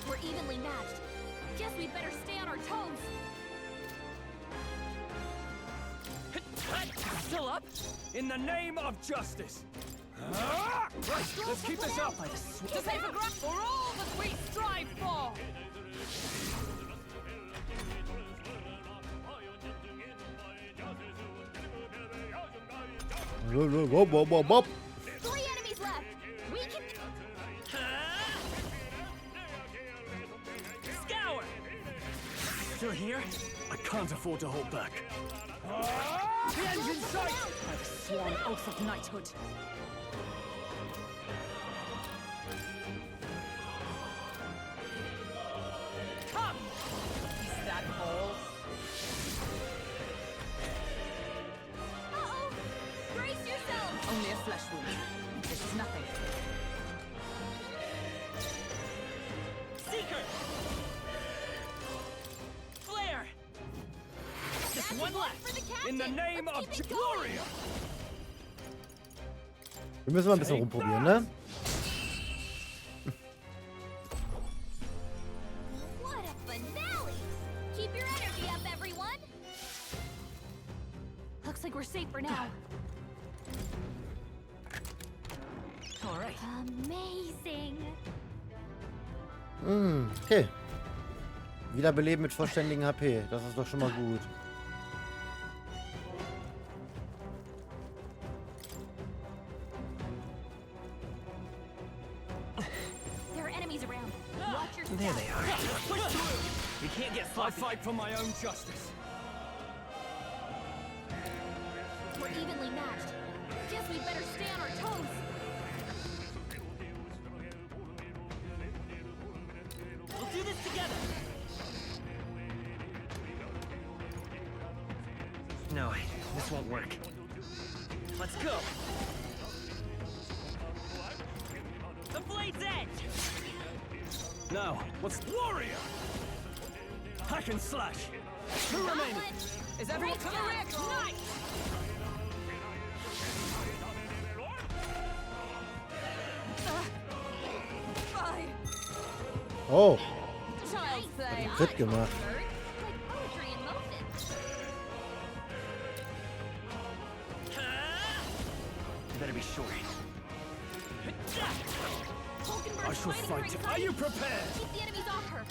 We're evenly matched. Guess we'd better stay on our toes. Still up? In the name of justice. Right, let's keep this up. To save a ground for all that we strive for. Wop. 3 enemies left. We can. Scour. Still here? I can't afford to hold back. The end's in sight! By the sworn oath of knighthood. Come. Is that all? Uh-oh. Brace yourself. Only a flesh wound. This is nothing. Seeker. Flare. Just one left. In the name of Gloria! Wir müssen mal ein bisschen rumprobieren, ne? What a finale! Keep your energy up, everyone. Looks like we're safe for now. All right. Amazing. Okay. Wiederbeleben mit vollständigen HP. Das ist doch schon mal gut. There are enemies around. Watch your step. There they are. Push through. We can't get I sloppy. fight for my own justice. We're evenly matched. Guess we better stay on our toes. We'll do this together. No, this won't work. Let's go. The blade's edge. Now, what's Gloria? Hack and slash. Two remaining. Is everyone Great coming? job, Reignite! Bye. Oh, Child's play. Crit gemacht. Like poetry in motion. You better be sure. I shall fight. Are you prepared? Keep the enemies off her.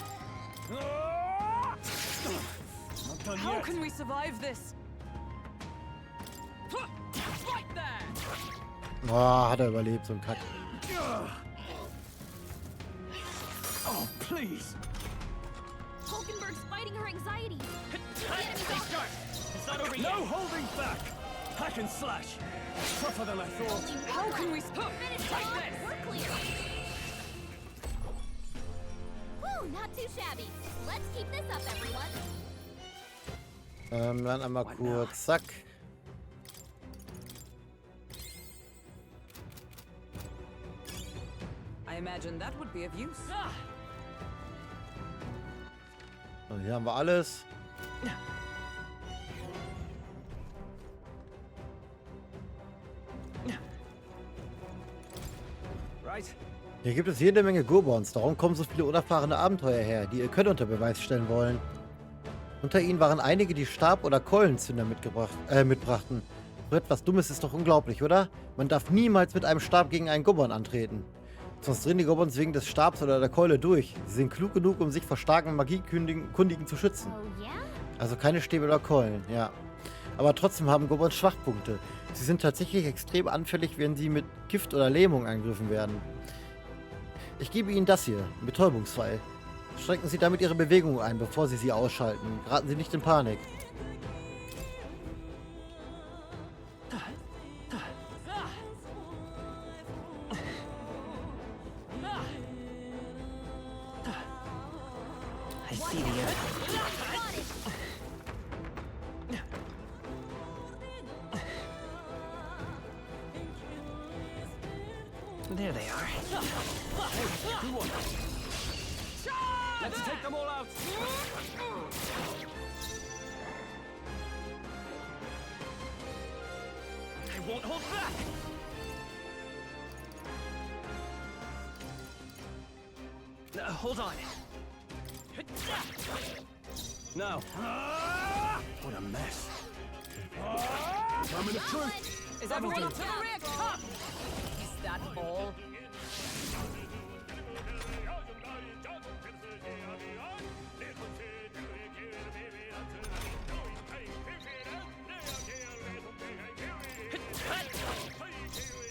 Not done How yet. can we survive this? Right there! Oh, hat er überlebt, so ein Kack. Oh, please. Hulkenberg's fighting her anxiety. Stay sharp. It's not over yet. No holding back. Hack and slash. Tougher than I thought. How can we Finish Like off. this. We're clear. Whew, not too shabby. Let's keep this up, everyone. Dann einmal kurz, zack. I imagine that would be of use. So, hier haben wir alles. Right. Hier gibt es jede Menge Gorbons, darum kommen so viele unerfahrene Abenteuer her, die ihr Können unter Beweis stellen wollen. Unter ihnen waren einige, die Stab- oder Keulenzünder mitbrachten. So etwas Dummes ist doch unglaublich, oder? Man darf niemals mit einem Stab gegen einen Goblin antreten. Sonst drehen die Goblins wegen des Stabs oder der Keule durch. Sie sind klug genug, um sich vor starken Magiekundigen zu schützen. Also keine Stäbe oder Keulen, ja. Aber trotzdem haben Goblins Schwachpunkte. Sie sind tatsächlich extrem anfällig, wenn sie mit Gift oder Lähmung angegriffen werden. Ich gebe Ihnen das hier, einen Betäubungsfall. Schränken Sie damit Ihre Bewegungen ein, bevor Sie ausschalten. Geraten Sie nicht in Panik. I see the end. There they are. Let's take them all out. I won't hold back. Hold on. Now. What a mess. Moment of truth. Is everyone up to the rear? Come! Is that all?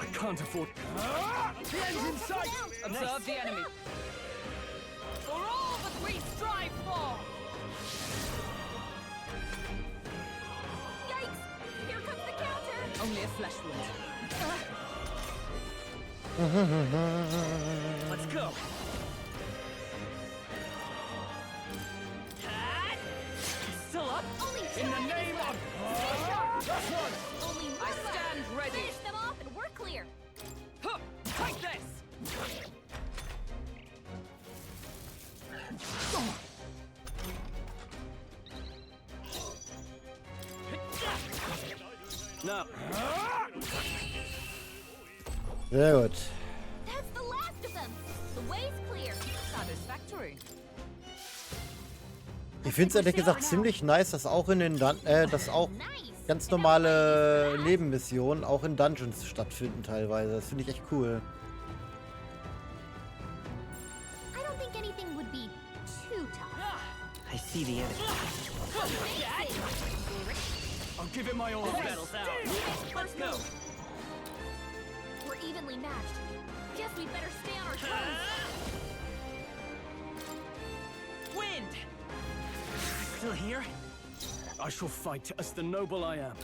I can't afford. The end's in sight! Observe the enemy. For all that we strive for! Yikes! Here comes the counter! Only a flesh wound. Let's go. Still up? Only two In the enemies name left. of... Stay sharp. That's one! Only one I left. stand ready. Finish them off and we're clear. Huh, take this! Now. Sehr gut. That's the last of them. The way's clear. Satisfactory. Ich finde es ehrlich gesagt ziemlich nice, dass auch in den dass auch ganz normale Nebenmissionen auch in Dungeons stattfinden teilweise. Das finde ich echt cool. I don't think anything would be too tough. I see the enemy. I'll give it my all. Battle's out. Let's go. We're evenly matched. Guess we'd better stay on our toes. Wind. Still here? I shall fight as the noble I am.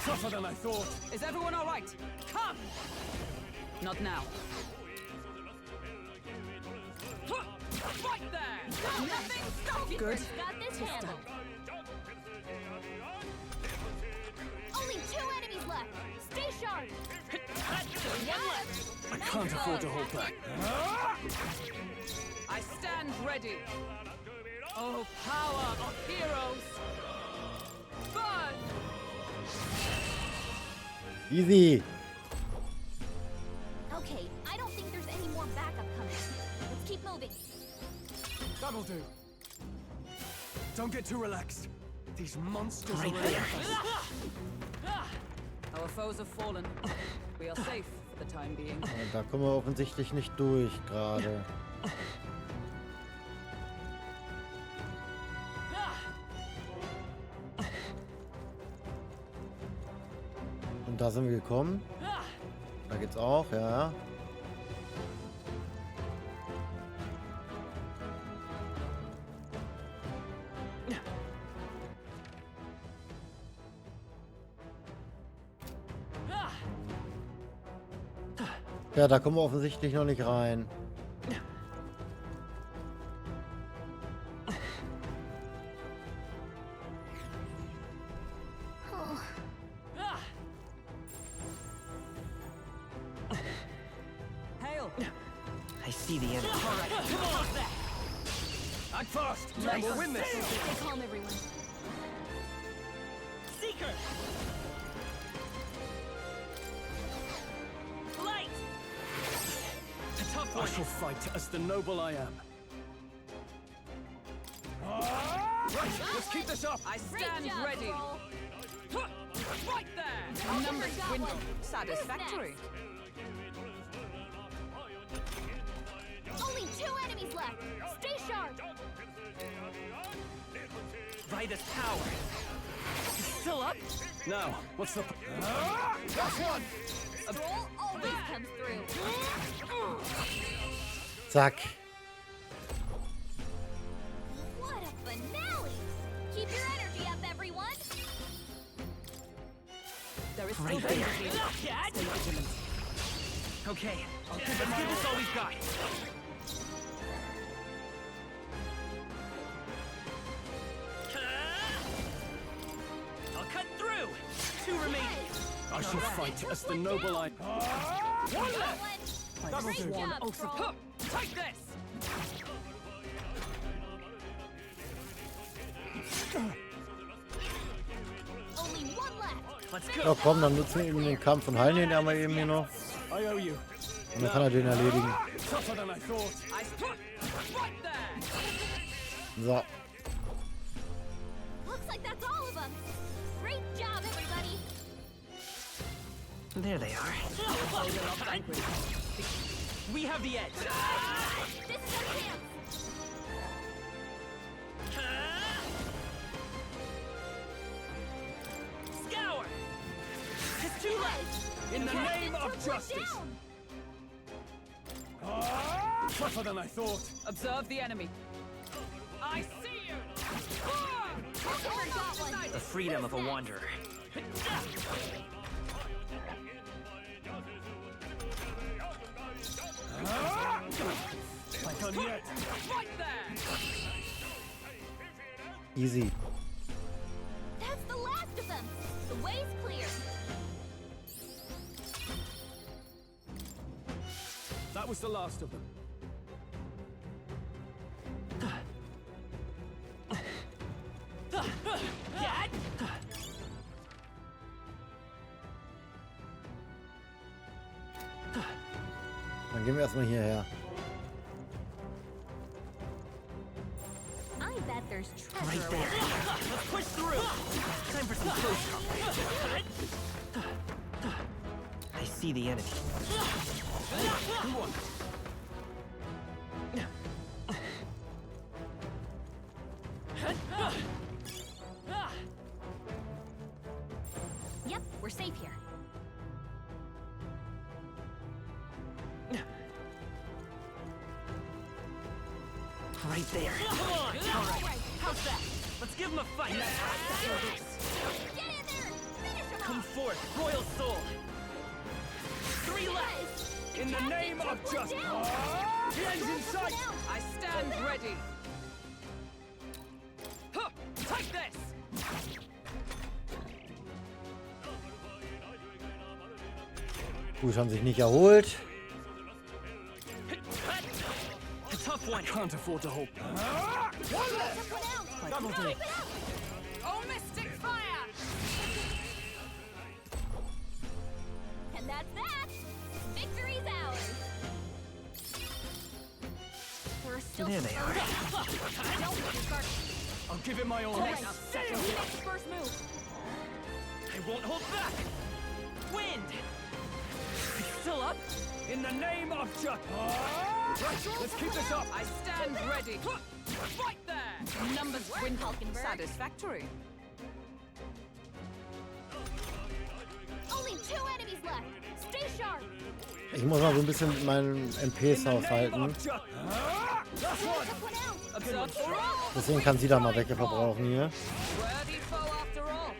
Tougher than I thought. Is everyone all right? Come! Not now. Right there! Nothing stop you! Good. Got this handled. Only two enemies left. Stay sharp. I can't afford to hold back. I stand ready. Oh, power of heroes! Burn! Easy. Okay, I don't think there's any more backup coming. Let's keep moving. That'll do. Don't get too relaxed. These monsters Right are there. Our foes have fallen. We are safe for the time being. Da kommen wir offensichtlich nicht durch gerade. Und da sind wir gekommen. Da geht's auch, ja. Ja, da kommen wir offensichtlich noch nicht rein. Hail! I see the enemy. Act fast. We'll win this. Stay calm, everyone. Seeker. Light. I shall fight as the noble I am. keep this up. I stand job, ready. Troll. Right there. Numbers dwindle. Satisfactory. Only 2 enemies left. Stay sharp. Right as power. You still up? Now, what's the... That's one! Troll always comes through. Zack. What a finale! Keep your energy up, everyone. There is still Right danger. there. Stay vigilant. Okay, let's give this all we've got. I'll cut through. 2 remaining. I shall fight as the noble I... One left. Great job, Troll. Take this. Only 1 left. Let's go. Ja, komm, dann nutzen wir eben den Kampf und heilen den einmal eben hier noch. I owe you. Und dann kann er den erledigen. Tougher than I thought. Right there. So. Looks like that's all of them. Great job, everybody. There they are. We have the edge. This is our chance. Scour. It's too late. In the name of justice. Tougher than I thought. Observe the enemy. I see you. The freedom of a wanderer. Not done yet. Right there. Easy. That's the last of them. The way's clear. That was the last of them. Dann gehen wir erstmal hierher. I bet there's treasure Right there. Let's push through. Time for some close combat. I see the enemy. Come on. Yep, we're safe here. Right there. Come on. All right. How's that? Let's give him a fight. Get in there! Finish him Come off! forth, royal soul. 3 left. In the name of justice. The end's in sight. I stand ready. Take this. Gut, haben sich nicht erholt. A tough one. Can't afford to hope. That'll do. Oh, mystic fire. And that's that! Victory's ours! There are still There they are. Don't discard. I'll give it my all. Next first move. I won't hold back. Wind. You still up? In the name of justice. Let's keep this up. I stand ready. Right there. Numbers dwindle. Satisfactory. Only 2 enemies left. Stay sharp. Ich muss mal so ein bisschen mit meinen MPs haushalten. Observe the roll. Deswegen kann sie da mal Wecke verbrauchen hier. Worthy foe after all.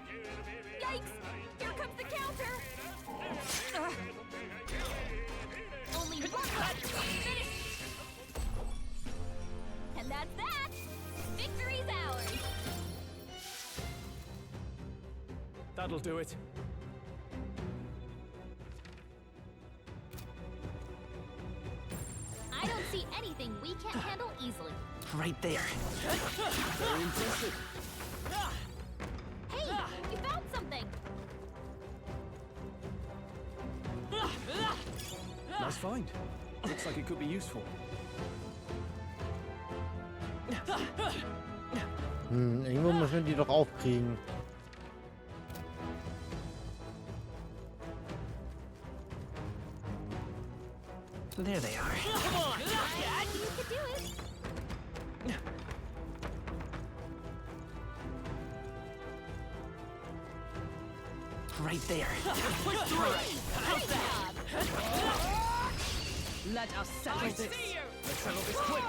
Yikes! Here comes the counter. Only 1 left. Finish. And that's that. Victory's ours. That'll do it. I don't see anything we can't handle easily. Right there. Very impressive. Hey, you found something. Nice find. Looks like it could be useful. Irgendwo müssen wir die doch aufkriegen. There they are. Come on! Dad, you could do it! Right there. Push through it! How's that? Let us settle this. Let's settle this quick.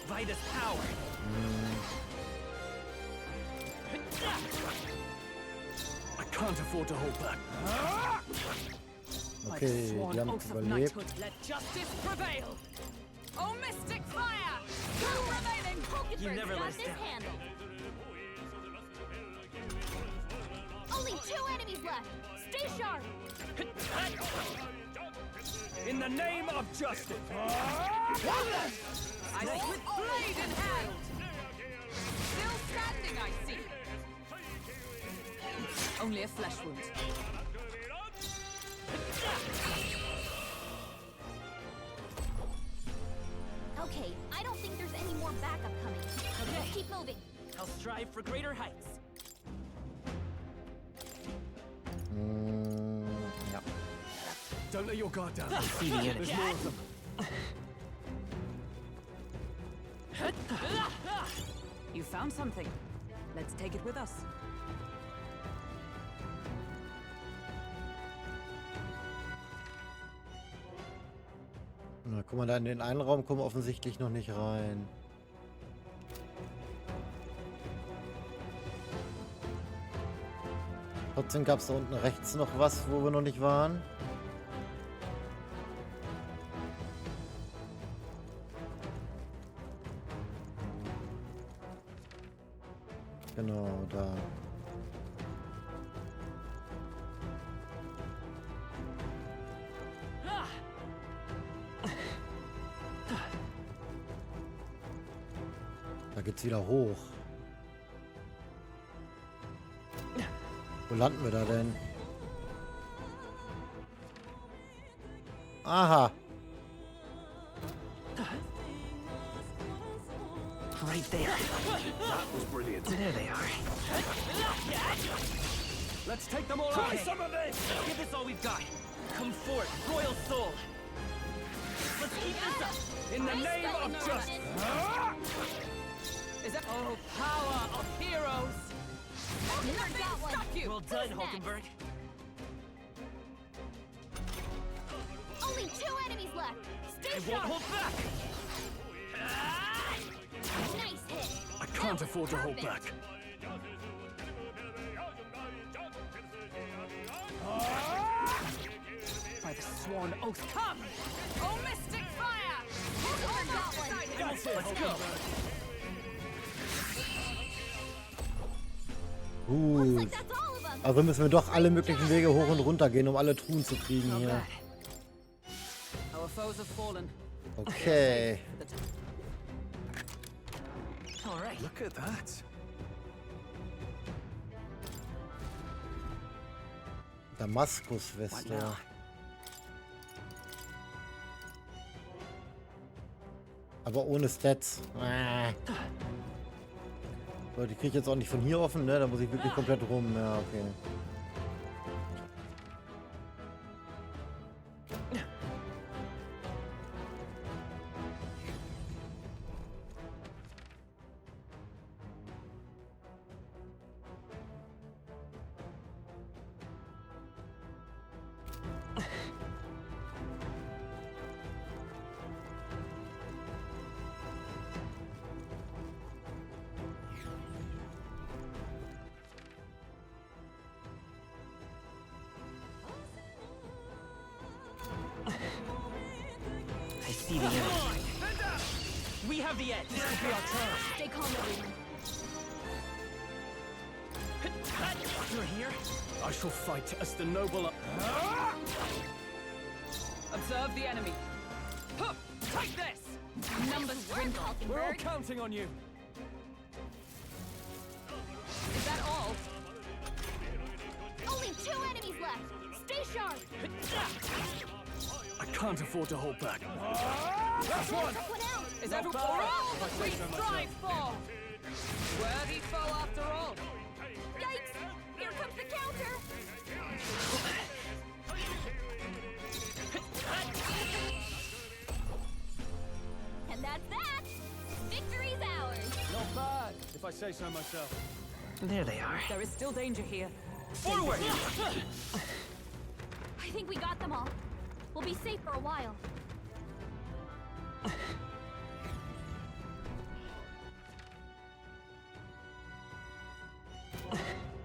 Vitus power. I can't afford to hold back. Okay, die haben es überlebt. Let justice prevail. Oh, mystic fire! Two remaining. Pokemon never got let us this down. handled. Only 2 enemies left. Stay sharp. In the name of justice. I with blade in hand. Still standing, I see. Only a flesh wound. Okay, I don't think there's any more backup coming. Let's keep moving. I'll strive for greater heights. Ja. Don't let your guard down. See the enemy. There's more of them. You found something. Let's take it with us. Na, guck mal, da in den einen Raum kommen wir offensichtlich noch nicht rein. Trotzdem gab es da unten rechts noch was, wo wir noch nicht waren. Genau, da. Da geht's wieder hoch. Wo landen wir da denn? Aha. Right there. That was brilliant. There they are. Let's take them all out. Okay. Some of this. Give this all we've got. Come forth, royal soul. Let's keep this up. In the name of justice. Is it? Oh, power of heroes! Nothing got one. Stop you! Well done, Who's next? Hulkenberg. Only 2 enemies left. Stay I won't sharp. hold back. Nice hit. I can't afford to hold back. By the sworn oath, come! Oh, mystic fire! Pokemon got one. That's it. Let's go. Gut. Like that's all of them. Also müssen wir doch alle möglichen Wege hoch und runter gehen, um alle Truhen zu kriegen Not hier. bad. Our foes have fallen. Okay. All right. Look at that. Damaskusweste. Aber ohne Stats. So, die kriege ich jetzt auch nicht von hier offen, ne? Da muss ich wirklich komplett rum. Ja, okay. I see the enemy. We have the edge. This will be our chance. Stay calm, everyone. You're here? I shall fight as the noble. Observe the enemy. Huh, take this! Numbers dwindle. We're all counting on you. Is that all? Only 2 enemies left. Stay sharp. I can't afford to hold back. That's one. Took one out. Is that for all that we strive for? Worthy foe after all. Yikes! Here comes the counter! And that's that! Victory's ours! Not bad, if I say so myself. There they are. There is still danger here. Forward! I think we got them all. We'll be safe for a while.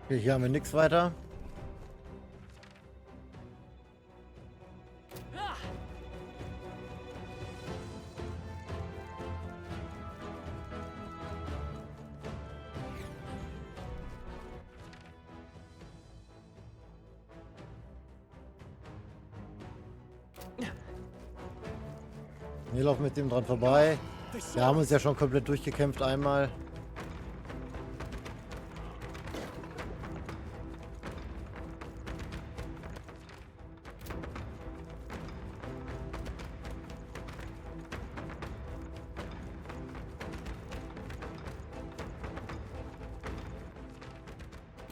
Okay, hier haben wir nichts weiter. Wir laufen mit dem dran vorbei. Wir haben uns ja schon komplett durchgekämpft einmal.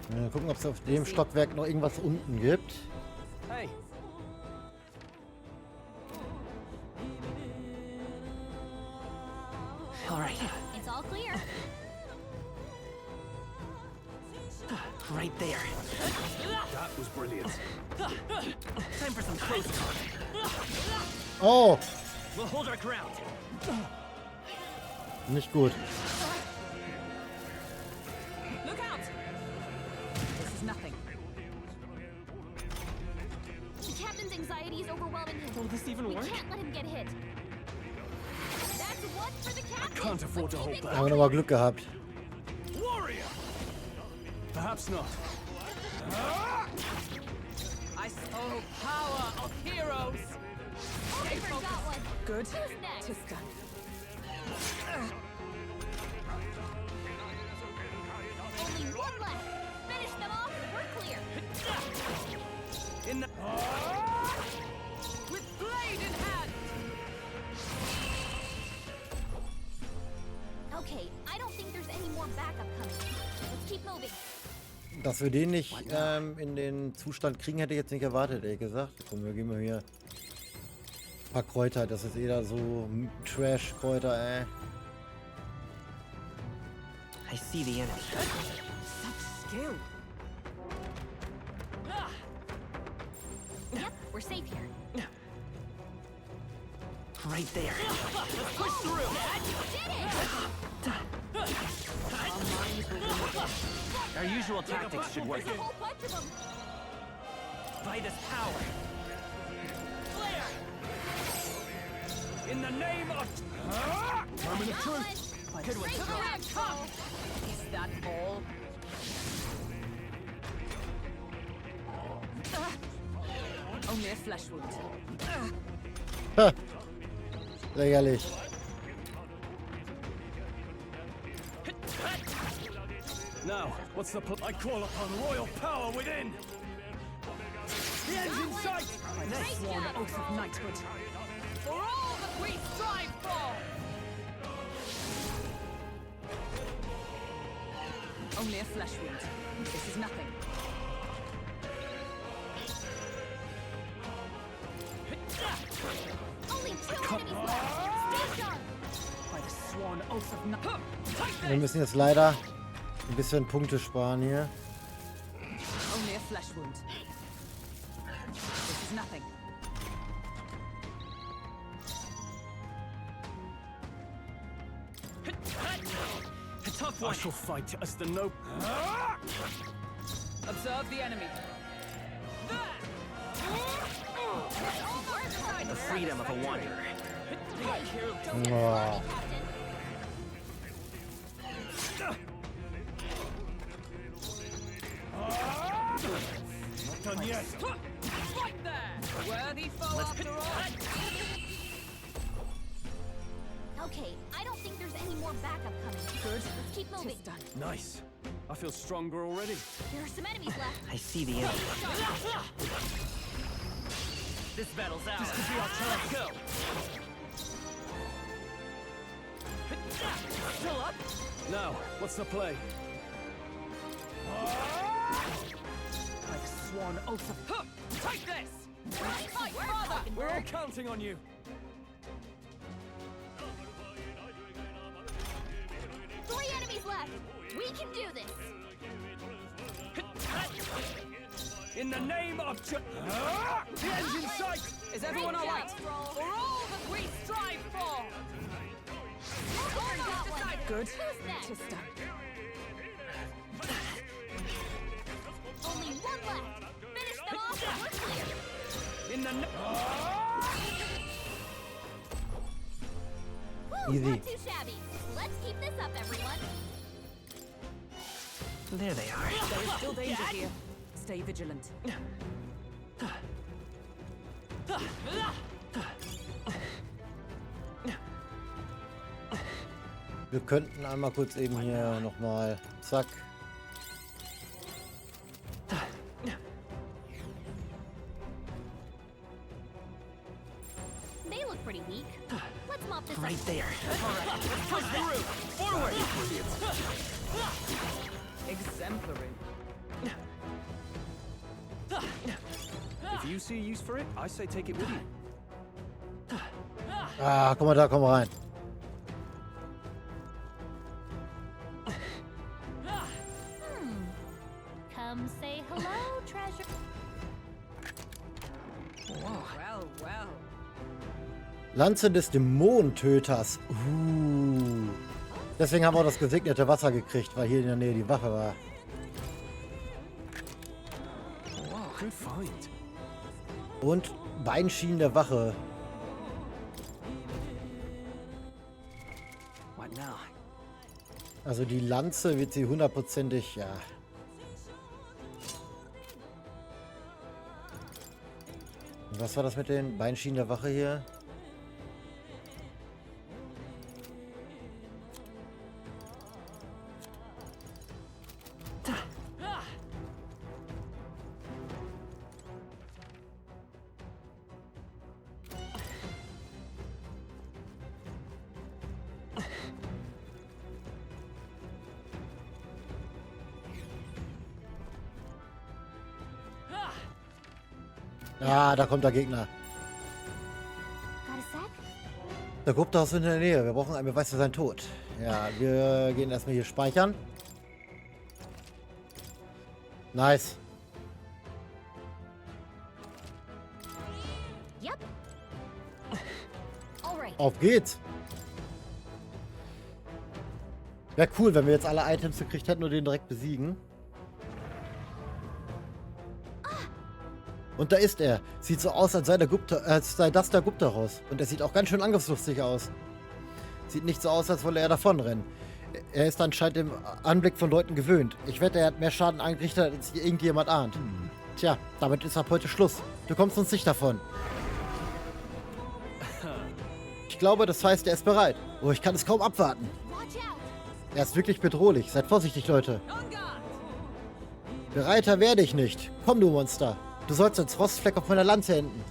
Mal gucken, ob es auf dem Stockwerk noch irgendwas unten gibt. Hey. All right. It's all clear. Right there. That was brilliant. Time for some close talk. Oh, We'll hold our ground. nicht gut. Look out! This is nothing. The captain's anxiety is overwhelming him. Will this even We work? can't let him get hit. That's one for the captain. Can't afford to hold Da back. haben wir nochmal Glück gehabt. Warrior! Perhaps not. I saw power of heroes. I forgot one. Good. Who's next? Tis done. Only one left. Finish them off. We're clear. In the... With blade in hand. Okay, I don't think there's any more backup coming. Let's keep moving. Dass wir den nicht in den Zustand kriegen, hätte ich jetzt nicht erwartet, ehrlich gesagt. Komm, wir geben mal hier ein paar Kräuter. Das ist eher so Trash-Kräuter, ey. I see the enemy. Such skill. Yep, we're safe here. Right there. Push through! Our usual tactics should work. There's a whole bunch of them. By this power. In the name of... Moment of truth! Good one. Straight To the around, left, come. Is that all? Only a flesh wound. Ha! Lächerlich. Now, what's the I call upon royal power within! The end's in sight! By the sworn oath of knighthood. For all that we strive for! Only a flesh wound. This is nothing. Only two enemies left. Stay sharp. By the sworn oath of knighthood. Wir müssen jetzt leider ein bisschen Punkte sparen hier. Only a flesh wound. This is nothing. A tough one! I shall fight as the noble... Observe the enemy. The freedom of a wanderer. Oh. Not done yet! Right there! Worthy foe after all. Okay, I don't think there's any more backup coming. Good. Let's keep moving. Tis done. Nice. I feel stronger already. There are some enemies left. I see the enemy. This battle's ours. This could be our chance. Go. Still up? Now, what's the play? Like swan oath of... Take this! Fight, father! We're all counting on you. Three enemies left. We can do this. In the name of the end's in sight! Is everyone all right? For all that we strive for! Good. Tista. Only one left. Finish them off and we're clear. In the Woo, Easy. not too shabby. Let's keep this up, everyone. There they are. There is still danger here. Stay vigilant. Wir könnten einmal kurz eben hier nochmal. Zack. They look pretty weak. Let's mop this Right up. there. Alright, push through! Forward! Exemplary. If you see use for it, I say take it with you. Ah, guck mal da, komm mal rein. Come say hello, treasure. Well, well. Lanze des Dämonentöters. Deswegen haben wir auch das gesegnete Wasser gekriegt, weil hier in der Nähe die Wache war. Good find. Und Beinschienen der Wache. What now? Also die Lanze wird sie hundertprozentig, ja. Und was war das mit den Beinschienen der Wache hier? Ah, da kommt der Gegner. Got a sec? Der Gupta ist in der Nähe. Wir brauchen einen Beweis für seinen Tod. Ja, wir gehen erstmal hier speichern. Nice. Yep. Alright. Auf geht's. Wäre cool, wenn wir jetzt alle Items gekriegt hätten und den direkt besiegen. Und da ist er. Sieht so aus, als sei das der Gupta raus. Und er sieht auch ganz schön angriffslustig aus. Sieht nicht so aus, als wolle er davonrennen. Er ist anscheinend dem Anblick von Leuten gewöhnt. Ich wette, er hat mehr Schaden angerichtet, als irgendjemand ahnt. Tja, damit ist ab heute Schluss. Du kommst uns nicht davon. Ich glaube, das heißt, er ist bereit. Oh, ich kann es kaum abwarten. Er ist wirklich bedrohlich. Seid vorsichtig, Leute. Bereiter werde ich nicht. Komm, du Monster. Du sollst als Rostfleck auf meiner Lanze enden.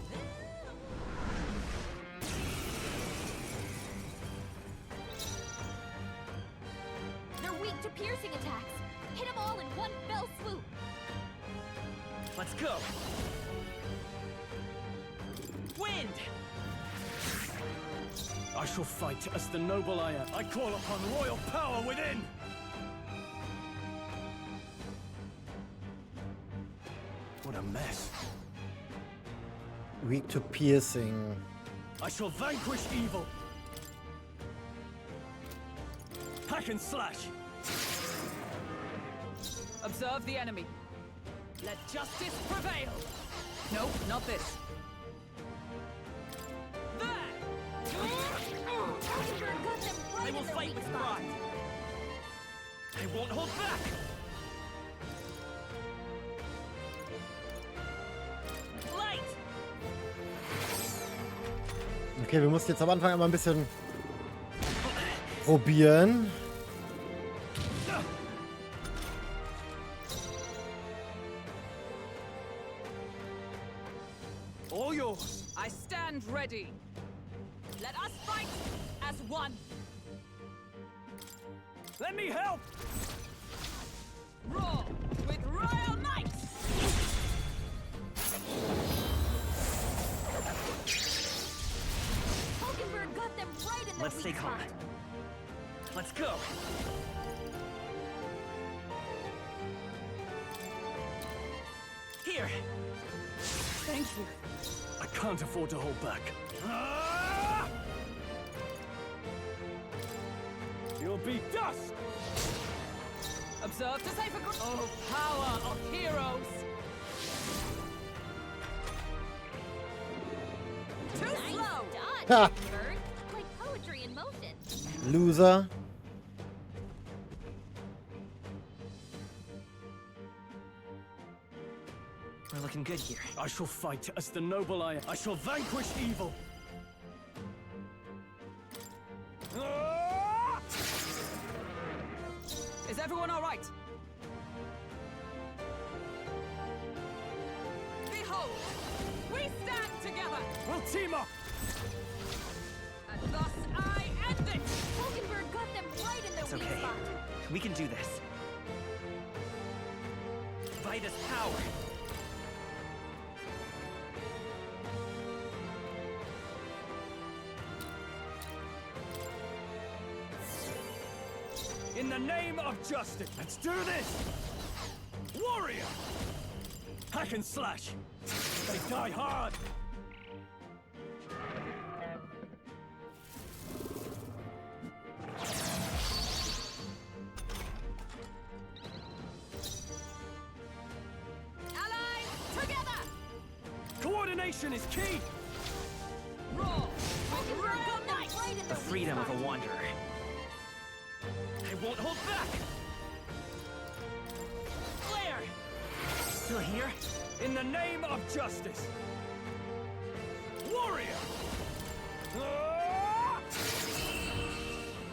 They're weak to piercing attacks. Hit them all in one fell swoop. Let's go. Wind! I shall fight as the noble I am. I call upon royal power within! What a mess. Weak to piercing. I shall vanquish evil. Hack and slash. Observe the enemy. Let justice prevail. No, not this. They will fight with pride. They won't hold back. Light. Okay, wir mussten jetzt am Anfang einmal ein bisschen probieren. All yours. I stand ready. Let us fight as one. Let me help! Roar with royal might! Hulkenberg got them right in the Let's stay weak calm. spot. Let's go. Here. Thank you. I can't afford to hold back. Ah! You'll be dust! Observe to say for good. Oh, power of heroes! Too slow! Dodge, Ha! Hulkenberg. Like poetry in motion. Loser. We're looking good here. I shall fight as the noble I am. I shall vanquish evil. Ah! Is everyone all right? Behold, we stand together, We'll team up! and thus I end it. Hulkenberg got them right in It's the weak okay. spot. We can do this. Vitus power. In the name of justice, let's do this! Warrior! Hack and slash! They die hard! Allies, together! Coordination is key! Roar with royal might. Right in The the freedom weak of a spot. wanderer. I won't hold back! Flare! Still here? In the name of justice! Warrior! Ah!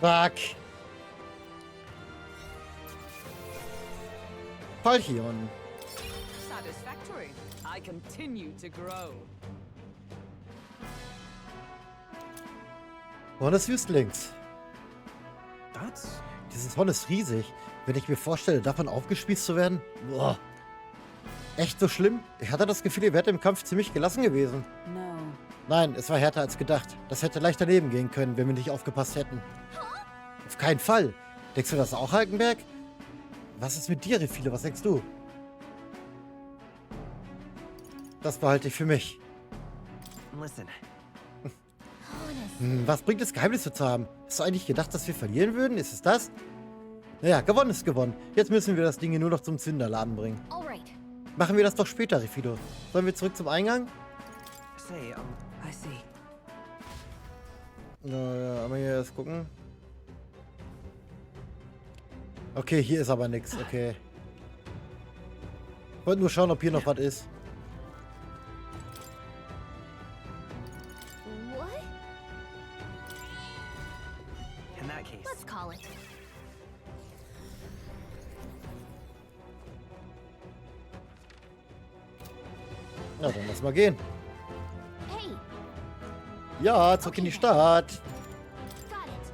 Fuck. Palchion. Satisfactory. I continue to grow. Horn des Wüstlings. That's... Dieses Horn ist riesig. Wenn ich mir vorstelle, davon aufgespießt zu werden. Boah. Echt so schlimm? Ich hatte das Gefühl, ihr wärt im Kampf ziemlich gelassen gewesen. No. Nein, es war härter als gedacht. Das hätte leicht daneben gehen können, wenn wir nicht aufgepasst hätten. Auf keinen Fall. Denkst du das auch, Halkenberg? Was ist mit dir, Refile? Was denkst du? Das behalte ich für mich. Listen. Was bringt es, Geheimnisse zu haben? Hast du eigentlich gedacht, dass wir verlieren würden? Ist es das? Naja, gewonnen ist gewonnen. Jetzt müssen wir das Ding hier nur noch zum Zünderladen bringen. Alright. Machen wir das doch später, Refido. Sollen wir zurück zum Eingang? Say, I see. Ja, aber hier erst gucken. Okay, hier ist aber nichts. Okay. Wollte nur schauen, ob hier noch was ist. What? in that case. Let's call it. Na, dann lass mal gehen. Hey, Ja, zurück in die Stadt. got it.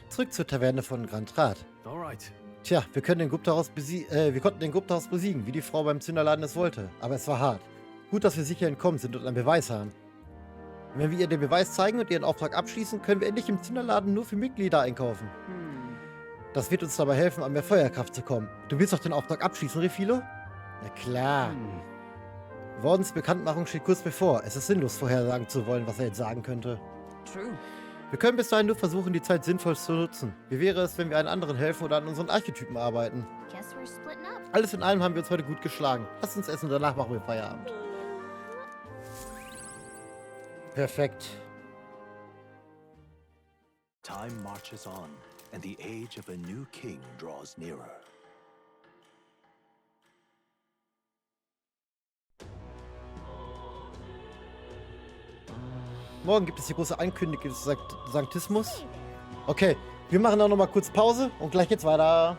Zurück zur Taverne von Grand Rat. Alright. Tja, wir konnten den Guptahaus besiegen, wie die Frau beim Zünderladen es wollte. Aber es war hart. Gut, dass wir sicher entkommen sind und einen Beweis haben. Und wenn wir ihr den Beweis zeigen und ihren Auftrag abschließen, können wir endlich im Zünderladen nur für Mitglieder einkaufen. Das wird uns dabei helfen, an mehr Feuerkraft zu kommen. Du willst doch den Auftrag abschließen, Refilo? Na klar. Wardens Bekanntmachung steht kurz bevor. Es ist sinnlos, vorhersagen zu wollen, was er jetzt sagen könnte. True. Wir können bis dahin nur versuchen, die Zeit sinnvoll zu nutzen. Wie wäre es, wenn wir einen anderen helfen oder an unseren Archetypen arbeiten? Guess we're splitting up. Alles in allem haben wir uns heute gut geschlagen. Lass uns essen und danach machen wir Feierabend. Perfekt. Time marches on, and the age of a new king draws nearer. Morgen gibt es die große Ankündigung des Sanktismus. Okay, wir machen dann nochmal kurz Pause und gleich geht's weiter.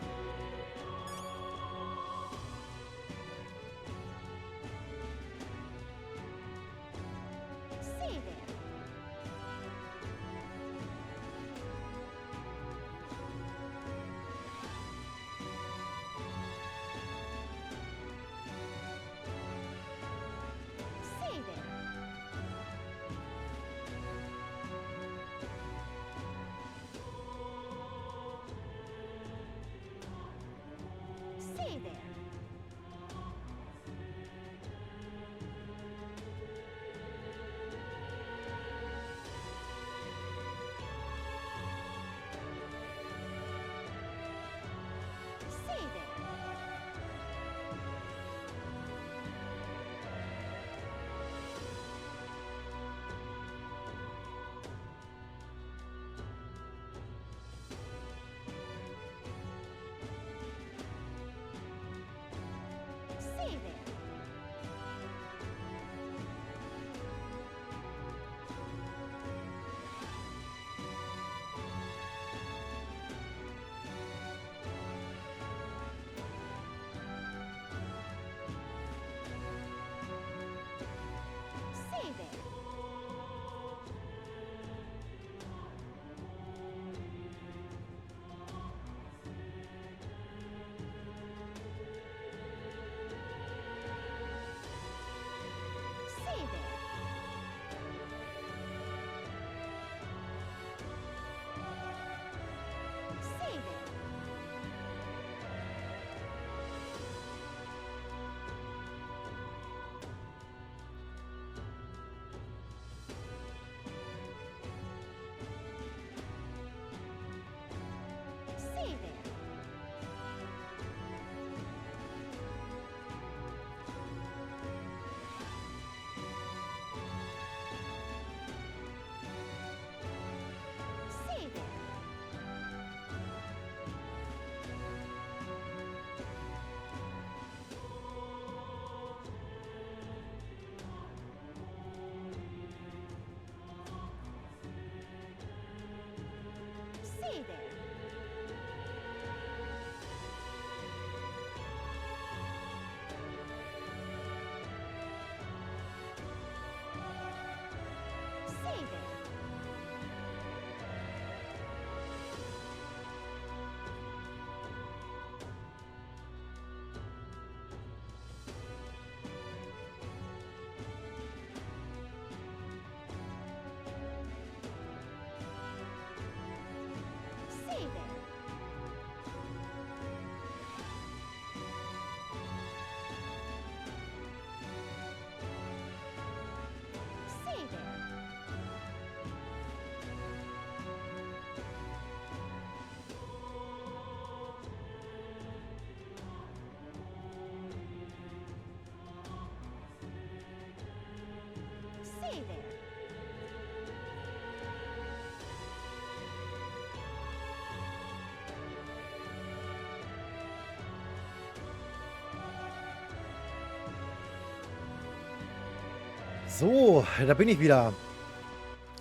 So, da bin ich wieder.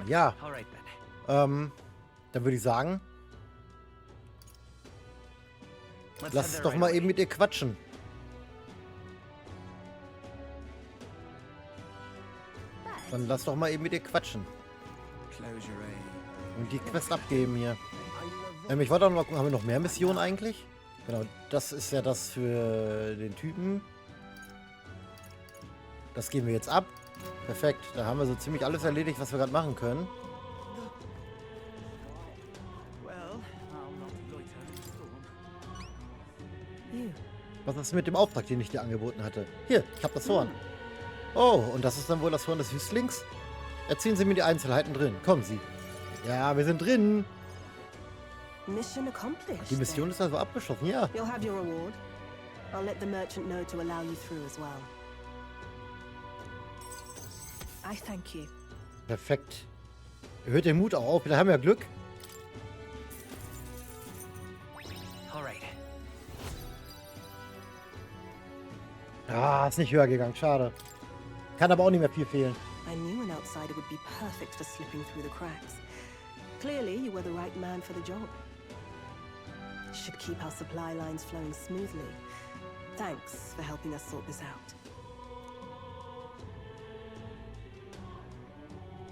Ja. Dann würde ich sagen, lass es doch mal eben mit ihr quatschen. Dann lass doch mal eben mit ihr quatschen. Und die Quest abgeben hier. Ich wollte auch noch mal gucken, haben wir noch mehr Missionen eigentlich? Genau, das ist ja das für den Typen. Das geben wir jetzt ab. Perfekt, da haben wir so ziemlich alles erledigt, was wir gerade machen können. Was ist mit dem Auftrag, den ich dir angeboten hatte? Hier, ich habe das Horn. Oh, und das ist dann wohl das Horn des Wüstlings? Erzählen Sie mir die Einzelheiten drin. Kommen Sie. Ja, wir sind drin. Mission accomplished. Die Mission ist also abgeschlossen, ja. You'll have your reward. I'll let the merchant know to allow you through as well. I thank you. Perfekt. Erhöht den Mut auch auf. Wir haben ja Glück. Ah, ist nicht höher gegangen. Schade. Kann aber auch nicht mehr viel fehlen. I knew an outsider would be perfect for slipping through the cracks. Clearly, you were the right man for the job. Should keep our supply lines flowing smoothly. Thanks for helping us sort this out.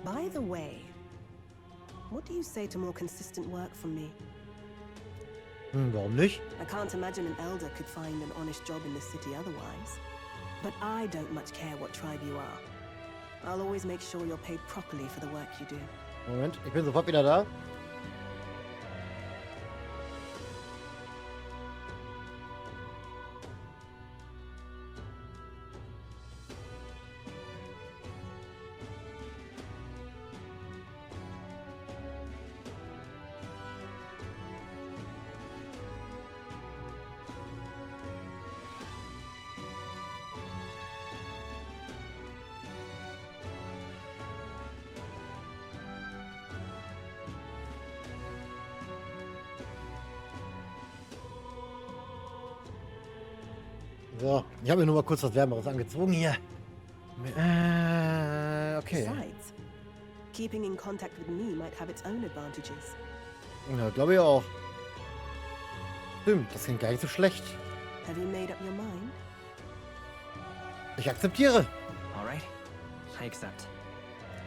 By the way, what do you say to more consistent work from me? Warum nicht? I can't imagine an elder could find an honest job in this city otherwise. But I don't much care what tribe you are. I'll always make sure you're paid properly for the work you do. Moment, ich bin sofort wieder da. So, ich habe mir nur mal kurz was Wärmeres angezogen hier. Okay. Besides, keeping in contact with me might have its own advantages. Ja, glaube ich auch. Stimmt, das klingt gar nicht so schlecht. Have you made up your mind? Ich akzeptiere. All right, I accept.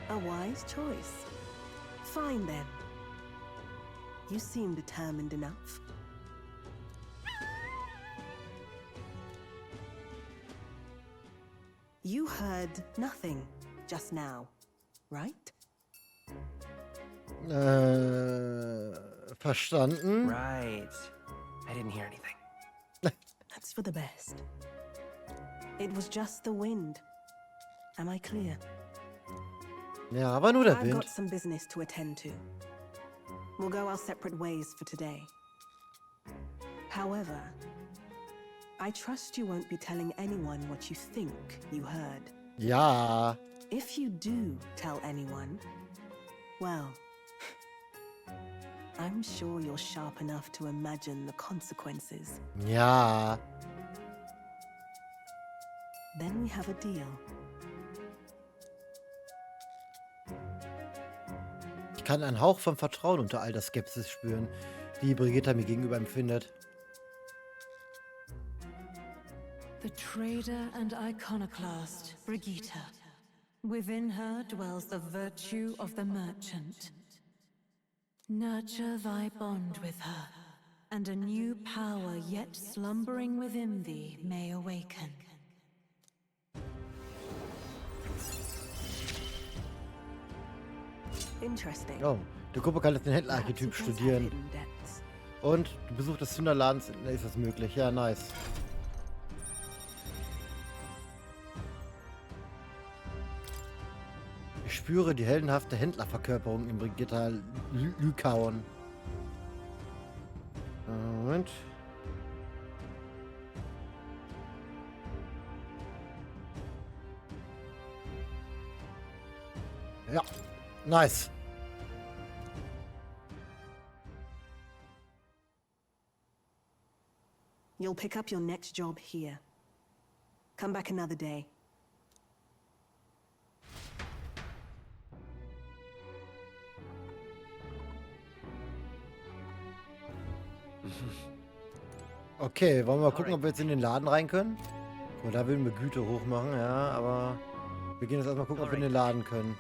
A wise choice. Fine then. You seem determined enough. You heard nothing just now, right? Verstanden. Right. I didn't hear anything. That's for the best. It was just the wind. Am I clear? Ja, aber nur der I've Wind. got some business to attend to. We'll go our separate ways for today. However, I trust you won't be telling anyone what you think you heard. Ja. If you do tell anyone, well, I'm sure you're sharp enough to imagine the consequences. Ja. Then we have a deal. Ich kann einen Hauch von Vertrauen unter all der Skepsis spüren, die Brigitta mir gegenüber empfindet. The trader and iconoclast, Brigitta. Within her dwells the virtue of the merchant. Nurture thy bond with her, and a new power yet slumbering within thee may awaken. Interesting. Oh, die Gruppe kann jetzt den Händler-Archetyp studieren. Und du Besuch des Zünderladens, ist das möglich. Ja, nice. Ich spüre die heldenhafte Händlerverkörperung in Brigitta Lykaon. Moment. Ja, nice. You'll pick up your next job here. Come back another day. Okay, wollen wir mal gucken, ob wir jetzt in den Laden rein können? Oh, da will wir Güte hochmachen, ja, aber wir gehen jetzt erstmal gucken, ob wir in den Laden können.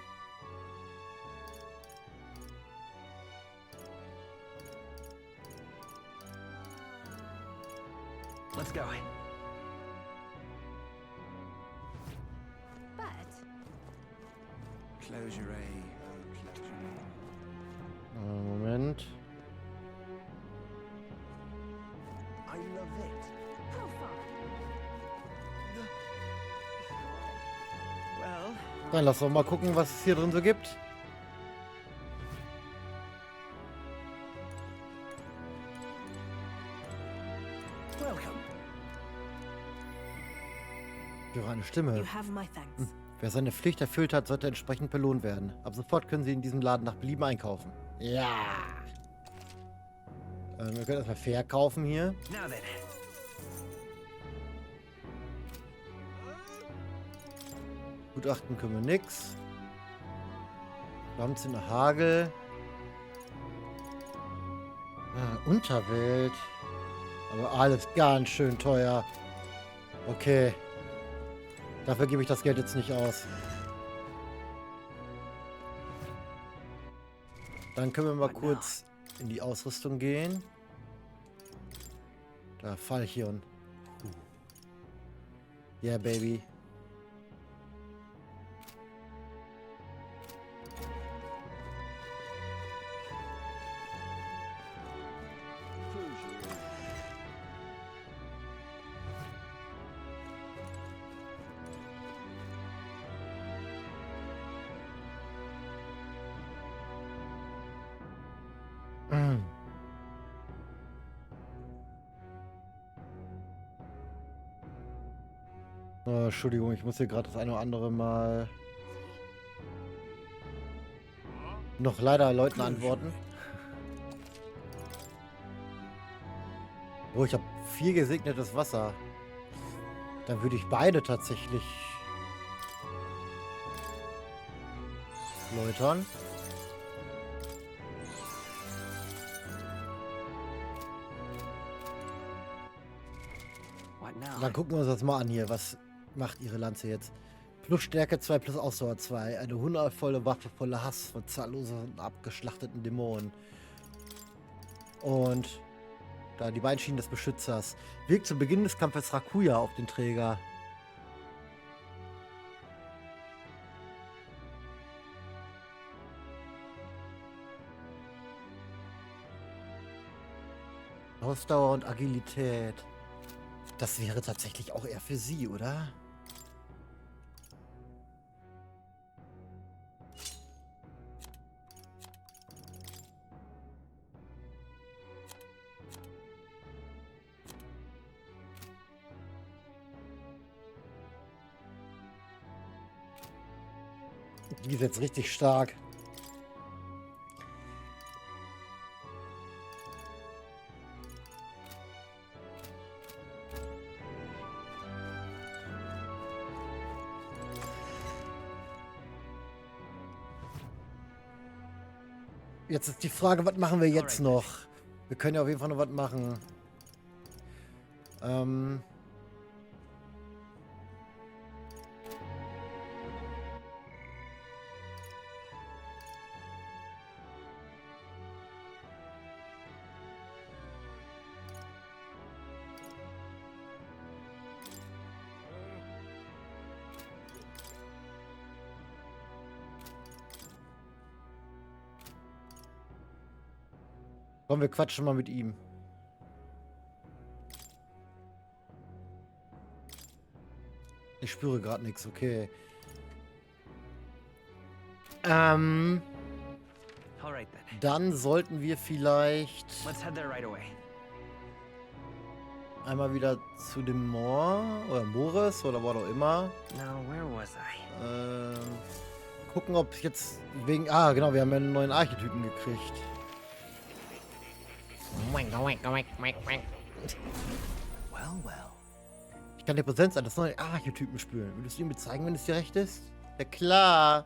Let's go. But Closure A. Moment. I love it. how far? Well, Dann lass doch mal gucken, was es hier drin so gibt. Welcome. Ich höre eine Stimme. You have my thanks. Wer seine Pflicht erfüllt hat, sollte entsprechend belohnt werden. Ab sofort können Sie in diesem Laden nach Belieben einkaufen. Ja. Wir können erstmal verkaufen hier. now then. Gutachten können wir nix. Flammenzinne Hagel. Unterwelt. Aber alles ganz schön teuer. Okay. Dafür gebe ich das Geld jetzt nicht aus. Dann können wir mal kurz in die Ausrüstung gehen. Da, Fallchen. Yeah, baby. Entschuldigung, ich muss hier gerade das eine oder andere Mal noch leider Leuten antworten. Oh, ich habe viel gesegnetes Wasser. Dann würde ich beide tatsächlich läutern. Dann gucken wir uns das mal an hier. Was macht ihre Lanze jetzt? Plus Stärke 2, plus Ausdauer 2. Eine wundervolle Waffe voller Hass von zahllosen abgeschlachteten Dämonen. Und da die beiden Schienen des Beschützers. Wirkt zu Beginn des Kampfes Rakuya auf den Träger. Ausdauer und Agilität. Das wäre tatsächlich auch eher für sie, oder? Die ist jetzt richtig stark. Jetzt ist die Frage, was machen wir jetzt noch? Wir können ja auf jeden Fall noch was machen. Komm, wir quatschen mal mit ihm. Ich spüre gerade nichts, okay. Dann sollten wir vielleicht einmal wieder zu dem oder Moris oder wo auch immer. Gucken, ob jetzt wegen... genau, wir haben ja einen neuen Archetypen gekriegt. Ich kann die Präsenz eines neuen Archetypen spüren. Würdest du ihm zeigen, wenn es dir recht ist? Ja klar.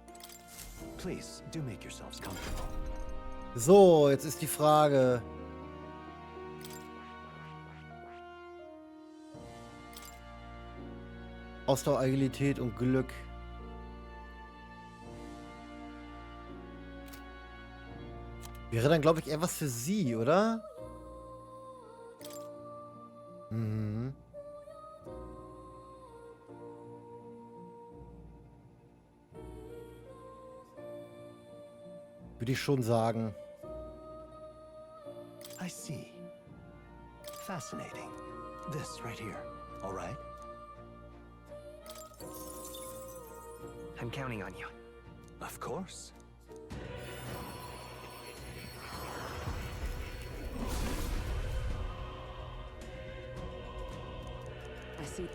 So, jetzt ist die Frage. Ausdauer, Agilität und Glück. Wäre dann, glaube ich, eher was für sie, oder? Mhm. Würde ich schon sagen. I see. Fascinating. This right here. All right? I'm counting on you. Of course. I see.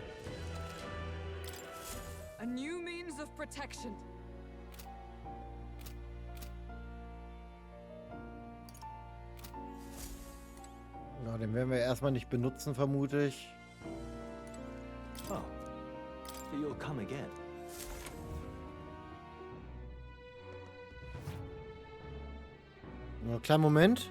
A new means of protection. Na, den werden wir erstmal nicht benutzen, vermute ich. Oh. You'll come again. Nur einen kleinen Moment.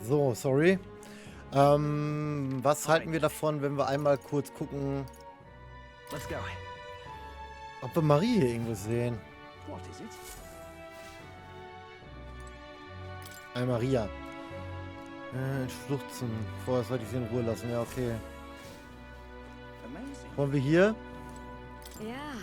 So, sorry. Was halten wir davon, wenn wir einmal kurz gucken, Let's go. ob wir Marie hier irgendwo sehen? What is it? Maria. Schluchzen. Vorher sollte ich sie in Ruhe lassen. Ja, okay. Amazing. Wollen wir hier? Ja.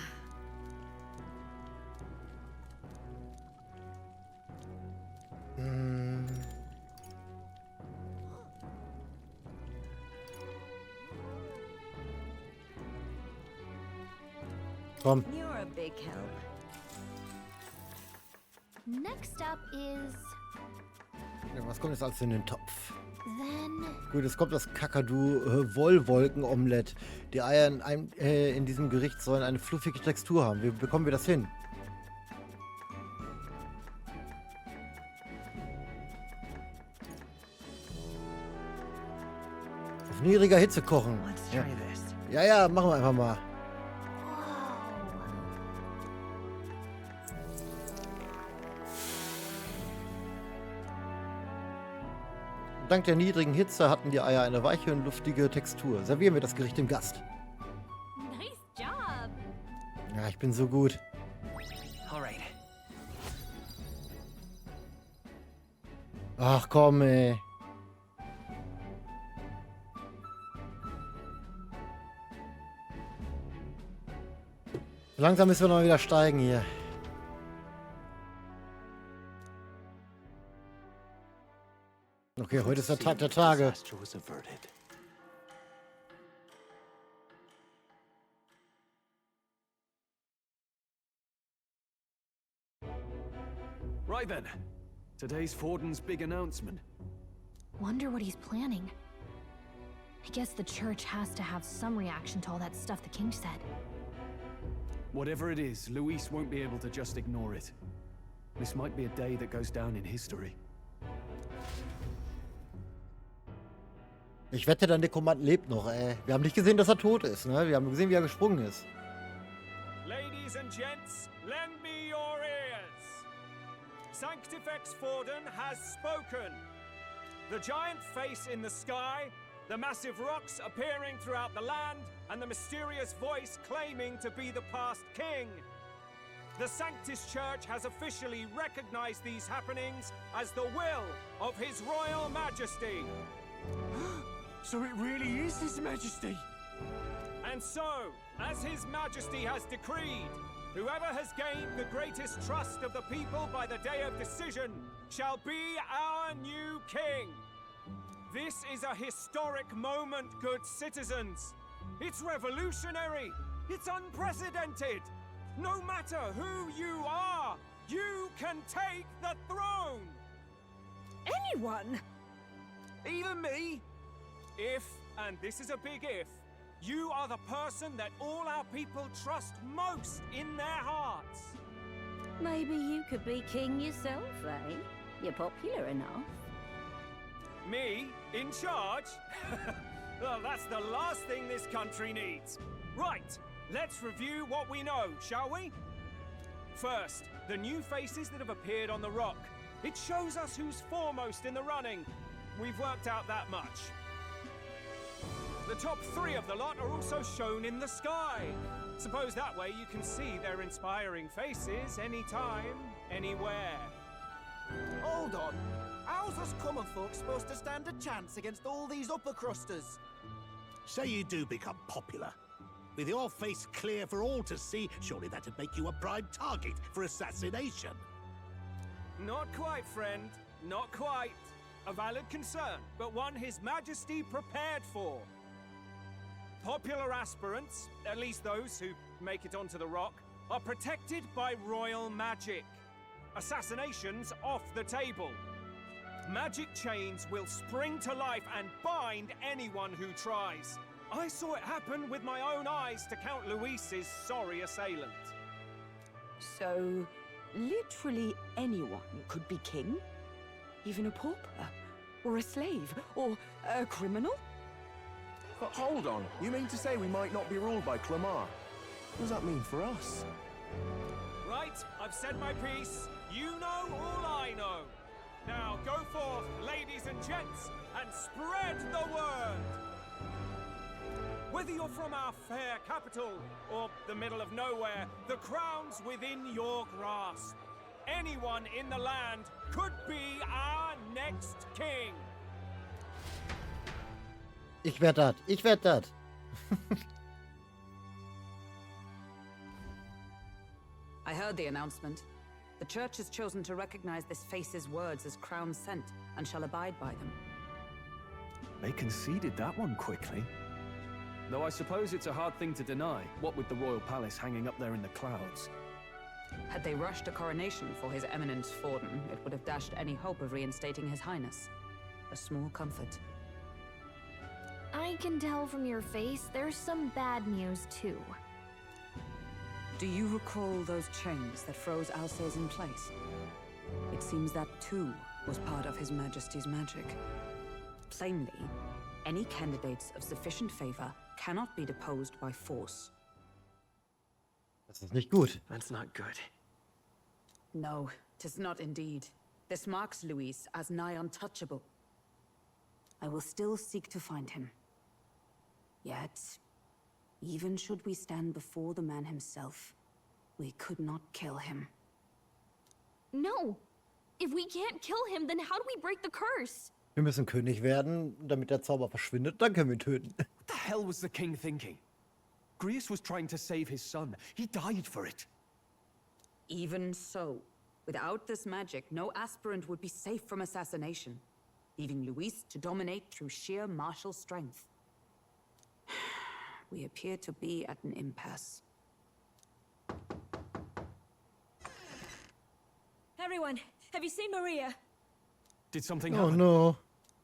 Komm. You're a big help. Next up is Ja, was kommt jetzt alles in den Topf? then Gut, es kommt das Kakadu-Wollwolken-Omelett. Die Eier in diesem Gericht sollen eine fluffige Textur haben. Wie bekommen wir das hin? Auf niedriger Hitze kochen. Let's Ja. try this. Ja, machen wir einfach mal. Dank der niedrigen Hitze hatten die Eier eine weiche und luftige Textur. Servieren wir das Gericht dem Gast. nice job. Ja, ich bin so gut. All right. Ach komm, ey. Langsam müssen wir noch wieder steigen hier. Okay, heute ist der Tag der Tage. Disaster was averted. Right then. Today's Forden's big announcement. Wonder what he's planning. I guess the church has to have some reaction to all that stuff the king said. Whatever it is, Luis won't be able to just ignore it. This might be a day that goes down in history. Ich wette, der Nekromant lebt noch, ey. Wir haben nicht gesehen, dass er tot ist, ne? Wir haben gesehen, wie er gesprungen ist. Ladies and gents, lend me your ears. Sanctifex Forden has spoken. The giant face in the sky, the massive rocks appearing throughout the land, and the mysterious voice claiming to be the past king. The Sanctus Church has officially recognized these happenings as the will of His Royal Majesty. So it really is His Majesty! And so, as His Majesty has decreed, whoever has gained the greatest trust of the people by the day of decision shall be our new king. This is a historic moment, good citizens. It's revolutionary. It's unprecedented. No matter who you are, you can take the throne. Anyone? Even me? If, and this is a big if, you are the person that all our people trust most in their hearts. Maybe you could be king yourself, eh? You're popular enough. Me? In charge? Well, that's the last thing this country needs. Right, let's review what we know, shall we? First, the new faces that have appeared on the rock. It shows us who's foremost in the running. We've worked out that much. The top 3 of the lot are also shown in the sky. Suppose that way you can see their inspiring faces anytime, anywhere. Hold on. How's us common folk supposed to stand a chance against all these upper crusters? Say you do become popular. With your face clear for all to see, surely that'd make you a prime target for assassination. Not quite, friend. Not quite. A valid concern, but one His Majesty prepared for. Popular aspirants, at least those who make it onto the rock, are protected by royal magic. Assassinations off the table. Magic chains will spring to life and bind anyone who tries. I saw it happen with my own eyes to Count Luis's sorry assailant. So, literally anyone could be king? Even a pauper? Or a slave? Or a criminal? But hold on, you mean to say we might not be ruled by Clamar? What does that mean for us? Right, I've said my piece. You know all I know. Now go forth, ladies and gents, and spread the word! Whether you're from our fair capital or the middle of nowhere, the crown's within your grasp. Anyone in the land could be our next king. Ich werd das. Ich werd das. I heard the announcement. The church has chosen to recognize this face's words as crown sent and shall abide by them. They conceded that one quickly. Though I suppose it's a hard thing to deny, what with the royal palace hanging up there in the clouds. Had they rushed a coronation for His Eminence Forden, it would have dashed any hope of reinstating His Highness. A small comfort. I can tell from your face there's some bad news too. Do you recall those chains that froze Alsace in place? It seems that too was part of His Majesty's magic. Plainly, any candidates of sufficient favor cannot be deposed by force. Das ist nicht gut. That's not good. No, 'tis not indeed. This marks Luis as nigh untouchable. I will still seek to find him. Yet, even should we stand before the man himself, we could not kill him. No! If we can't kill him, then how do we break the curse? Wir müssen König werden, damit der Zauber verschwindet. Dann können wir ihn töten. What the hell was the king thinking? Grius was trying to save his son. He died for it. Even so, without this magic, no aspirant would be safe from assassination, leaving Luis to dominate through sheer martial strength. We appear to be at an impasse. Everyone, have you seen Maria? Did something Oh happen? no.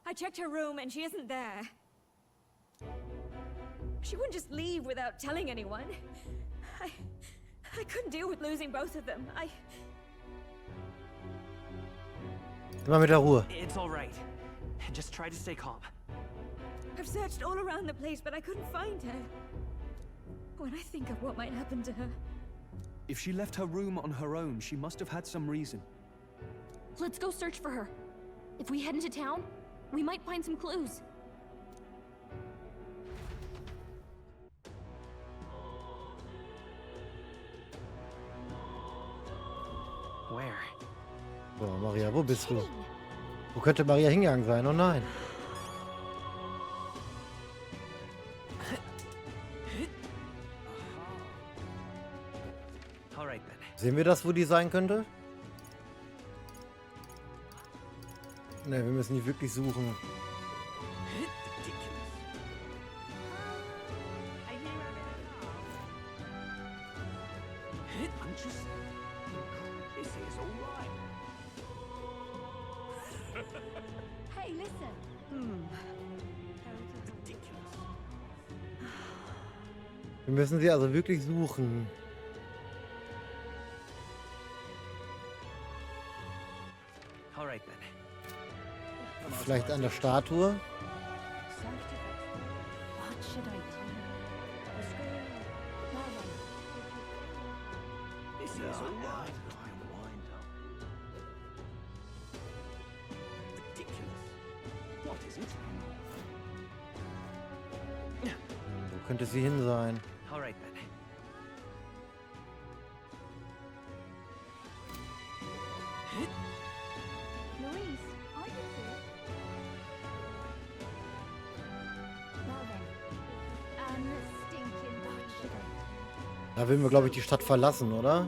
I checked her room and she isn't there. She wouldn't just leave without telling anyone. I couldn't deal with losing both of them. Immer mit der Ruhe. It's all right. Just try to stay calm. I've searched all around the place, but I couldn't find her. When I think of what might happen to her... If she left her room on her own, she must have had some reason. Let's go search for her. If we head into town, we might find some clues. Where? So, Maria, wo bist du? Wo könnte Maria hingegangen sein? Oh nein. All right then. Sehen wir das, wo die sein könnte? Ne, wir müssen die wirklich suchen. Hey, listen. Wir müssen sie also wirklich suchen. All right then. Vielleicht an der Statue? What should I do? This is all right. Ridiculous. What is it? Wo könnte sie hin sein? All right then. Luis, are you here? Well then, the stinking what should I do? Da will wir, glaube ich, die Stadt verlassen, oder?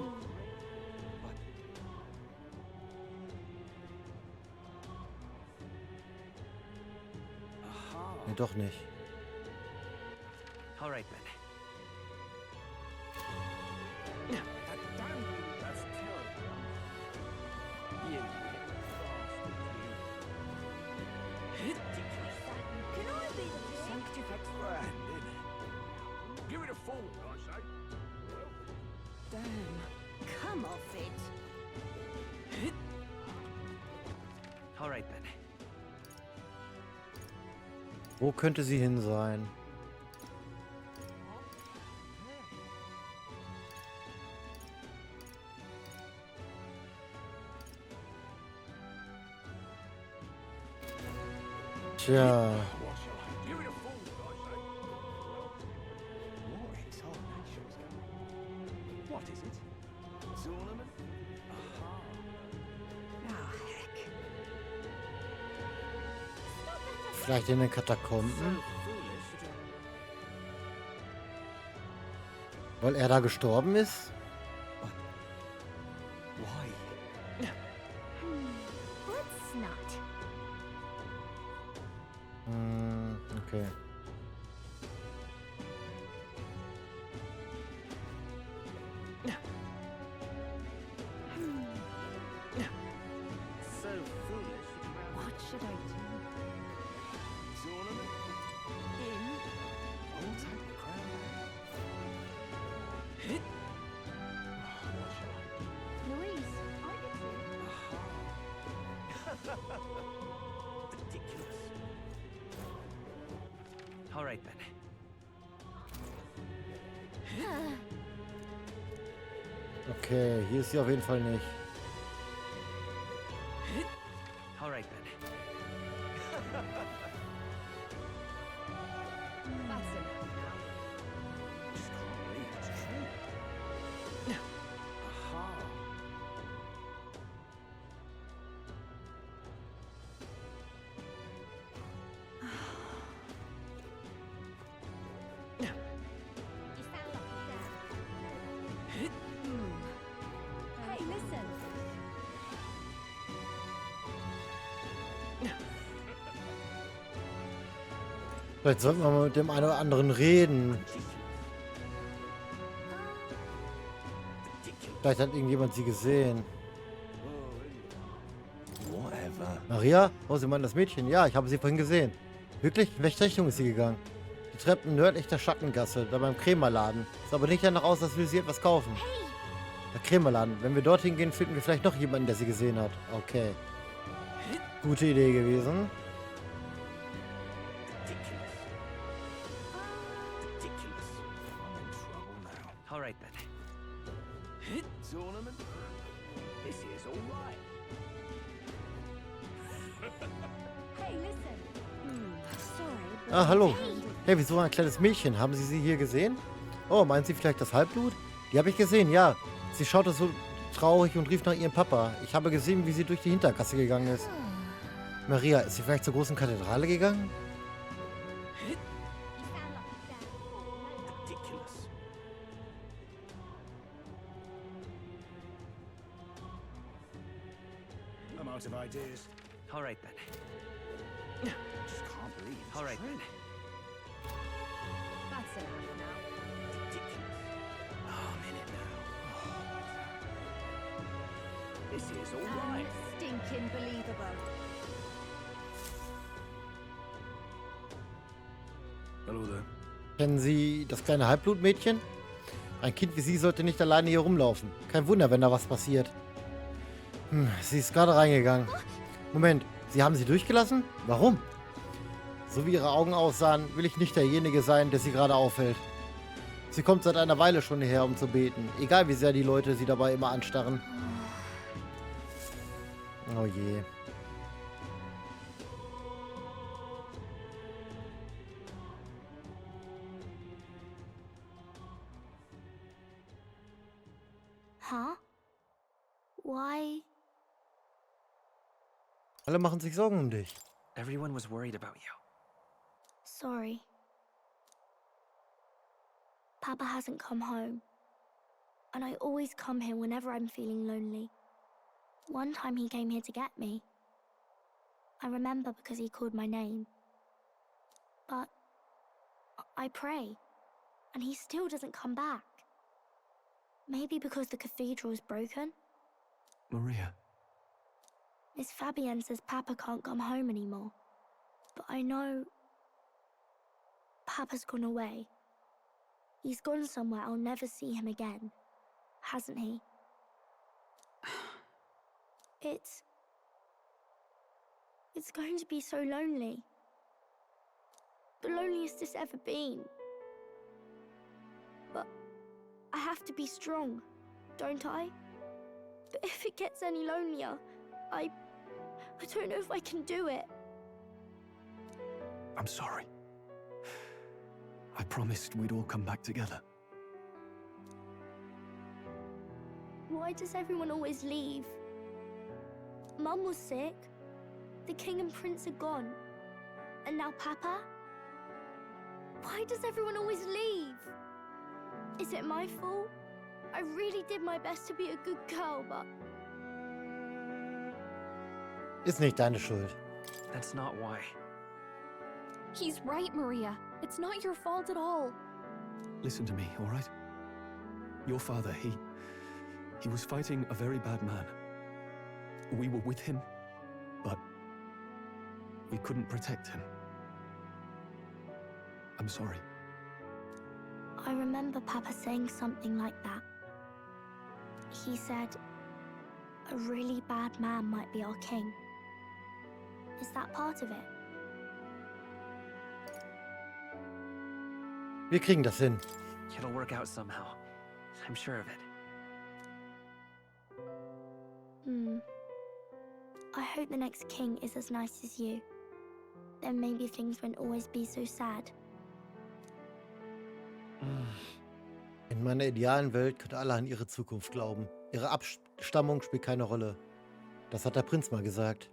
Nee, doch nicht. All right then. That's terrible. You ridiculous. Can I be the king? Sanctifex brand, give it a fall, I say. Damn. Come off it. All right then. Wo könnte sie hin sein? Tja. What is it? Tournament? Aha. Ah, heck. Vielleicht in den Katakomben? Weil er da gestorben ist? Let's not. Okay. So foolish. What should I do? Tournament? In? I'll take the crown. Louise, I Ridiculous. All right then. Okay, hier ist sie auf jeden Fall nicht. All right then. That's enough now. Just can't believe it's true. Aha. Hey, listen. Vielleicht sollten wir mal mit dem einen oder anderen reden. Vielleicht hat irgendjemand sie gesehen. Whatever. Maria? Oh, Sie meinen das Mädchen? Ja, ich habe sie vorhin gesehen. Wirklich? In welche Richtung ist sie gegangen? Die Treppen nördlich der Schattengasse, da beim Krämerladen. Ist aber nicht danach aus, als will sie etwas kaufen. Der Krämerladen. Wenn wir dorthin gehen, finden wir vielleicht noch jemanden, der sie gesehen hat. Okay. Gute Idee gewesen. All right then. Tournament? This is all right. Hey, listen. Sorry, but Ah, hallo. Hey, wieso ein kleines Mädchen? Haben Sie sie hier gesehen? Oh, meinen Sie vielleicht das Halbblut? Die habe ich gesehen, ja. Sie schaute so traurig und rief nach ihrem Papa. Ich habe gesehen, wie sie durch die Hintergasse gegangen ist. Maria, ist sie vielleicht zur großen Kathedrale gegangen? I'm out of ideas. All right then. Just can't believe it's All right true. then. That's enough now. Oh, I'm in it now. This is all right. Stinking believable. Hello there. Kennen Sie das kleine Halbblutmädchen? Ein Kind wie sie sollte nicht alleine hier rumlaufen. Kein Wunder, wenn da was passiert. Sie ist gerade reingegangen. Moment, Sie haben sie durchgelassen? Warum? So wie ihre Augen aussahen, will ich nicht derjenige sein, der sie gerade aufhält. Sie kommt seit einer Weile schon hierher, um zu beten. Egal wie sehr die Leute sie dabei immer anstarren. Oh je. Huh? Why? Alle machen sich Sorgen um dich. Everyone was worried about you. Sorry. Papa hasn't come home. And I always come here whenever I'm feeling lonely. One time he came here to get me. I remember because he called my name. But I pray, and he still doesn't come back. Maybe because the cathedral is broken? Maria. Miss Fabienne says Papa can't come home anymore. But I know Papa's gone away. He's gone somewhere I'll never see him again, hasn't he? It's going to be so lonely. The loneliest it's ever been. But I have to be strong, don't I? But if it gets any lonelier, I don't know if I can do it. I'm sorry. I promised we'd all come back together. Why does everyone always leave? Mum was sick. The king and prince are gone. And now Papa? Why does everyone always leave? Is it my fault? I really did my best to be a good girl, but... Ist nicht deine Schuld. That's not why. He's right, Maria. It's not your fault at all. Listen to me, all right? Your father, he was fighting a very bad man. We were with him, but we couldn't protect him. I'm sorry. I remember Papa saying something like that. He said, a really bad man might be our king. Is that part of it? Wir kriegen das hin. It'll work out somehow. I'm sure of it. I hope the next king is as nice as you. Then maybe things won't always be so sad. In meiner idealen Welt können alle an ihre Zukunft glauben. Ihre Abstammung spielt keine Rolle. Das hat der Prinz mal gesagt.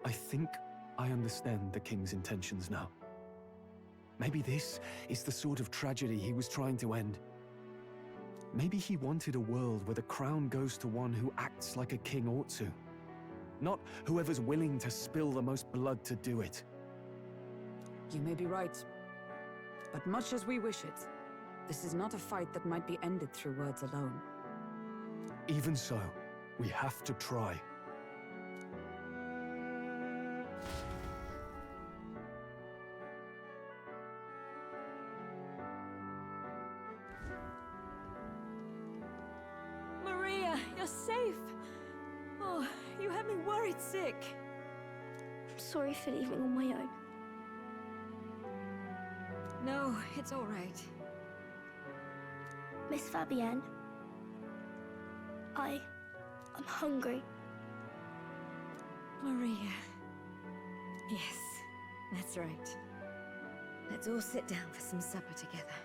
I think I understand the king's intentions now. Maybe this is the sort of tragedy he was trying to end. Maybe he wanted a world where the crown goes to one who acts like a king ought to. Not whoever's willing to spill the most blood to do it. You may be right. But much as we wish it, this is not a fight that might be ended through words alone. Even so, we have to try. Maria, you're safe. Oh, you had me worried sick. I'm sorry for leaving on my own. No, it's all right. Miss Fabienne, I'm hungry. Maria. Yes, that's right. Let's all sit down for some supper together.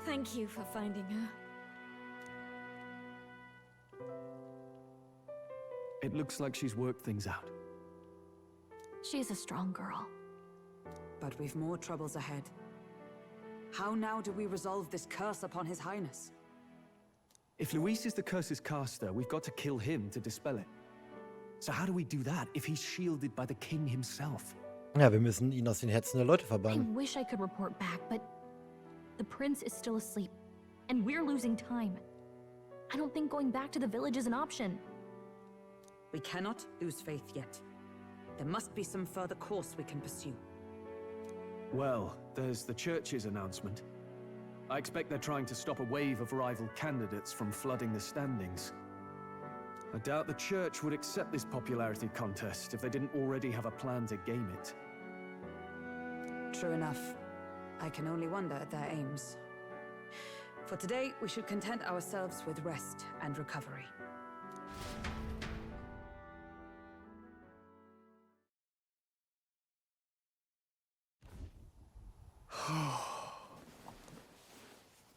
Thank you for finding her. It looks like she's worked things out. She's a strong girl. But we've more troubles ahead. How now do we resolve this curse upon His Highness? If Luis is the curse's caster, we've got to kill him to dispel it. So how do we do that if he's shielded by the king himself? Ja, wir müssen ihn aus den Herzen der Leute I verbannen. wish I could report back, but the prince is still asleep, and we're losing time. I don't think going back to the village is an option. We cannot lose faith yet. There must be some further course we can pursue. Well, there's the church's announcement. I expect they're trying to stop a wave of rival candidates from flooding the standings. I doubt the church would accept this popularity contest if they didn't already have a plan to game it. True enough. I can only wonder at their aims. For today, we should content ourselves with rest and recovery.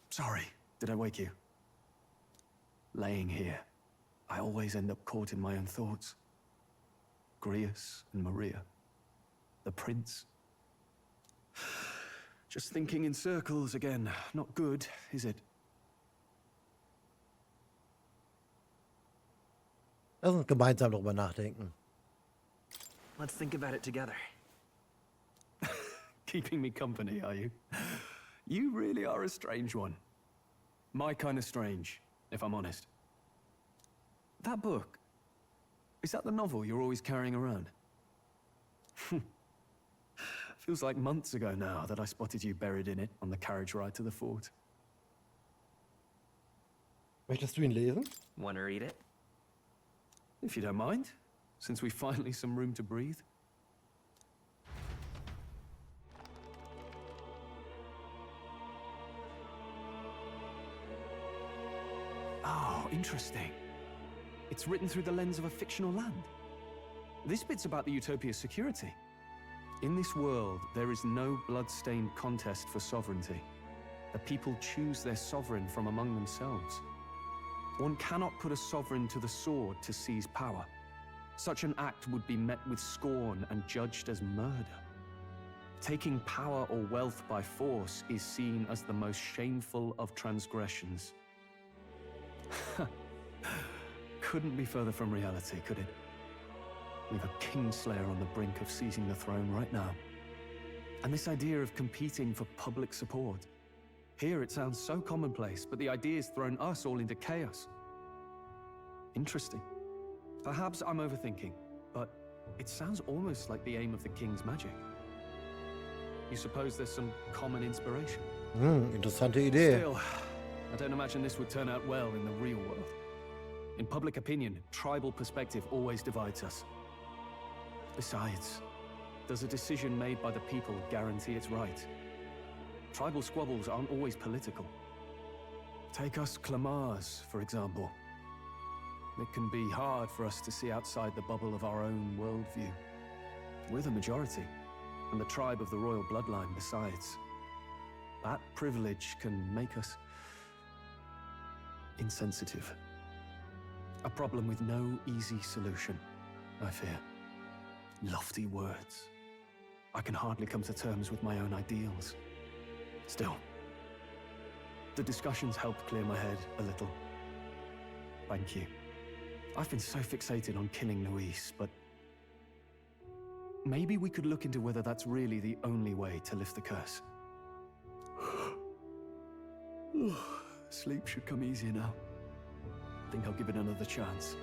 Sorry, did I wake you? Laying here, I always end up caught in my own thoughts. Grius and Maria. The prince. Just thinking in circles again. Not good, is it? Lass uns gemeinsam darüber nachdenken. Let's think about it together. Keeping me company, are you? You really are a strange one. My kind of strange, if I'm honest. That book, is that the novel you're always carrying around? Feels like months ago now that I spotted you buried in it on the carriage ride to the fort. Möchtest du ihn lesen? Want to read it? If you don't mind, since we've finally some room to breathe. Oh, interesting. It's written through the lens of a fictional land. This bit's about the utopia's security. In this world, there is no blood-stained contest for sovereignty. The people choose their sovereign from among themselves. One cannot put a sovereign to the sword to seize power. Such an act would be met with scorn and judged as murder. Taking power or wealth by force is seen as the most shameful of transgressions. Couldn't be further from reality, could it? We've a kingslayer on the brink of seizing the throne right now. And this idea of competing for public support. Here it sounds so commonplace, but the idea's thrown us all into chaos. Interesting. Perhaps I'm overthinking, but it sounds almost like the aim of the king's magic. You suppose there's some common inspiration? Interessante Idee. Still, I don't imagine this would turn out well in the real world. In public opinion, tribal perspective always divides us. Besides, does a decision made by the people guarantee it's right? Tribal squabbles aren't always political. Take us Clamars, for example. It can be hard for us to see outside the bubble of our own worldview. We're the majority, and the tribe of the royal bloodline besides. That privilege can make us insensitive. A problem with no easy solution, I fear. Lofty words. I can hardly come to terms with my own ideals. Still, the discussions helped clear my head a little. Thank you. I've been so fixated on killing Luis, but maybe we could look into whether that's really the only way to lift the curse. Sleep should come easier now. I think I'll give it another chance.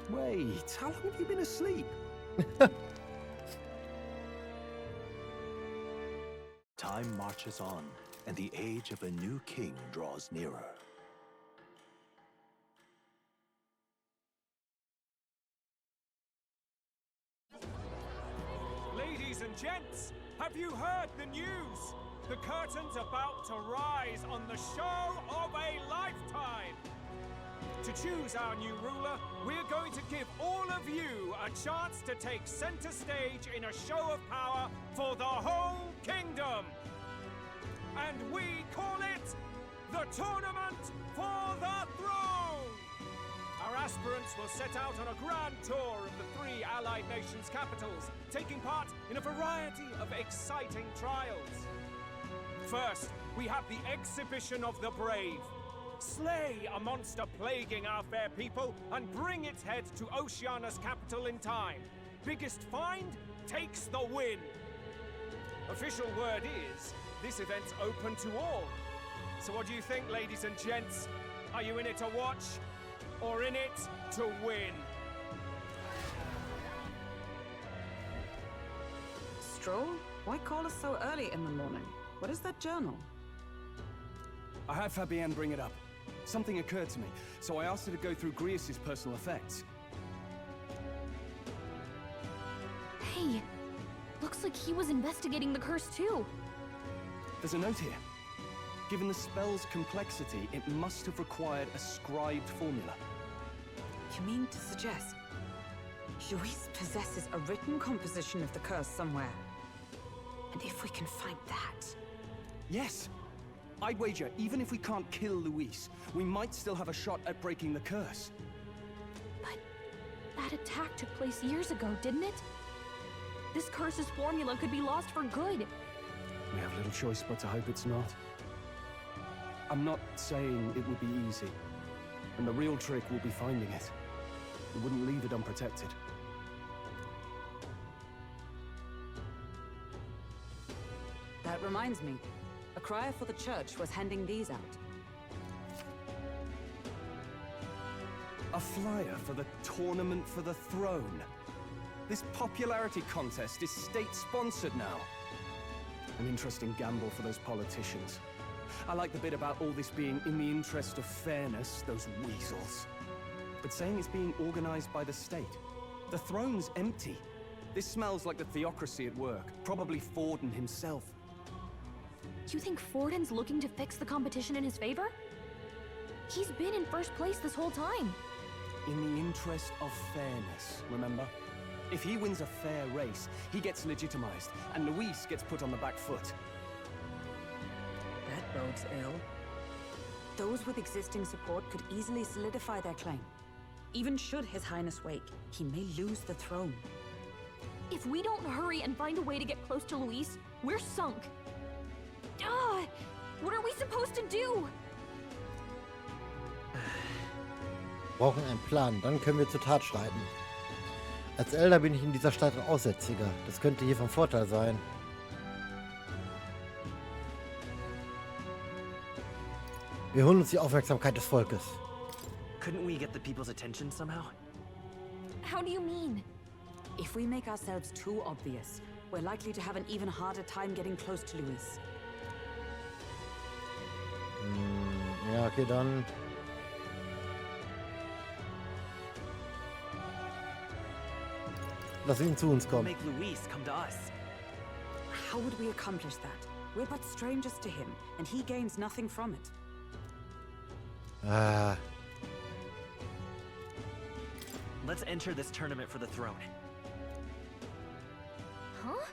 Wait, how long have you been asleep? Time marches on, and the age of a new king draws nearer. Ladies and gents, have you heard the news? The curtain's about to rise on the show of a lifetime. To choose our new ruler, we're going to give all of you a chance to take center stage in a show of power for the whole kingdom. And we call it the Tournament for the Throne! Our aspirants will set out on a grand tour of the 3 allied nations' capitals, taking part in a variety of exciting trials. First, we have the Exhibition of the Brave. Slay a monster plaguing our fair people and bring its head to Oceania's capital in time. Biggest find takes the win. Official word is, this event's open to all. So what do you think, ladies and gents? Are you in it to watch, or in it to win? Stroll? Why call us so early in the morning? What is that journal? I had Fabienne bring it up. Something occurred to me, so I asked her to go through Grius' personal effects. Hey, looks like he was investigating the curse too. There's a note here. Given the spell's complexity, it must have required a scribed formula. You mean to suggest Luis possesses a written composition of the curse somewhere? And if we can find that... Yes! I'd wager, even if we can't kill Luis, we might still have a shot at breaking the curse. But that attack took place years ago, didn't it? This curse's formula could be lost for good. We have little choice but to hope it's not. I'm not saying it would be easy. And the real trick will be finding it. We wouldn't leave it unprotected. That reminds me. A crier for the church was handing these out. A flyer for the Tournament for the Throne. This popularity contest is state-sponsored now. An interesting gamble for those politicians. I like the bit about all this being in the interest of fairness, those weasels. But saying it's being organized by the state. The throne's empty. This smells like the theocracy at work, probably Forden himself. You think Forden's looking to fix the competition in his favor? He's been in first place this whole time. In the interest of fairness, remember? If he wins a fair race, he gets legitimized, and Luis gets put on the back foot. That bodes ill. Those with existing support could easily solidify their claim. Even should His Highness wake, he may lose the throne. If we don't hurry and find a way to get close to Luis, we're sunk. What are we supposed to do? Brauchen einen Plan, dann können wir zur Tat schreiten. Als Elder bin ich in dieser Stadt ein Aussätziger. Das könnte hier von Vorteil sein. Wir holen uns die Aufmerksamkeit des Volkes. Couldn't we get the people's attention somehow? How do you mean? If we make ourselves too obvious, we're likely to have an even harder time getting close to Luis. Ja, okay, dann... Lass ihn zu uns kommen. Make Luis come to us. How would we accomplish that? We're but strangers to him, and he gains nothing from it. Let's enter this tournament for the throne. Huh?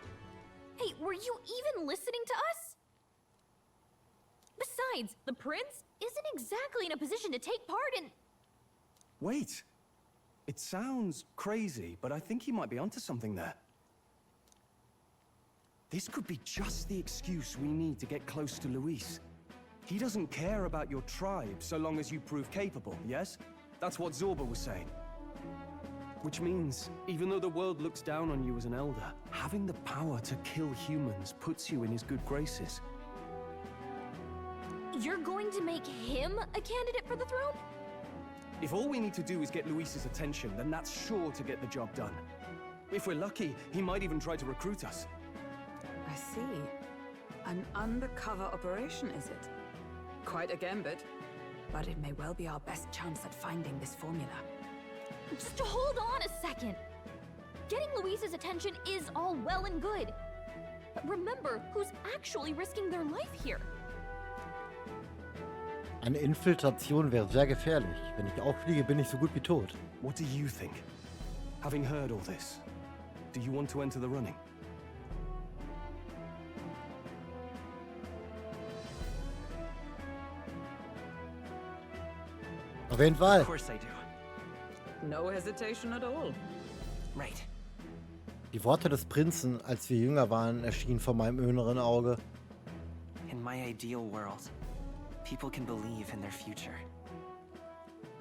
Hey, were you even listening to us? Besides, the prince isn't exactly in a position to take part in... Wait. It sounds crazy, but I think he might be onto something there. This could be just the excuse we need to get close to Luis. He doesn't care about your tribe so long as you prove capable, yes? That's what Zorba was saying. Which means, even though the world looks down on you as an elder, having the power to kill humans puts you in his good graces. You're going to make him a candidate for the throne? If all we need to do is get Luis's attention, then that's sure to get the job done. If we're lucky, he might even try to recruit us. I see. An undercover operation, is it? Quite a gambit. But it may well be our best chance at finding this formula. Just hold on a second. Getting Luis's attention is all well and good. But remember who's actually risking their life here. Eine Infiltration wäre sehr gefährlich. Wenn ich auffliege, bin ich so gut wie tot. What do you think? Having heard all this, do you want to enter the running? Auf jeden Fall. Of course I do. No hesitation at all. Right. Die Worte des Prinzen, als wir jünger waren, erschienen vor meinem inneren Auge. In my ideal world, people can believe in their future.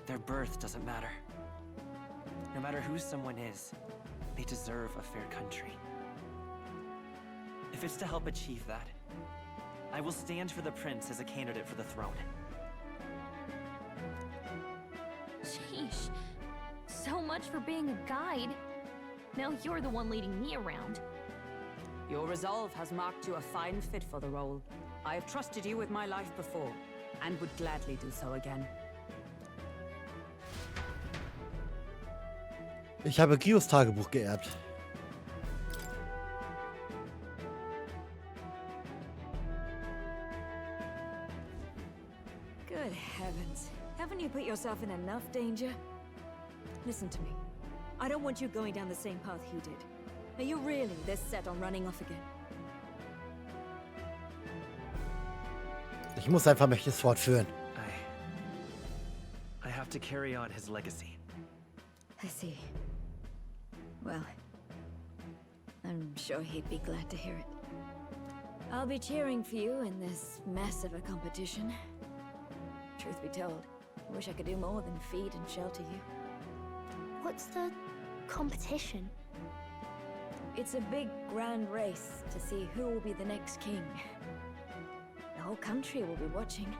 Their birth doesn't matter. No matter who someone is, they deserve a fair country. If it's to help achieve that, I will stand for the prince as a candidate for the throne. Sheesh. So much for being a guide. Now you're the one leading me around. Your resolve has marked you a fine fit for the role. I have trusted you with my life before, and would gladly do so again. Ich habe Gios Tagebuch geerbt. Good heavens. Haven't you put yourself in enough danger? Listen to me. I don't want you going down the same path he did. Are you really this set on running off again? Ich muss sein Vermächtnis fortführen. I have to carry on his legacy. I see. Well, I'm sure he'd be glad to hear it. I'll be cheering for you in this mess of a competition. Truth be told, I wish I could do more than feed and shelter you. What's the competition? It's a big, grand race to see who will be the next king. The whole country will be watching.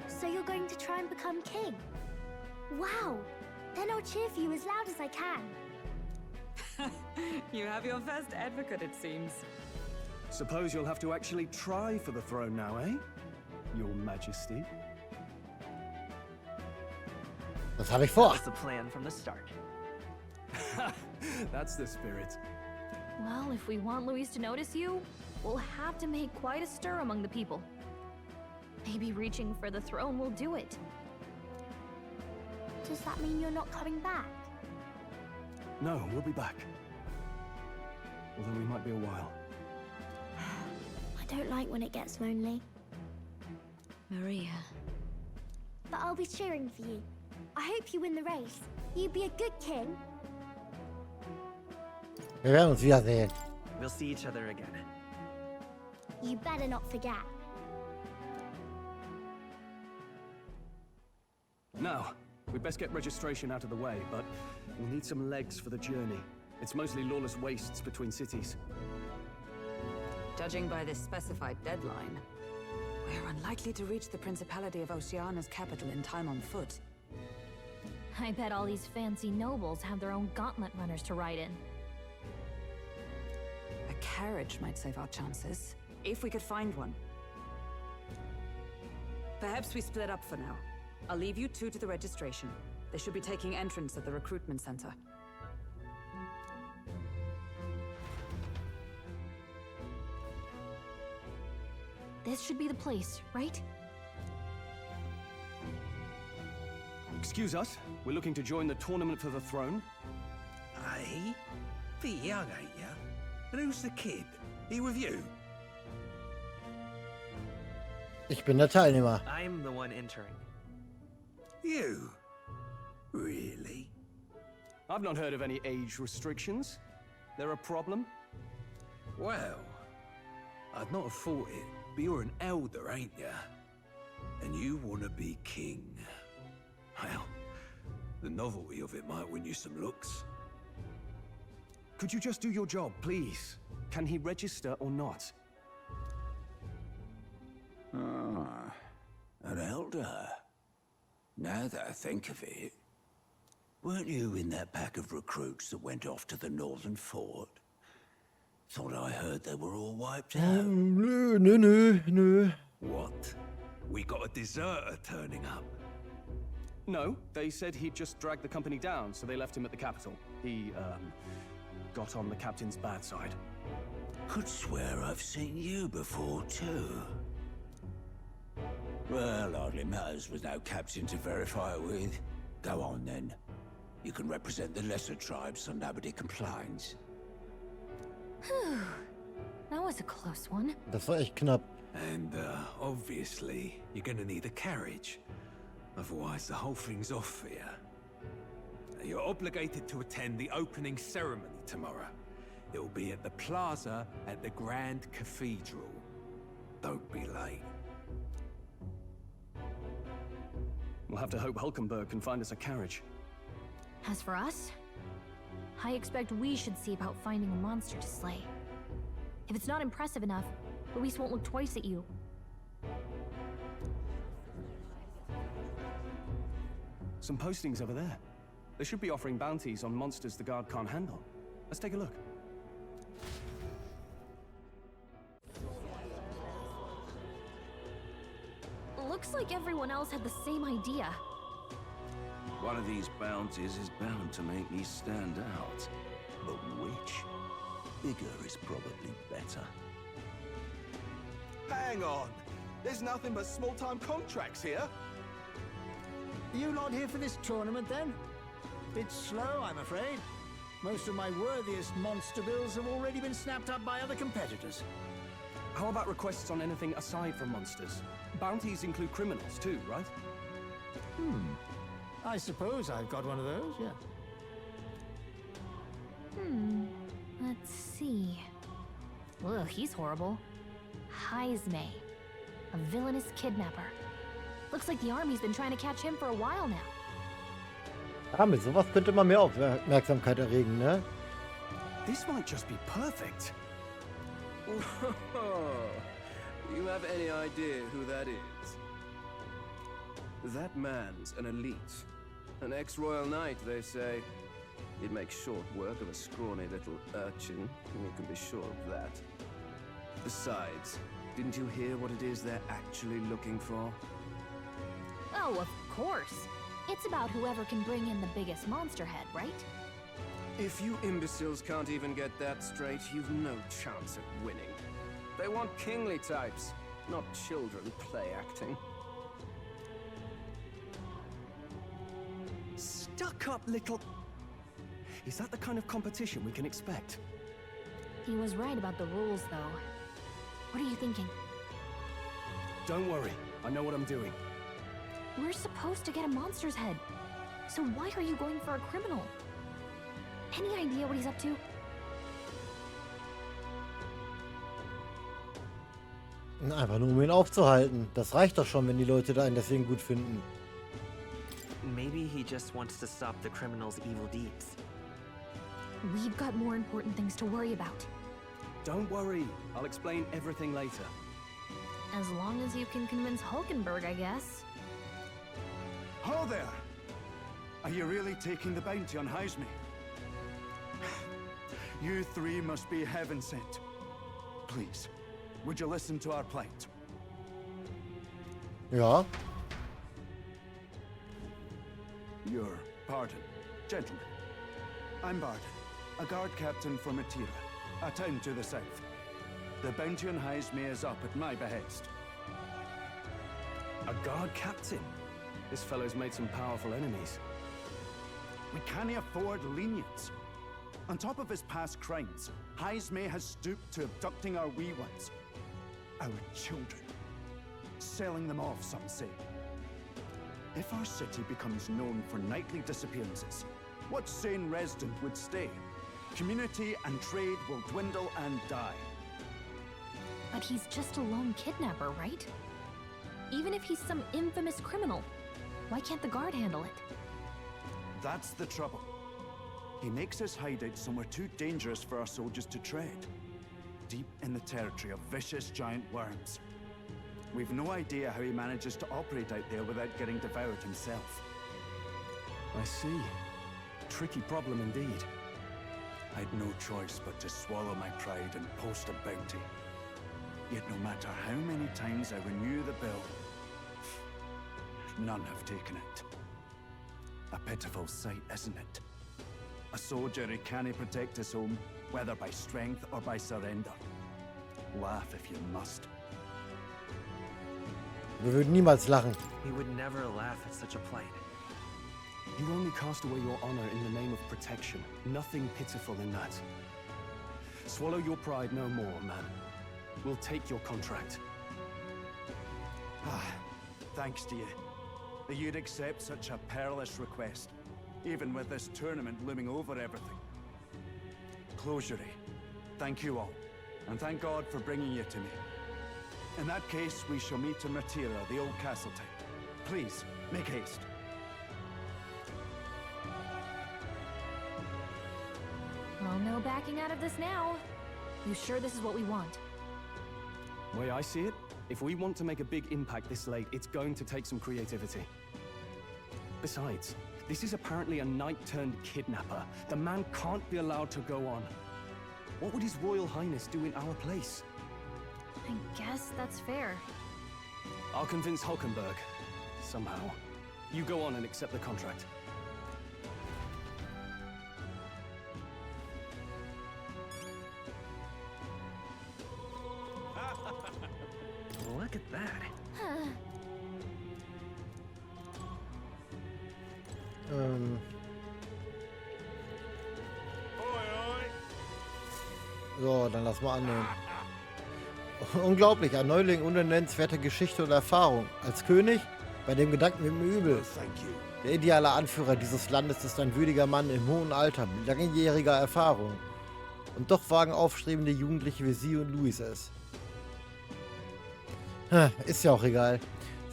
So you're going to try and become king? Wow! Then I'll cheer for you as loud as I can. You have your first advocate, it seems. Suppose you'll have to actually try for the throne now, eh? Your Majesty. Was habe ich vor? That's the plan from the start. That's the spirit. Well, if we want Luis to notice you, we'll have to make quite a stir among the people. Maybe reaching for the throne will do it. Does that mean you're not coming back? No, we'll be back. Although we might be a while. I don't like when it gets lonely. Maria. But I'll be cheering for you. I hope you win the race. You'd be a good king. Wir werden uns wiedersehen. We'll see each other again. You better not forget. Now, we'd best get registration out of the way, but we'll need some legs for the journey. It's mostly lawless wastes between cities. Judging by this specified deadline, we're unlikely to reach the Principality of Oceania's capital in time on foot. I bet all these fancy nobles have their own gauntlet runners to ride in. A carriage might save our chances, if we could find one. Perhaps we split up for now. I'll leave you two to the registration. They should be taking entrance at the recruitment center. This should be the place, right? Excuse us, we're looking to join the tournament for the throne. Hey? Bit young, ain't ya? And who's the kid? He with you? Ich bin der Teilnehmer. I'm the one entering. You? Really? I've not heard of any age restrictions. They're a problem? Well, I'd not have thought it, but you're an elder, ain't ya? And you want to be king. Well, the novelty of it might win you some looks. Could you just do your job, please? Can he register or not? Ah, an elder. Now that I think of it, weren't you in that pack of recruits that went off to the northern fort? Thought I heard they were all wiped out. Nö. What? We got a deserter turning up. No, they said he'd just dragged the company down, so they left him at the capital. He, got on the captain's bad side. Could swear I've seen you before, too. Well, hardly matters with no captain to verify it with. Go on, then. You can represent the lesser tribes so nobody complains. Whew. That was a close one. Das war echt knapp. And, obviously, you're gonna need a carriage. Otherwise, the whole thing's off for you. You're obligated to attend the opening ceremony tomorrow. It'll be at the plaza at the Grand Cathedral. Don't be late. We'll have to hope Hulkenberg can find us a carriage. As for us, I expect we should see about finding a monster to slay. If it's not impressive enough, Luis won't look twice at you. Some postings over there. They should be offering bounties on monsters the guard can't handle. Let's take a look. Looks like everyone else had the same idea. One of these bounties is bound to make me stand out. But which? Bigger is probably better. Hang on! There's nothing but small-time contracts here. You not here for this tournament, then? Bit slow, I'm afraid. Most of my worthiest monster bills have already been snapped up by other competitors. How about requests on anything aside from monsters? Bounties include criminals too, right? I suppose I've got one of those, yeah. Let's see. Ugh, he's horrible. Heisme, a villainous kidnapper. Looks like the army's been trying to catch him for a while now. Ja, mit sowas könnte man mehr Aufmerksamkeit erregen, ne? This might just be perfect. You have any idea who that is? That man's an elite. An ex-royal knight, they say. He'd make short work of a scrawny little urchin, you can be sure of that. Besides, didn't you hear what it is they're actually looking for? Oh, of course. It's about whoever can bring in the biggest monster head, right? If you imbeciles can't even get that straight, you've no chance at winning. They want kingly types, not children play acting. Duck up, little... Is that the kind of competition we can expect? He was right about the rules, though. What are you thinking? Don't worry, I know what I'm doing. We're supposed to get a monster's head. So why are you going for a criminal? Any idea what he's up to? Einfach nur, um ihn aufzuhalten. Das reicht doch schon, wenn die Leute da einen deswegen gut finden. Maybe he just wants to stop the criminal's evil deeds. We've got more important things to worry about. Don't worry, I'll explain everything later. As long as you can convince Hulkenberg, I guess. Ho there! Are you really taking the bounty on Heisme? You three must be heaven sent. Please, would you listen to our plight? Ja. Your pardon, gentlemen. I'm Barton, a guard captain for Matira, a town to the south. The bounty on Heisme is up at my behest. A guard captain? This fellow's made some powerful enemies. We can't afford lenience. On top of his past crimes, Heisme has stooped to abducting our wee ones. Our children. Selling them off, some say. If our city becomes known for nightly disappearances, what sane resident would stay? Community and trade will dwindle and die. But he's just a lone kidnapper, right? Even if he's some infamous criminal, why can't the guard handle it? That's the trouble. He makes his hideout somewhere too dangerous for our soldiers to tread. Deep in the territory of vicious giant worms. We've no idea how he manages to operate out there without getting devoured himself. I see. Tricky problem indeed. I'd no choice but to swallow my pride and post a bounty. Yet no matter how many times I renew the bill, none have taken it. A pitiful sight, isn't it? A soldier who can't protect his home, whether by strength or by surrender. Laugh if you must. Wir würden niemals lachen. We would never laugh at such a plight. You only cast away your honor in the name of protection. Nothing pitiful in that. Swallow your pride no more, man. We'll take your contract. Thanks to you. That you'd accept such a perilous request, even with this tournament looming over everything. Closure. Thank you all, and thank God for bringing you to me. In that case, we shall meet in Matira, the old castle type. Please, make haste. Well, no backing out of this now. You sure this is what we want? Way I see it, if we want to make a big impact this late, it's going to take some creativity. Besides, this is apparently a knight-turned-kidnapper. The man can't be allowed to go on. What would His Royal Highness do in our place? I guess that's fair. I'll convince Hulkenberg. Somehow. You go on and accept the contract. Look at that. So, dann lass mal annehmen. Unglaublich, ein Neuling ohne nennenswerte Geschichte und Erfahrung. Als König? Bei dem Gedanken mit dem Übel. Der ideale Anführer dieses Landes ist ein würdiger Mann im hohen Alter mit langjähriger Erfahrung. Und doch wagen aufstrebende Jugendliche wie Sie und Louis es. Ist ja auch egal.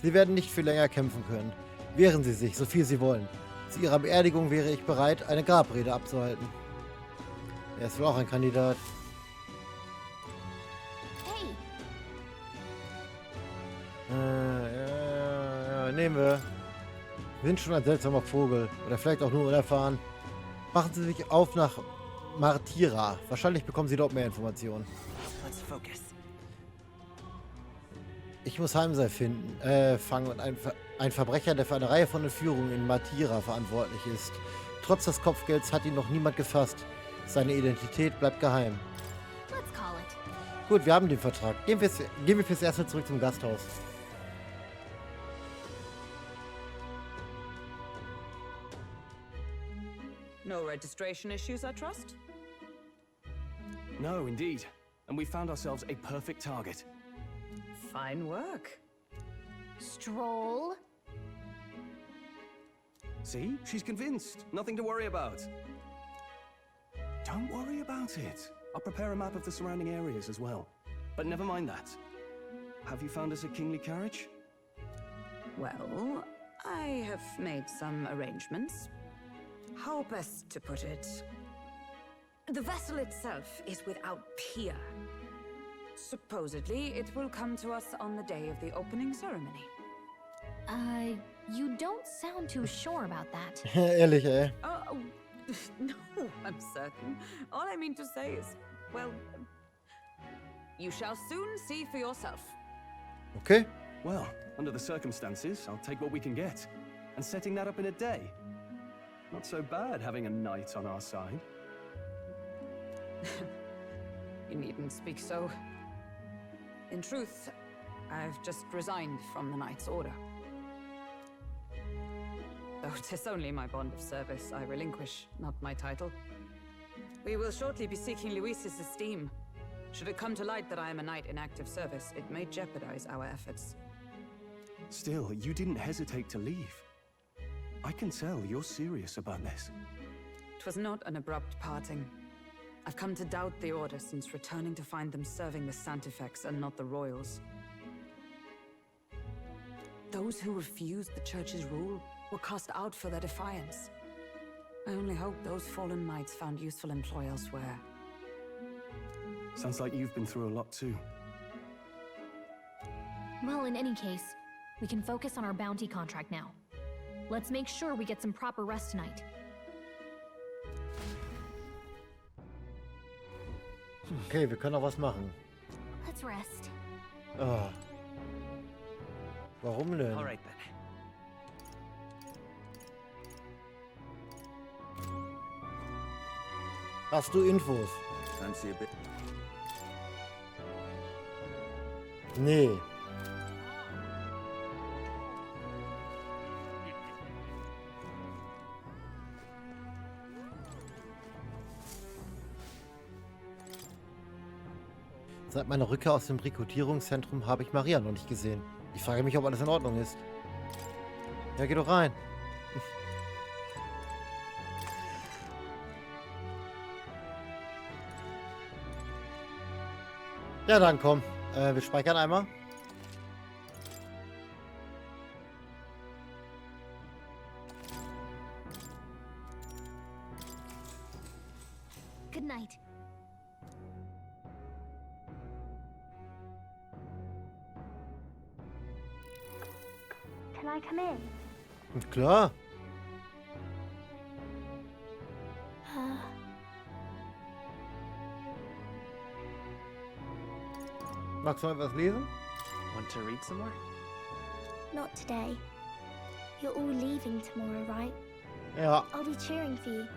Sie werden nicht viel länger kämpfen können. Wehren Sie sich, so viel Sie wollen. Zu Ihrer Beerdigung wäre ich bereit, eine Grabrede abzuhalten. Er ist wohl auch ein Kandidat. Ja, nehmen wir. Wir sind schon ein seltsamer Vogel. Oder vielleicht auch nur unerfahren. Machen Sie sich auf nach Matira. Wahrscheinlich bekommen Sie dort mehr Informationen. Let's focus. Ich muss Heimsei fangen und ein Verbrecher, der für eine Reihe von Entführungen in Matira verantwortlich ist. Trotz des Kopfgelds hat ihn noch niemand gefasst. Seine Identität bleibt geheim. Let's call it. Gut, wir haben den Vertrag. Gehen wir fürs Erste zurück zum Gasthaus. registration issues, I trust? No, indeed. And we found ourselves a perfect target. Fine work. Stroll. See? She's convinced. Nothing to worry about. Don't worry about it. I'll prepare a map of the surrounding areas as well. But never mind that. Have you found us a kingly carriage? Well, I have made some arrangements. How best to put it? The vessel itself is without peer. Supposedly, it will come to us on the day of the opening ceremony. You don't sound too sure about that. Ehrlich, ey. Oh, no, I'm certain. All I mean to say is, well, you shall soon see for yourself. Okay. Well, under the circumstances, I'll take what we can get. And setting that up in a day. Not so bad having a knight on our side. You needn't speak so. In truth, I've just resigned from the Knight's Order. Though 'tis only my bond of service I relinquish, not my title. We will shortly be seeking Luis's esteem. Should it come to light that I am a knight in active service, it may jeopardize our efforts. Still, you didn't hesitate to leave. I can tell you're serious about this. 'Twas not an abrupt parting. I've come to doubt the Order since returning to find them serving the Santifex and not the Royals. Those who refused the Church's rule were cast out for their defiance. I only hope those fallen knights found useful employ elsewhere. Sounds like you've been through a lot too. Well, in any case, we can focus on our bounty contract now. Let's make sure we get some proper rest tonight. Okay, wir können auch was machen. Let's rest. Ah. Warum denn? All right then. Hast du Infos? Fancy a bit? Nee. Seit meiner Rückkehr aus dem Rekrutierungszentrum habe ich Maria noch nicht gesehen. Ich frage mich, ob alles in Ordnung ist. Ja, geh doch rein. Ja, dann komm. Wir speichern einmal. Good night. Can I come in? Klar. Magst du mal etwas lesen? Want to read some more? Not today. You're all leaving tomorrow, right? Ja. I'll be cheering for you.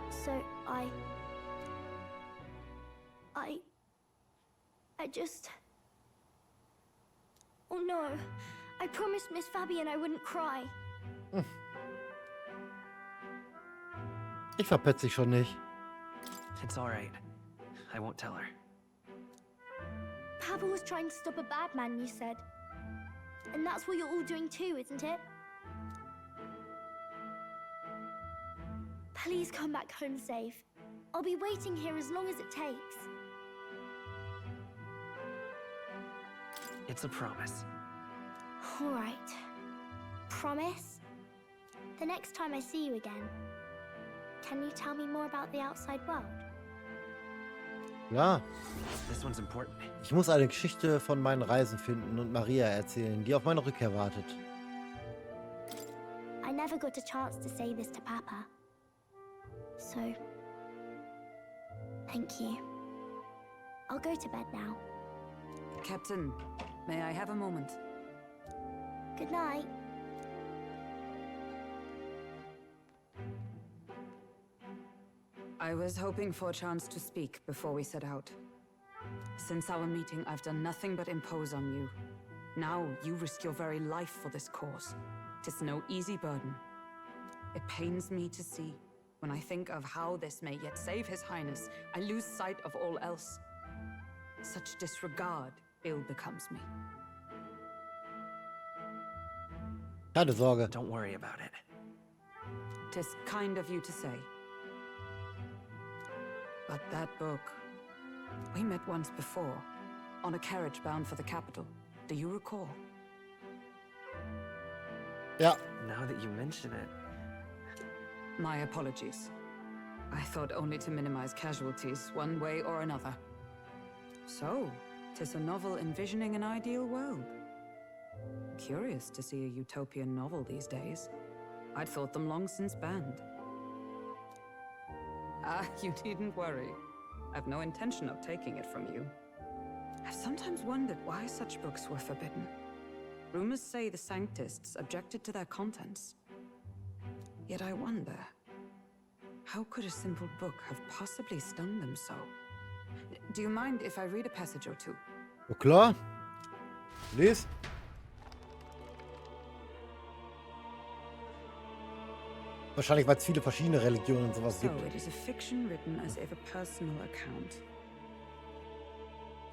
So I just... Oh no. I promised Miss Fabian I wouldn't cry. Ich verpetz dich schon nicht. It's all right. I won't tell her. Papa was trying to stop a bad man, you said. And that's what you're all doing too, isn't it? Please come back home safe. I'll be waiting here as long as it takes. It's a promise. All right. Promise? The next time I see you again, can you tell me more about the outside world? Ja. This one's important. Ich muss eine Geschichte von meinen Reisen finden und Maria erzählen, die auf meine Rückkehr wartet. I never got a chance to say this to Papa. So, thank you. I'll go to bed now. Captain, may I have a moment? Good night. I was hoping for a chance to speak before we set out. Since our meeting, I've done nothing but impose on you. Now, you risk your very life for this cause. 'Tis no easy burden. It pains me to see, When I think of how this may yet save His Highness, I lose sight of all else. Such disregard ill becomes me. Keine Sorge. Don't worry about it. 'Tis kind of you to say. But that book... We met once before, on a carriage bound for the capital. Do you recall? Ja. Now that you mention it... My apologies. I thought only to minimize casualties, one way or another. So, 'tis a novel envisioning an ideal world. Curious to see a utopian novel these days. I'd thought them long since banned. Ah, you needn't worry. I've no intention of taking it from you. I've sometimes wondered why such books were forbidden. Rumors say the Sanctists objected to their contents. Yet I wonder, how could a simple book have possibly stung them so? Do you mind if I read a passage or two? Oh, klar. Lies. Wahrscheinlich, weil es viele verschiedene Religionen und sowas So, gibt. it is a fiction written as if a personal account.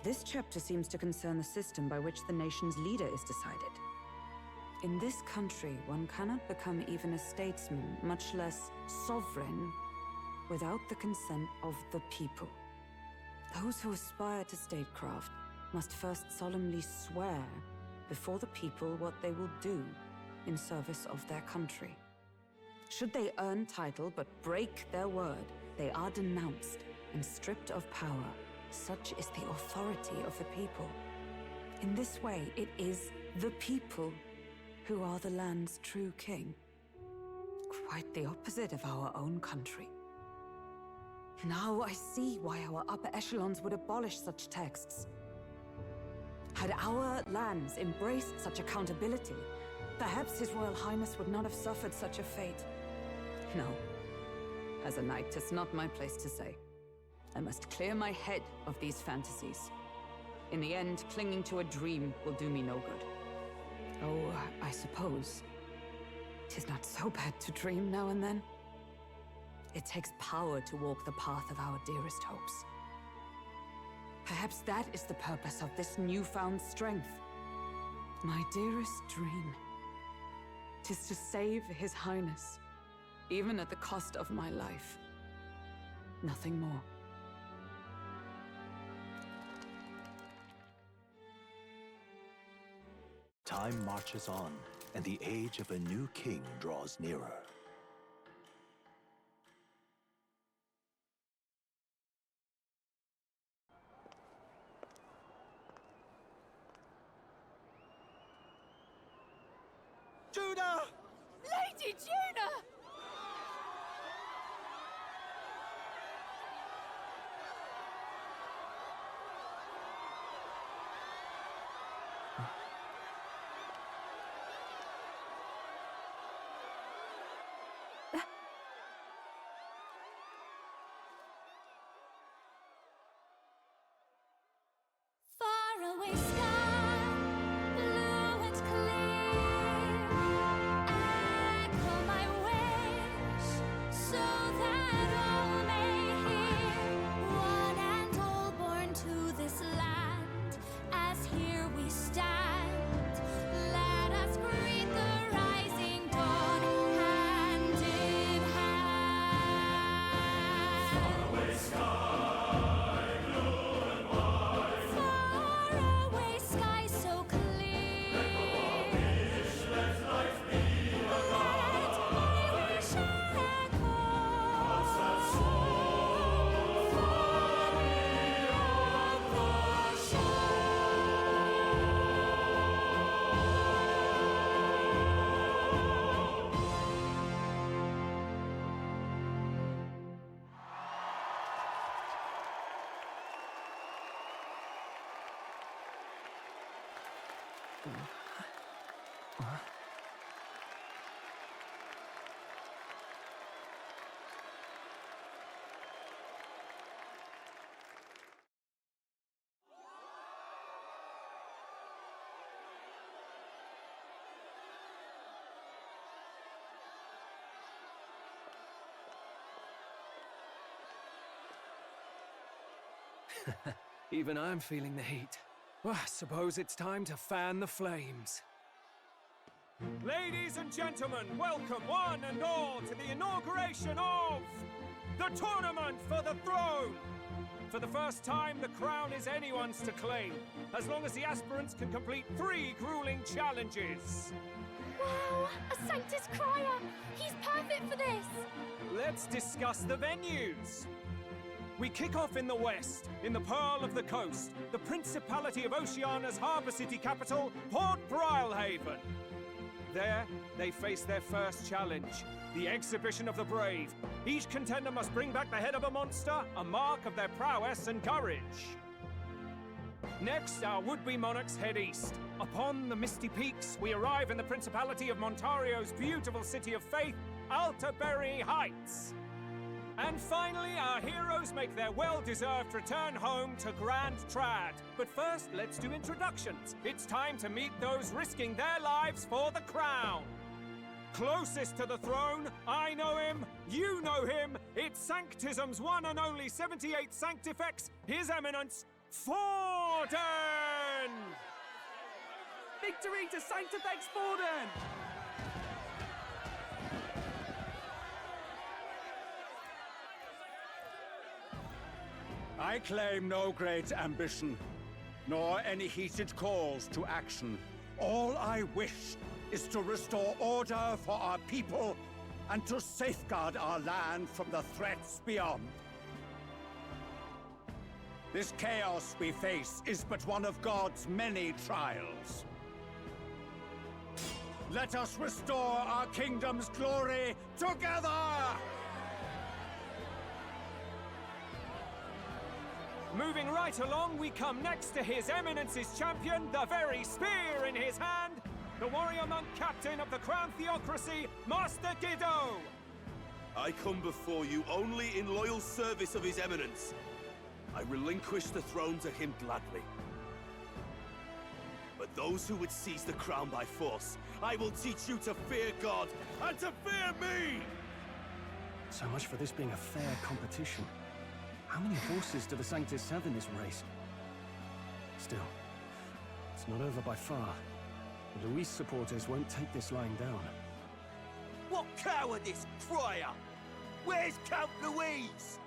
This chapter seems to concern the system by which the nation's leader is decided. In this country, one cannot become even a statesman, much less sovereign, without the consent of the people. Those who aspire to statecraft must first solemnly swear before the people what they will do in service of their country. Should they earn title but break their word, they are denounced and stripped of power. Such is the authority of the people. In this way, it is the people who are the land's true king. Quite the opposite of our own country. Now I see why our upper echelons would abolish such texts. Had our lands embraced such accountability, perhaps His Royal Highness would not have suffered such a fate. No. As a knight, 'tis not my place to say. I must clear my head of these fantasies. In the end, clinging to a dream will do me no good. Oh, I suppose 'tis not so bad to dream now and then. It takes power to walk the path of our dearest hopes. Perhaps that is the purpose of this newfound strength. My dearest dream. 'Tis to save His Highness, even at the cost of my life. Nothing more. Time marches on, and the age of a new king draws nearer. Judah! Lady Judah! Faraway sky, blue and clear. Echo my wish, so that all may hear. One and all born to this land, as here we stand. Let us greet the rising dawn, hand in hand. Faraway sky, blue and white. Faraway sky so clear. Let life be let my wish echo. That soul far beyond the Even I'm feeling the heat. Well, I suppose it's time to fan the flames. Ladies and gentlemen, welcome one and all to the inauguration of the Tournament for the Throne! For the first time, the crown is anyone's to claim, as long as the aspirants can complete 3 grueling challenges. Wow, a Sanctus Crier! He's perfect for this! Let's discuss the venues. We kick off in the west, in the Pearl of the Coast, the Principality of Oceania's harbour city capital, Port Brilehaven. There, they face their first challenge, the Exhibition of the Brave. Each contender must bring back the head of a monster, a mark of their prowess and courage. Next, our would-be monarchs head east. Upon the misty peaks, we arrive in the Principality of Montario's beautiful city of faith, Alterbury Heights. And finally, our heroes make their well-deserved return home to Grand Trad. But first, let's do introductions. It's time to meet those risking their lives for the crown. Closest to the throne, I know him, you know him. It's Sanctism's one and only 78 Sanctifex, His Eminence, Forden! Victory to Sanctifex Forden! I claim no great ambition, nor any heated calls to action. All I wish is to restore order for our people and to safeguard our land from the threats beyond. This chaos we face is but one of God's many trials. Let us restore our kingdom's glory together! Moving right along, we come next to His Eminence's champion, the very spear in his hand, the warrior monk captain of the Crown Theocracy, Master Giddo! I come before you only in loyal service of His Eminence. I relinquish the throne to him gladly. But those who would seize the crown by force, I will teach you to fear God and to fear me! So much for this being a fair competition. How many horses do the Sanctus have in this race? Still, it's not over by far. The Luis supporters won't take this lying down. What cowardice, Crier! Where's Count Louise?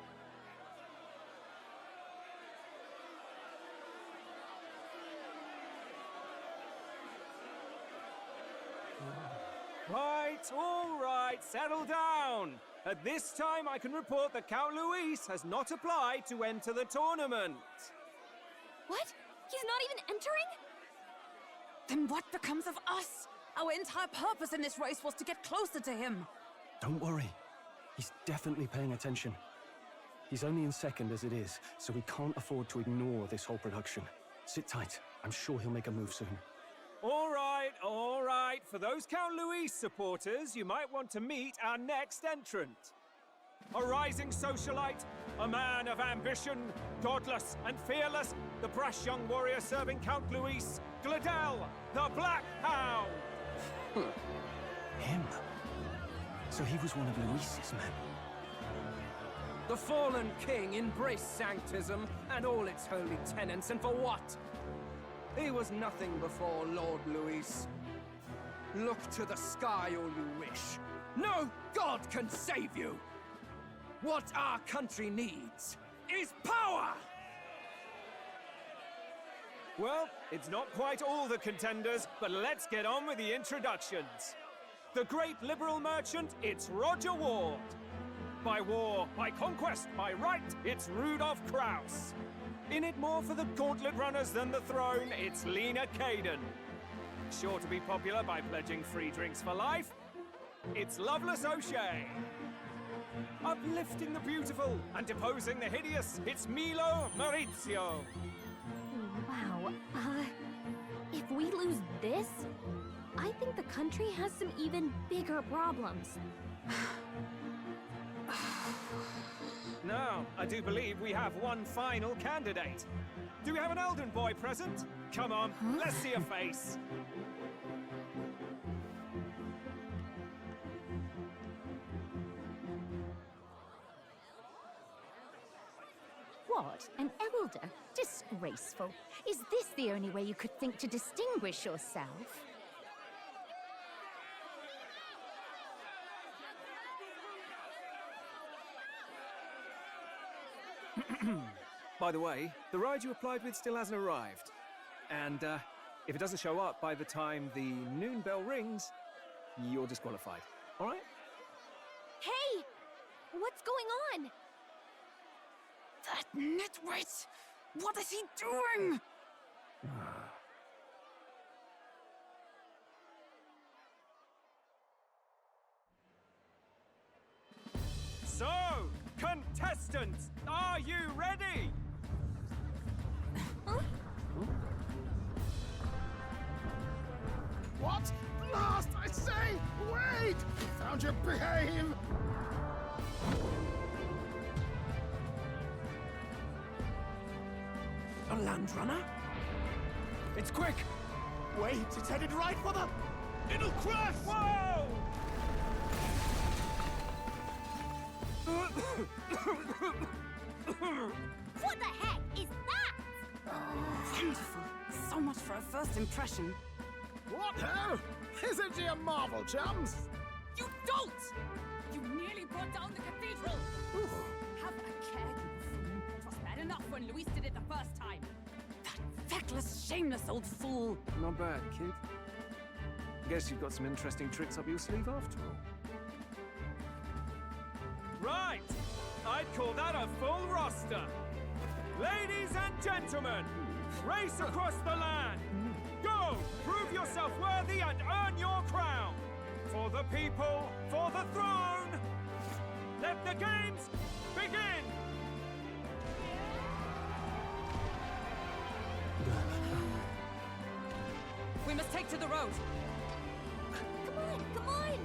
All right, settle down. At this time, I can report that Count Luis has not applied to enter the tournament. What? He's not even entering? Then what becomes of us? Our entire purpose in this race was to get closer to him. Don't worry. He's definitely paying attention. He's only in second as it is, so we can't afford to ignore this whole production. Sit tight. I'm sure he'll make a move soon. All right. For those Count Luis supporters, you might want to meet our next entrant. A rising socialite, a man of ambition, godless and fearless, the brash young warrior serving Count Luis, Gladel, the Black Hound! Him? So he was one of Luis's men. The fallen king embraced Sanctism and all its holy tenets, and for what? He was nothing before Lord Luis. Look to the sky all you wish. No god can save you! What our country needs is power! Well, it's not quite all the contenders, but let's get on with the introductions. The great liberal merchant, it's Roger Ward. By war, by conquest, by right, it's Rudolph Krauss. In it more for the gauntlet runners than the throne, it's Lena Caden. Sure to be popular by pledging free drinks for life, it's Loveless O'Shea. Uplifting the beautiful and deposing the hideous, it's Milo Maurizio. Wow, if we lose this, I think the country has some even bigger problems. Now, I do believe we have one final candidate. Do we have an Elden boy present? Come on, let's see a face. What? An elder? Disgraceful. Is this the only way you could think to distinguish yourself? By the way, the ride you applied with still hasn't arrived. And, if it doesn't show up by the time the noon bell rings, you're disqualified. All right? Hey! What's going on? That nitwit! What is he doing? So, contestants, are you ready? What? Blast, I say! Wait! Found your behave! A land runner? It's quick! Wait, it's headed right for the... It'll crash! Whoa! What the heck is that? Wonderful. So much for a first impression. What hell? Isn't he a marvel, chums? You dolt! You nearly brought down the cathedral! Have a care, you fool. It was bad enough when Luis did it the first time. Feckless, shameless old fool. Not bad, kid. Guess you've got some interesting tricks up your sleeve after all. Right! I'd call that a full roster. Ladies and gentlemen, race across the land. Go! Prove yourself worthy and earn your crown. For the people, for the throne. Let the games begin! We must take to the road. Come on, come on!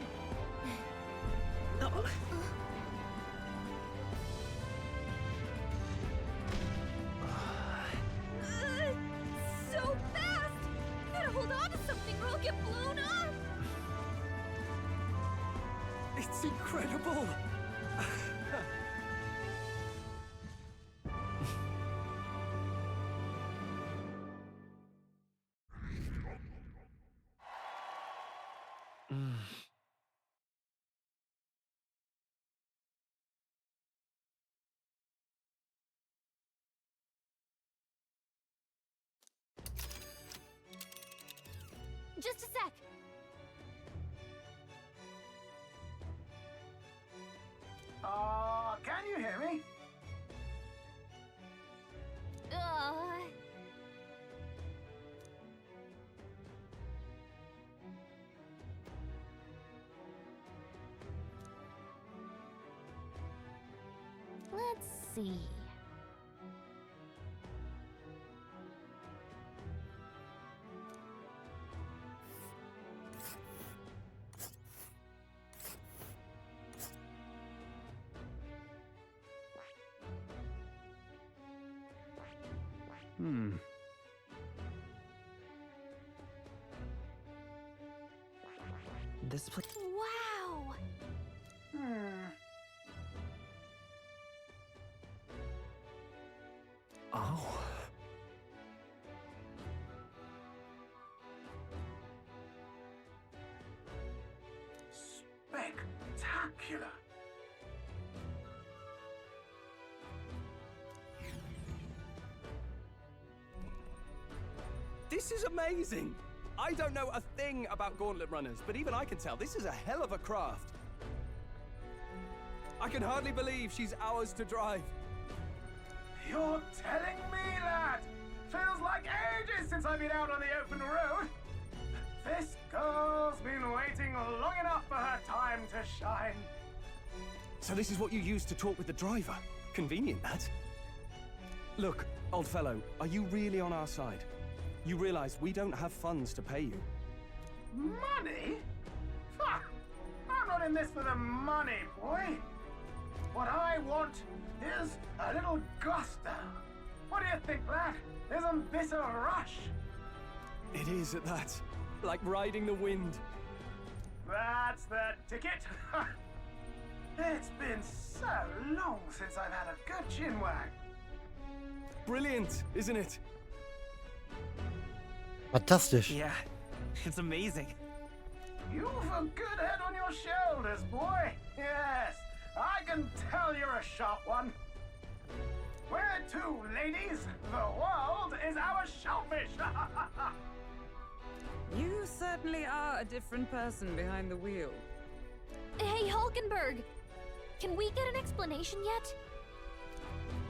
So fast! Gotta hold on to something or I'll get blown up! It's incredible! Just a sec. Can you hear me? Let's see. This place. Wow! Oh. Spectacular! This is amazing! I don't know a thing about gauntlet runners, but even I can tell this is a hell of a craft. I can hardly believe she's ours to drive. You're telling me, lad? Feels like ages since I've been out on the open road. This girl's been waiting long enough for her time to shine. So this is what you use to talk with the driver? Convenient, that. Look, old fellow, are you really on our side? You realize we don't have funds to pay you. Money? Ha! I'm not in this for the money, boy. What I want is a little gusto. What do you think, lad? Isn't this a rush? It is at that. Like riding the wind. That's the ticket. It's been so long since I've had a good chinwag. brilliant, isn't it? Fantastisch. Yeah, it's amazing. You've a good head on your shoulders, boy. Yes, I can tell you're a sharp one. Where to, ladies? The world is our shellfish. You certainly are a different person behind the wheel. Hey, Hulkenberg! Can we get an explanation yet?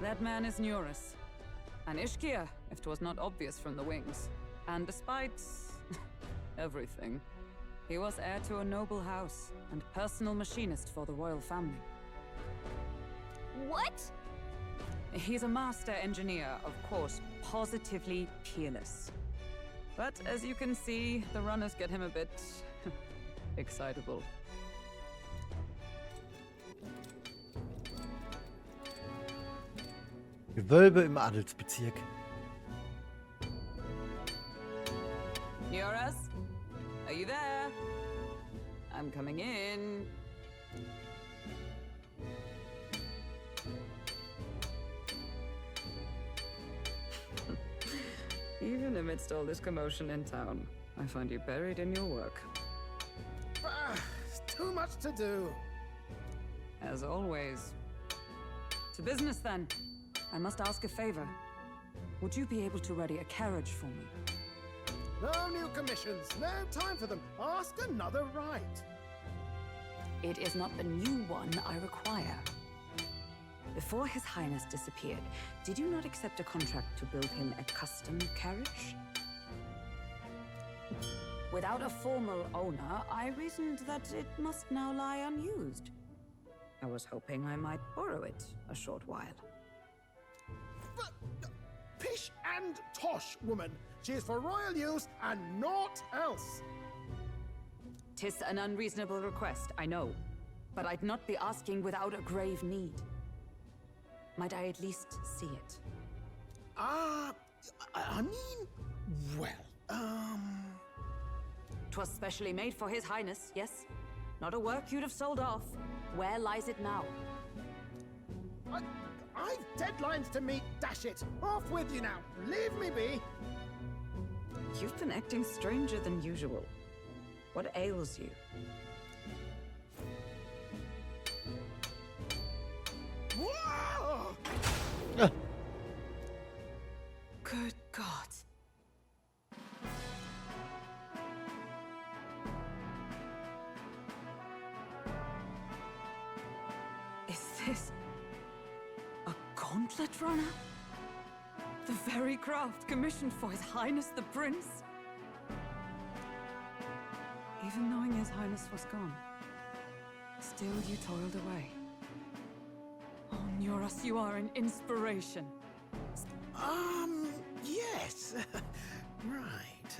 That man is Neurus. An Ishkia, if 'twas not obvious from the wings. And despite everything, he was heir to a noble house and personal machinist for the royal family. What? He's a master engineer, of course, positively peerless. But as you can see, the runners get him a bit excitable. Gewölbe im Adelsbezirk. Neurus? Are you there? I'm coming in. Even amidst all this commotion in town, I find you buried in your work. Too much to do. As always. To business then. I must ask a favor. Would you be able to ready a carriage for me? No new commissions. No time for them. Ask another right. It is not the new one I require. Before His Highness disappeared, did you not accept a contract to build him a custom carriage? Without a formal owner, I reasoned that it must now lie unused. I was hoping I might borrow it a short while. But, pish and tosh, woman. She is for royal use and naught else. 'Tis an unreasonable request, I know. But I'd not be asking without a grave need. Might I at least see it? I mean, well, 'Twas specially made for His Highness, yes? Not a work you'd have sold off. Where lies it now? I've deadlines to meet, dash it. Off with you now. Leave me be. You've been acting stranger than usual. What ails you? Whoa! Good God. Is this a gauntlet runner? The very craft commissioned for His Highness the Prince? Even knowing His Highness was gone, still you toiled away. Oh, Neurus, you are an inspiration. Yes. Right.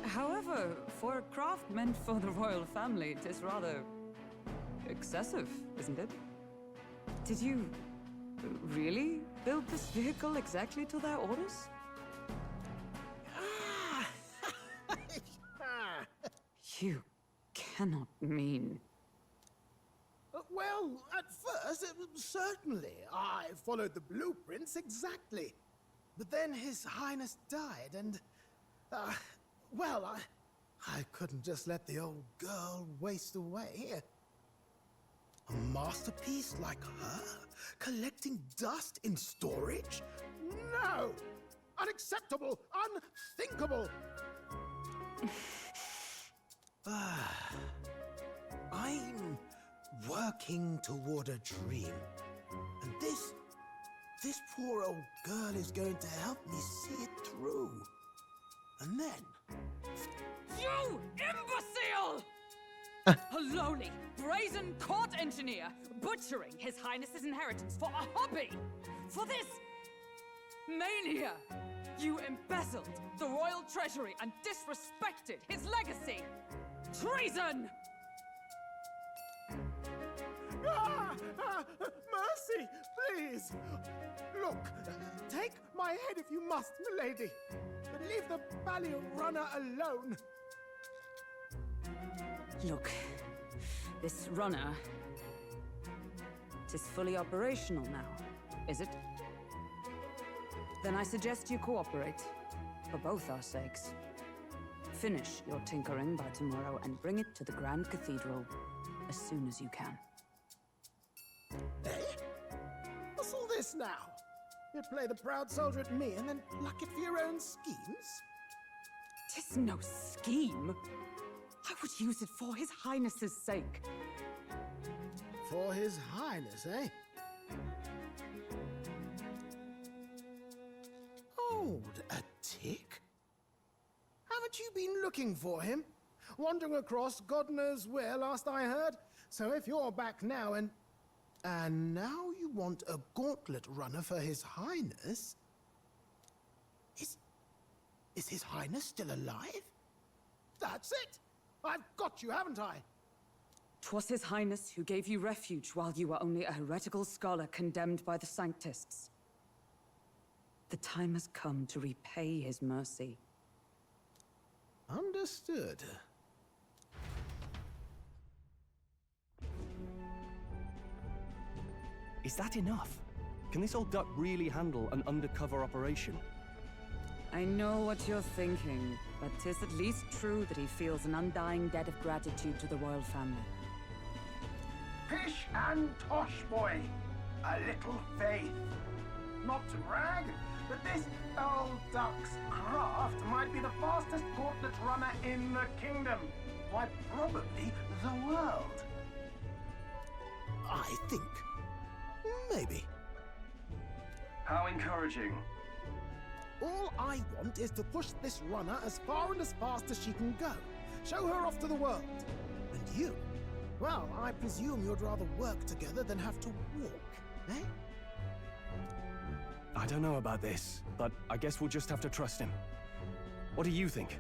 However, for a craft meant for the royal family, it is rather excessive, isn't it? Did you really build this vehicle exactly to their orders? You cannot mean... Well, at first, certainly. I followed the blueprints exactly. But then His Highness died, and... well, I couldn't just let the old girl waste away. A masterpiece like her? Collecting dust in storage? No! Unacceptable! Unthinkable! I'm working toward a dream. And this poor old girl is going to help me see it through. And then... You imbecile! A lowly, brazen court engineer butchering His Highness's inheritance for a hobby! For this mania! You embezzled the royal treasury and disrespected his legacy! Treason! Mercy, please! Look, take my head if you must, milady. But leave the bally runner alone. Look, this runner... 'tis fully operational now, is it? Then I suggest you cooperate, for both our sakes. Finish your tinkering by tomorrow and bring it to the Grand Cathedral as soon as you can. Eh? What's all this now? You play the proud soldier at me and then pluck it for your own schemes? 'Tis no scheme. I would use it for His Highness's sake. For His Highness, eh? Hold a tick. Haven't you been looking for him? Wandering across God knows where last I heard? So if you're back now and now you want a gauntlet runner for His Highness? Is His Highness still alive? That's it! I've got you, haven't I? 'Twas His Highness who gave you refuge while you were only a heretical scholar condemned by the Sanctists. The time has come to repay His mercy. Understood. Is that enough? Can this old duck really handle an undercover operation? I know what you're thinking, but 'tis at least true that he feels an undying debt of gratitude to the royal family. Pish and tosh, boy. A little faith. Not to brag, but this old duck's craft might be the fastest gauntlet runner in the kingdom. Why, probably the world. I think. Maybe. How encouraging. All I want is to push this runner as far and as fast as she can go. Show her off to the world. And you? Well, I presume you'd rather work together than have to walk, eh? I don't know about this, but I guess we'll just have to trust him. What do you think?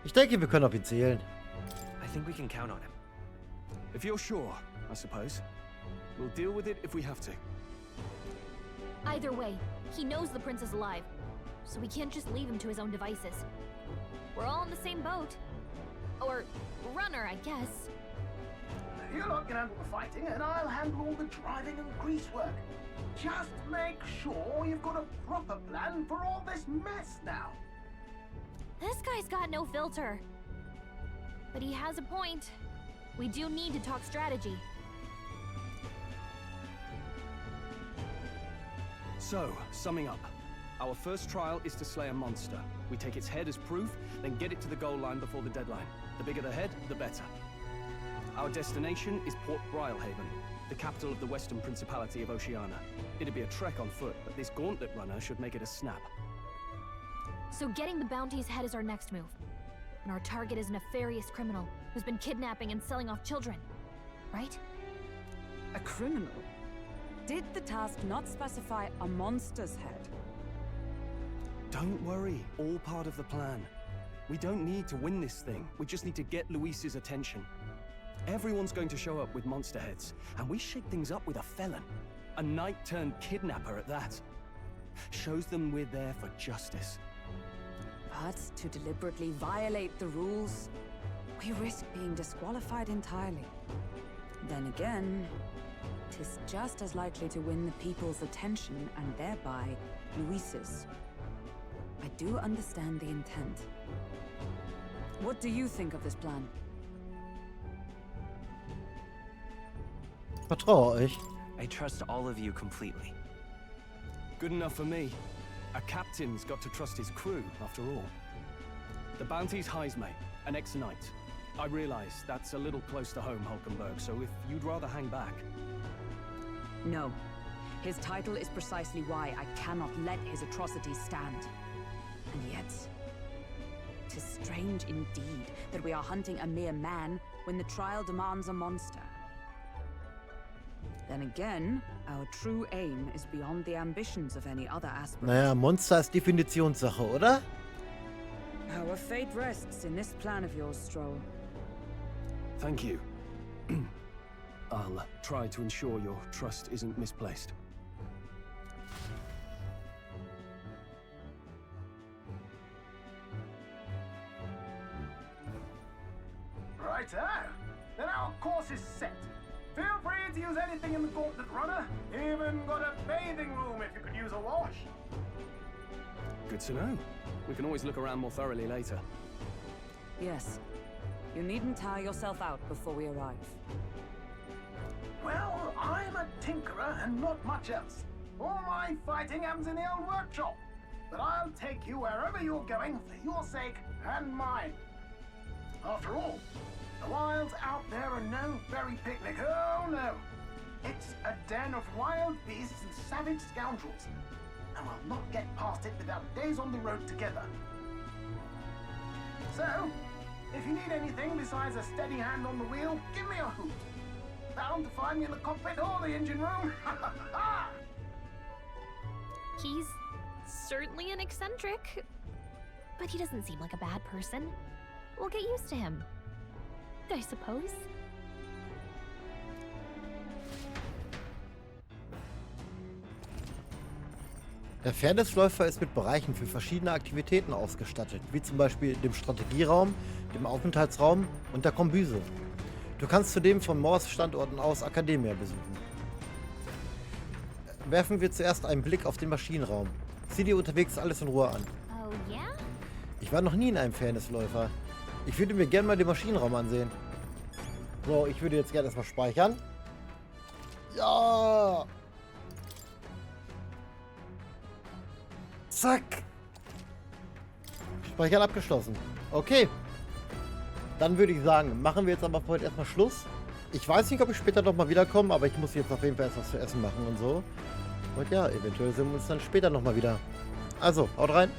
Ich denke, wir können auf ihn zählen. I think we can count on him. If you're sure, I suppose. We'll deal with it if we have to. Either way, he knows the prince is alive, so we can't just leave him to his own devices. We're all in the same boat. Or runner, I guess. You lot can handle the fighting, and I'll handle all the driving and grease work. Just make sure you've got a proper plan for all this mess now. This guy's got no filter. But he has a point. We do need to talk strategy. So, summing up. Our first trial is to slay a monster. We take its head as proof, then get it to the goal line before the deadline. The bigger the head, the better. Our destination is Port Brilehaven, the capital of the Western Principality of Oceania. It'd be a trek on foot, but this gauntlet runner should make it a snap. So getting the bounty's head is our next move. And our target is a nefarious criminal who's been kidnapping and selling off children. Right? A criminal? Did the task not specify a monster's head? Don't worry, all part of the plan. We don't need to win this thing. We just need to get Luis's attention. Everyone's going to show up with monster heads, and we shake things up with a felon. A knight-turned-kidnapper at that. Shows them we're there for justice. But to deliberately violate the rules, we risk being disqualified entirely. Then again, 'tis just as likely to win the people's attention and thereby Luis's. I do understand the intent. What do you think of this plan? Vertraue euch. I trust all of you completely. Good enough for me. A captain's got to trust his crew, after all. The bounty's Heisme, an ex-knight. I realize that's a little close to home, Hulkenberg, so if you'd rather hang back... No. His title is precisely why I cannot let his atrocities stand. And yet, 'tis strange indeed that we are hunting a mere man when the trial demands a monster. Then again, our true aim is beyond the ambitions of any other aspirant. Naja, Monster ist Definitionssache, oder? Our fate rests in this plan of yours, Stroll. Thank you. I'll try to ensure your trust isn't misplaced. Righto. Then our course is set. Feel free to use anything in the gauntlet runner. Even got a bathing room if you could use a wash. Good to know. We can always look around more thoroughly later. Yes. You needn't tire yourself out before we arrive. Well, I'm a tinkerer and not much else. All my fighting happens in the old workshop. But I'll take you wherever you're going for your sake and mine. After all, the wilds out there are no berry picnic. Oh no! It's a den of wild beasts and savage scoundrels. And we'll not get past it without days on the road together. So, if you need anything besides a steady hand on the wheel, give me a hoot. Bound to find me in the cockpit or the engine room. He's certainly an eccentric, but he doesn't seem like a bad person. We'll get used to him, I suppose. Der Fairnessläufer ist mit Bereichen für verschiedene Aktivitäten ausgestattet, wie zum Beispiel dem Strategieraum, dem Aufenthaltsraum und der Kombüse. Du kannst zudem von Moors Standorten aus Akademia besuchen. Werfen wir zuerst einen Blick auf den Maschinenraum. Sieh dir unterwegs alles in Ruhe an. Oh ja? Ich war noch nie in einem Fairnessläufer. Ich würde mir gerne mal den Maschinenraum ansehen. So, ich würde jetzt gerne erstmal speichern. Ja! Zack! Speichern abgeschlossen. Okay. Dann würde ich sagen, machen wir jetzt aber für heute erstmal Schluss. Ich weiß nicht, ob ich später nochmal wiederkomme, aber ich muss jetzt auf jeden Fall erst was zu essen machen und so. Und ja, eventuell sehen wir uns dann später nochmal wieder. Also, haut rein.